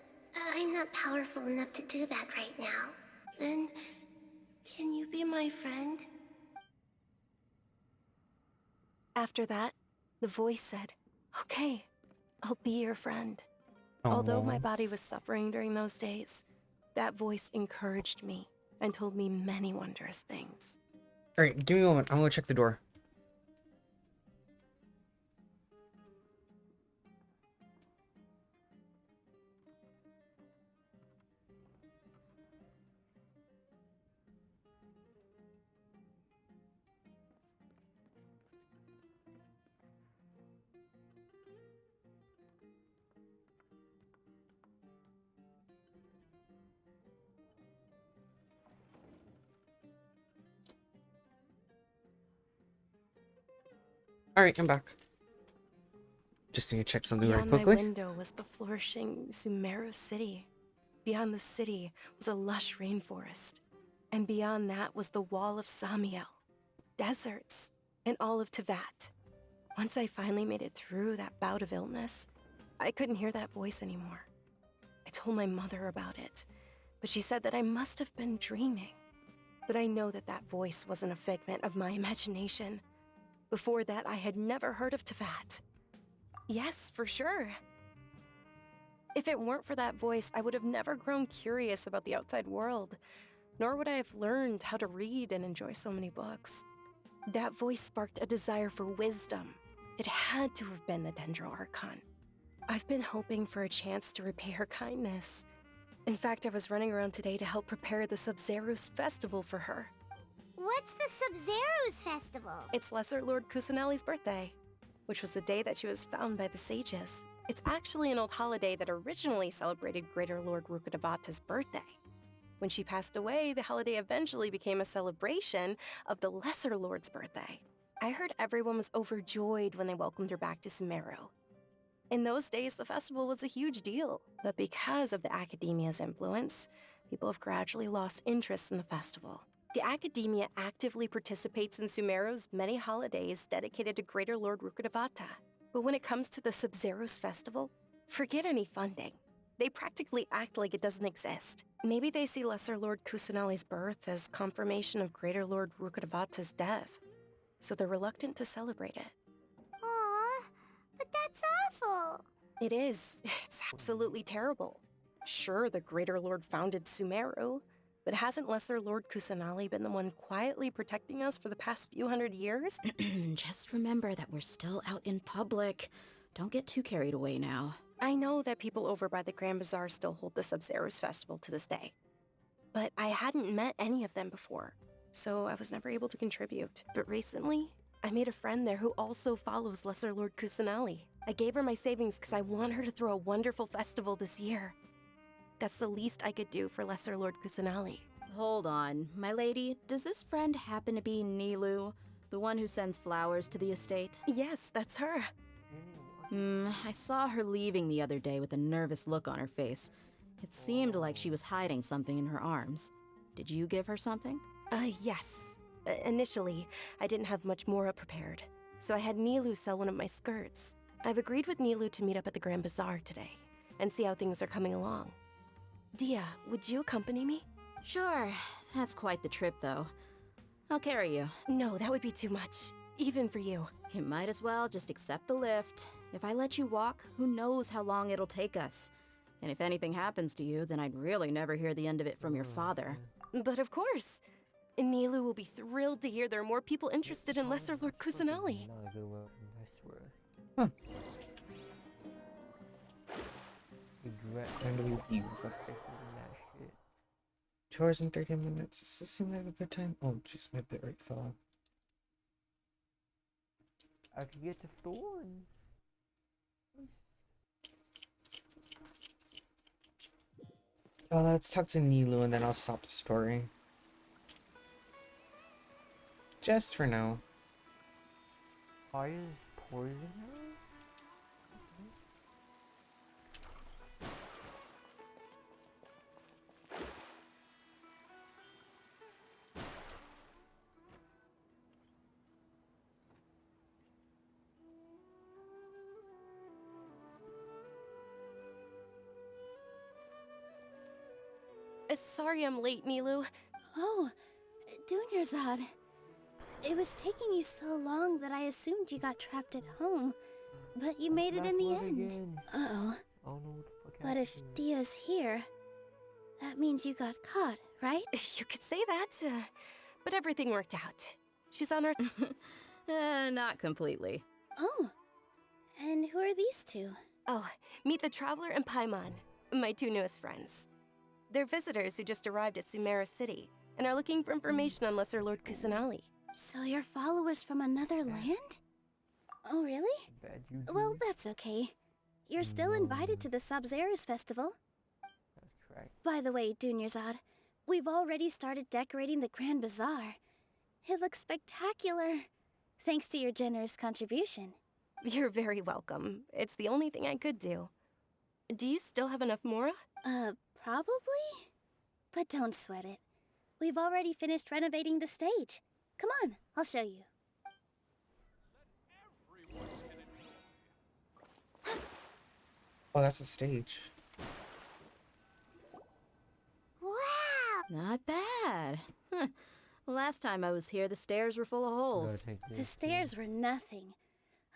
I'm not powerful enough to do that right now. Then, can you be my friend? After that, the voice said, "Okay, I'll be your friend." Although my body was suffering during those days, that voice encouraged me and told me many wondrous things. Alright, give me a moment. I'm gonna check the door. Alright, I'm back. Just need to check something very Beyond my quickly. window was the flourishing Sumeru city. Beyond the city was a lush rainforest. And beyond that was the wall of Samiel, deserts, and all of Tevat. Once I finally made it through that bout of illness, I couldn't hear that voice anymore. I told my mother about it, but she said that I must have been dreaming. But I know that that voice wasn't a figment of my imagination. Before that, I had never heard of Tevat. Yes, for sure. If it weren't for that voice, I would have never grown curious about the outside world, nor would I have learned how to read and enjoy so many books. That voice sparked a desire for wisdom. It had to have been the Dendro Archon. I've been hoping for a chance to repay her kindness. In fact, I was running around today to help prepare the Sub-Zerus festival for her. What's the Sub-Zerus festival? It's Lesser Lord Kusanali's birthday, which was the day that she was found by the sages. It's actually an old holiday that originally celebrated Greater Lord Rukkhadevata's birthday. When she passed away, the holiday eventually became a celebration of the Lesser Lord's birthday. I heard everyone was overjoyed when they welcomed her back to Sumeru. In those days, the festival was a huge deal, but because of the Academia's influence, people have gradually lost interest in the festival. The Academia actively participates in Sumeru's many holidays dedicated to Greater Lord Rukkhadevata. But when it comes to the Sub-Zerus festival, forget any funding. They practically act like it doesn't exist. Maybe they see Lesser Lord Kusanali's birth as confirmation of Greater Lord Rukkhadevata's death, so they're reluctant to celebrate it. Aw, but that's awful. It is. It's absolutely terrible. Sure, the Greater Lord founded Sumeru, but hasn't Lesser Lord Kusanali been the one quietly protecting us for the past few hundred years? Just remember that we're still out in public. Don't get too carried away now. I know that people over by the Grand Bazaar still hold the Sub-Zerus festival to this day. But I hadn't met any of them before, so I was never able to contribute. But recently, I made a friend there who also follows Lesser Lord Kusanali. I gave her my savings because I want her to throw a wonderful festival this year. That's the least I could do for Lesser Lord Kusanali. Hold on, my lady. Does this friend happen to be Nilu, the one who sends flowers to the estate? Yes, that's her. I saw her leaving the other day with a nervous look on her face. It seemed like she was hiding something in her arms. Did you give her something? Yes. Initially, I didn't have much Mora prepared, so I had Nilu sell one of my skirts. I've agreed with Nilu to meet up at the Grand Bazaar today and see how things are coming along. Dia, would you accompany me? Sure. That's quite the trip, though. I'll carry you. No, that would be too much. even for you. You might as well just accept the lift. If I let you walk, who knows how long it'll take us. And if anything happens to you, then I'd really never hear the end of it from your father. But of course. Nilu will be thrilled to hear there are more people interested in Lesser Lord Kusanali. Not a good weapon, I swear. Huh. Regret When do we leave? that shit. 2 hours and 30 minutes. Does this seem like a good time? Oh, jeez, my bitrate fell off. I could get to Thorn. Let's talk to Nilu and then I'll stop the story. Just for now. Fire's poisonous? Sorry I'm late, Nilu. Oh, Dunyarzad. It was taking you so long that I assumed you got trapped at home, but you made it in the end. Uh-oh. I don't know what the fuck But if Dia's here, that means you got caught, right? You could say that, but everything worked out. She's on our... Not completely. Oh, and who are these two? Oh, meet the Traveler and Paimon, my two newest friends. They're visitors who just arrived at Sumeru City and are looking for information on Lesser Lord Kusanali. So you're followers from another land? Oh, really? Well, that's okay. You're still invited to the Sub-Zerus Festival. That's correct. By the way, Dunyarzad, we've already started decorating the Grand Bazaar. It looks spectacular, thanks to your generous contribution. You're very welcome. It's the only thing I could do. Do you still have enough Mora? Probably? But don't sweat it. We've already finished renovating the stage. Come on, I'll show you. Oh, that's a stage. Wow! Not bad. Last time I was here, the stairs were full of holes. The stairs were nothing.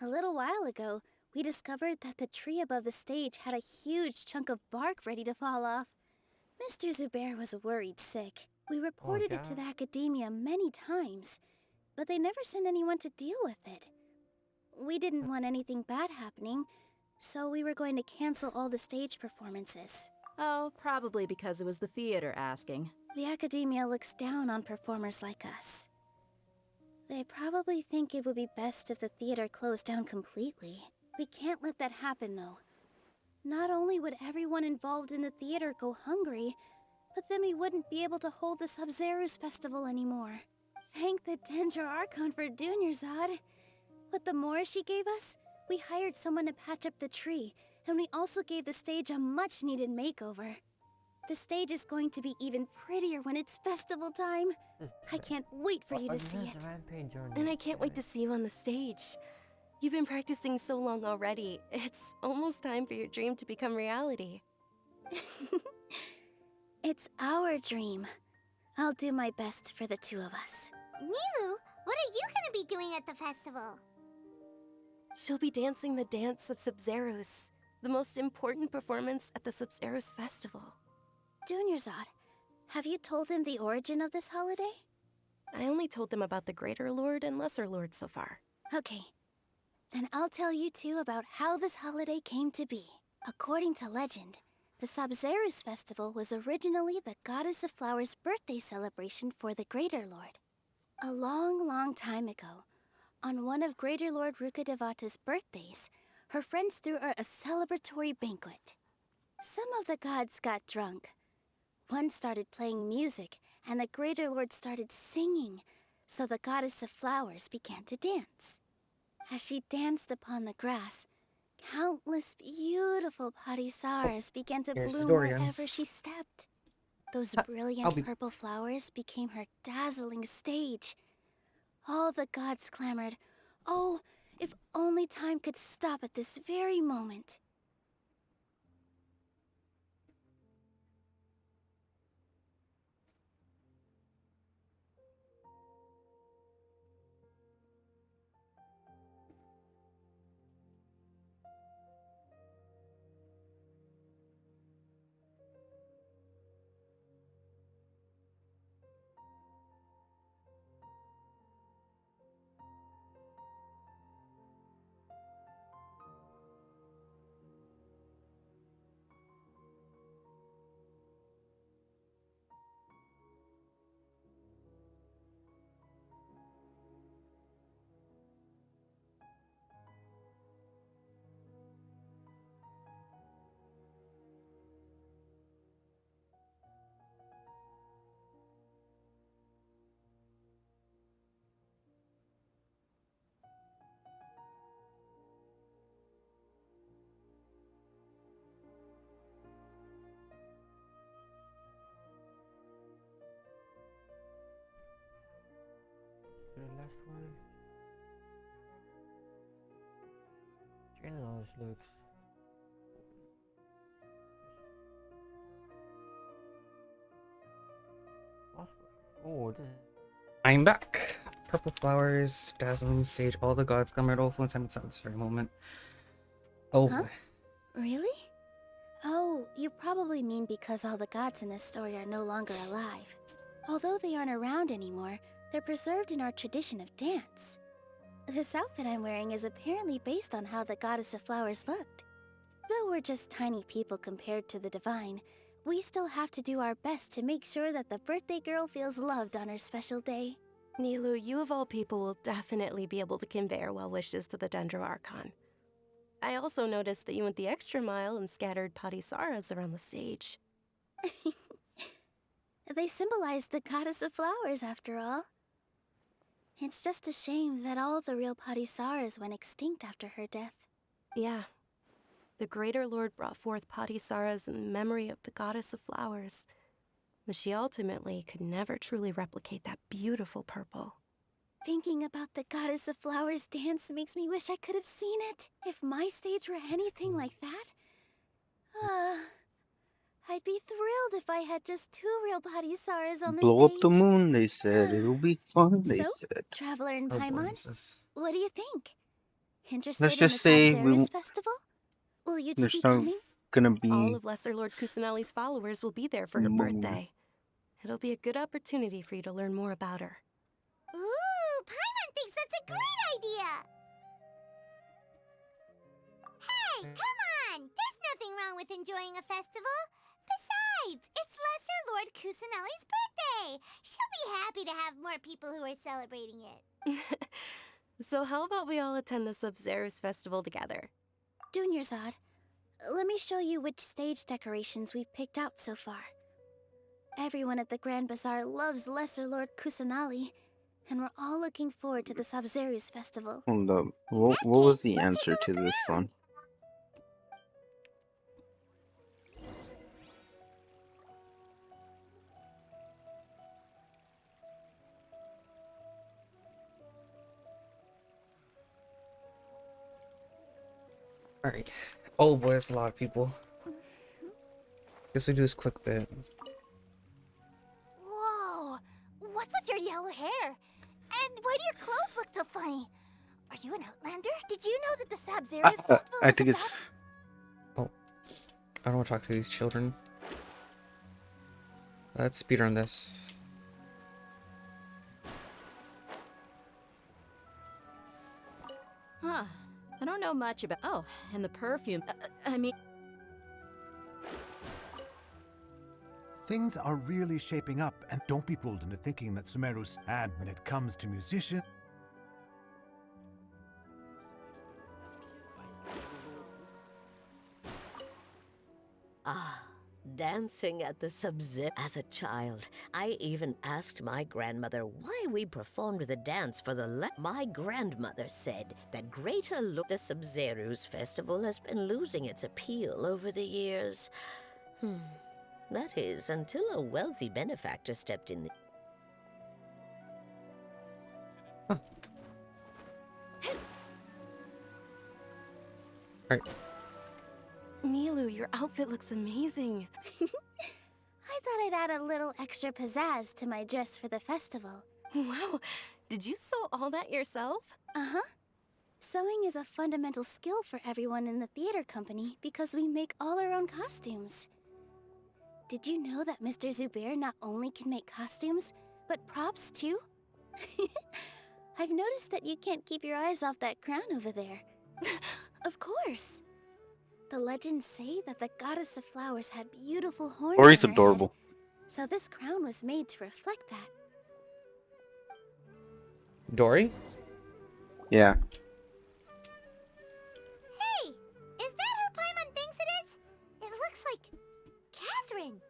A little while ago, we discovered that the tree above the stage had a huge chunk of bark ready to fall off. Mr. Zubair was worried sick. We reported it to the academia many times, but they never sent anyone to deal with it. We didn't want anything bad happening, so we were going to cancel all the stage performances. Oh, probably because it was the theater asking. The academia looks down on performers like us. They probably think it would be best if the theater closed down completely. We can't let that happen, though. Not only would everyone involved in the theater go hungry, but then we wouldn't be able to hold the Sub-Zerus Festival anymore. Thank the Dendra Archon for Dunyarzad. With the Mora she gave us, we hired someone to patch up the tree, and we also gave the stage a much-needed makeover. The stage is going to be even prettier when it's festival time. I can't wait for you to see it. And I can't wait to see you on the stage. You've been practicing so long already. It's almost time for your dream to become reality. It's our dream. I'll do my best for the two of us. Nilu, what are you gonna be doing at the festival? She'll be dancing the dance of Sub-Zerus, the most important performance at the Sub-Zerus Festival. Dunyarzad, have you told him the origin of this holiday? I only told them about the Greater Lord and Lesser Lord so far. Okay. Then I'll tell you two about how this holiday came to be. According to legend, the Sub-Zerus Festival was originally the Goddess of Flowers' birthday celebration for the Greater Lord. A long, long time ago, on one of Greater Lord Rukkhadevata's birthdays, her friends threw her a celebratory banquet. Some of the gods got drunk. One started playing music, and the Greater Lord started singing, so the Goddess of Flowers began to dance. As she danced upon the grass, countless beautiful parisaras began to Here's bloom Dorian. wherever she stepped. Those I'll brilliant be- purple flowers became her dazzling stage. All the gods clamored, "Oh, if only time could stop at this very moment." last one. Adrenalin looks. Oh, this. I'm back. Purple flowers, dazzling sage, all the gods come at all fluent time at this very moment. Oh Huh? boy. Really? Oh, you probably mean because all the gods in this story are no longer alive. Although they aren't around anymore, they're preserved in our tradition of dance. This outfit I'm wearing is apparently based on how the goddess of flowers looked. Though we're just tiny people compared to the divine, we still have to do our best to make sure that the birthday girl feels loved on her special day. Nilu, you of all people will definitely be able to convey our well wishes to the Dendro Archon. I also noticed that you went the extra mile and scattered Patisaras around the stage. They symbolize the goddess of flowers, after all. It's just a shame that all the real Patisaras went extinct after her death. Yeah. The Greater Lord brought forth Patisaras in memory of the goddess of flowers, but she ultimately could never truly replicate that beautiful purple. Thinking about the goddess of flowers dance makes me wish I could have seen it. If my stage were anything like that, I'd be thrilled if I had just 2 real Patisaras on the Blow up the stage. moon, they said. It'll be fun, they So, said. Traveler and Oh boy, Paimon, what's this? what do you think? Let's Interested in the just say Sabzeruz festival? Will you two there's be not coming? gonna All be of Lesser Lord Kusanali's followers will be there for her moon. birthday. It'll be a good opportunity for you to learn more about her. Ooh, Paimon thinks that's a great idea! Hey, come on! There's nothing wrong with enjoying a festival. Besides, it's Lesser Lord Kusanali's birthday. She'll be happy to have more people who are celebrating it. So how about we all attend the Sabzeruz festival together? Dunyarzad, let me show you which stage decorations we've picked out so far. Everyone at the Grand Bazaar loves Lesser Lord Kusanali, and we're all looking forward to the Sabzeruz festival. Hold up. What was the answer to this one? Alright. Oh boy, that's a lot of people. Guess we do this quick bit. Whoa! What's with your yellow hair? And why do your clothes look so funny? Are you an outlander? Did you know that the Sabzeruz festival I is think it's. Oh. I don't want to talk to these children. Let's speedrun this. Huh. I don't know much about. Oh, and the perfume. I mean. Things are really shaping up, and don't be fooled into thinking that Sumeru's. And when it comes to musicians. Ah, dancing at the Sub-Zip as a child. I even asked my grandmother why we performed the dance for My grandmother said that the Sub-Zeruz festival has been losing its appeal over the years. That is, until a wealthy benefactor stepped in. Nilu, your outfit looks amazing. I thought I'd add a little extra pizzazz to my dress for the festival. Wow, did you sew all that yourself? Uh-huh. Sewing is a fundamental skill for everyone in the theater company because we make all our own costumes. Did you know that Mr. Zubair not only can make costumes, but props too? I've noticed that you can't keep your eyes off that crown over there. Of course. The legends say that the goddess of flowers had beautiful horns Ori's on her adorable. head, so this crown was made to reflect that. Dory? Yeah. Hey! Is that who Paimon thinks it is? It looks like Catherine.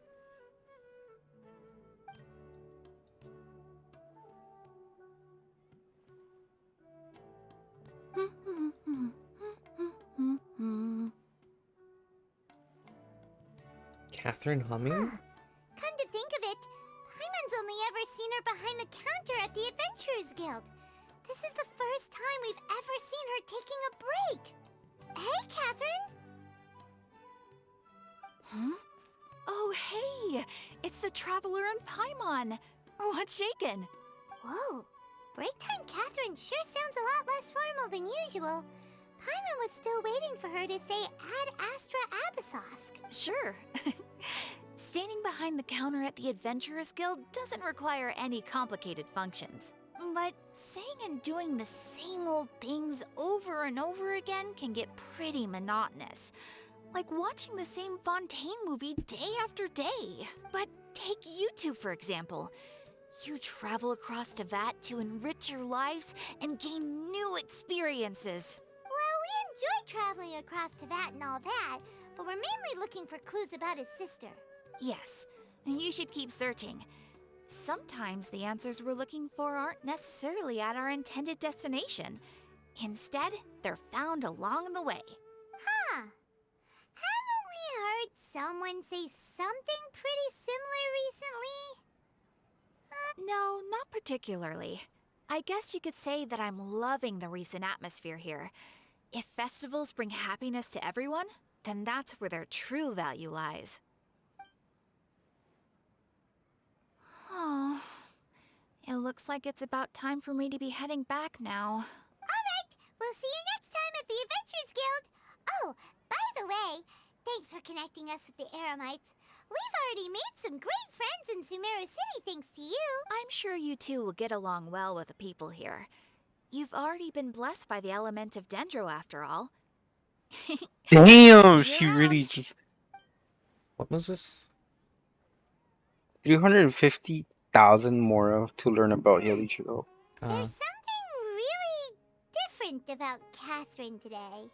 Catherine humming? Come to think of it, Paimon's only ever seen her behind the counter at the Adventurers Guild. This is the first time we've ever seen her taking a break. Hey, Catherine! Huh? Oh, hey! It's the Traveler and Paimon! What's shaken? Whoa. Break time Catherine sure sounds a lot less formal than usual. Paimon was still waiting for her to say Ad Astra Abyssosk. Sure. Standing behind the counter at the Adventurers Guild doesn't require any complicated functions. But saying and doing the same old things over and over again can get pretty monotonous. Like watching the same Fontaine movie day after day. But take you two, for example. You travel across Teyvat to enrich your lives and gain new experiences. Well, we enjoy traveling across Teyvat and all that, but we're mainly looking for clues about his sister. Yes, you should keep searching. Sometimes the answers we're looking for aren't necessarily at our intended destination. Instead, they're found along the way. Huh. Haven't we heard someone say something pretty similar recently? No, not particularly. I guess you could say that I'm loving the recent atmosphere here. If festivals bring happiness to everyone, then that's where their true value lies. Oh, it looks like it's about time for me to be heading back now. Alright, we'll see you next time at the Adventurers Guild. Oh, by the way, thanks for connecting us with the Eremites. We've already made some great friends in Sumeru City thanks to you. I'm sure you two will get along well with the people here. You've already been blessed by the element of Dendro after all. Damn, See you she around. really just What was this? 350,000 more to learn about Yelichiro. There's something really different about Catherine today.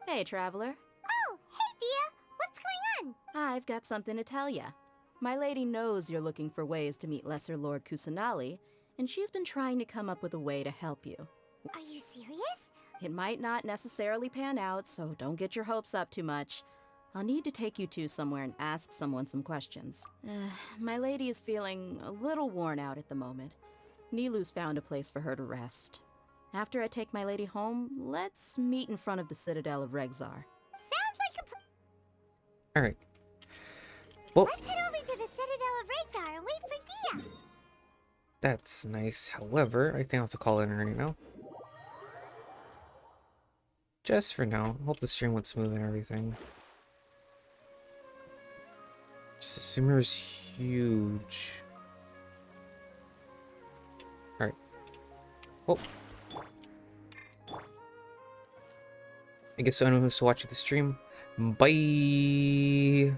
Hey, Traveler. Oh, hey, Dia. What's going on? I've got something to tell ya. My lady knows you're looking for ways to meet Lesser Lord Kusanali, and she's been trying to come up with a way to help you. Are you serious? It might not necessarily pan out, so don't get your hopes up too much. I'll need to take you two somewhere and ask someone some questions. My lady is feeling a little worn out at the moment. Nilu's found a place for her to rest. After I take my lady home, let's meet in front of the Citadel of Regzar. Sounds like All right. Well, Let's head over to the Citadel of Regzar and wait for Dia. that's nice. However, I think I'll have to call it in right now. Just for now. Hope the stream went smooth and everything. Just Sumeru's huge. Alright. Well. I guess anyone who's watching the stream, bye!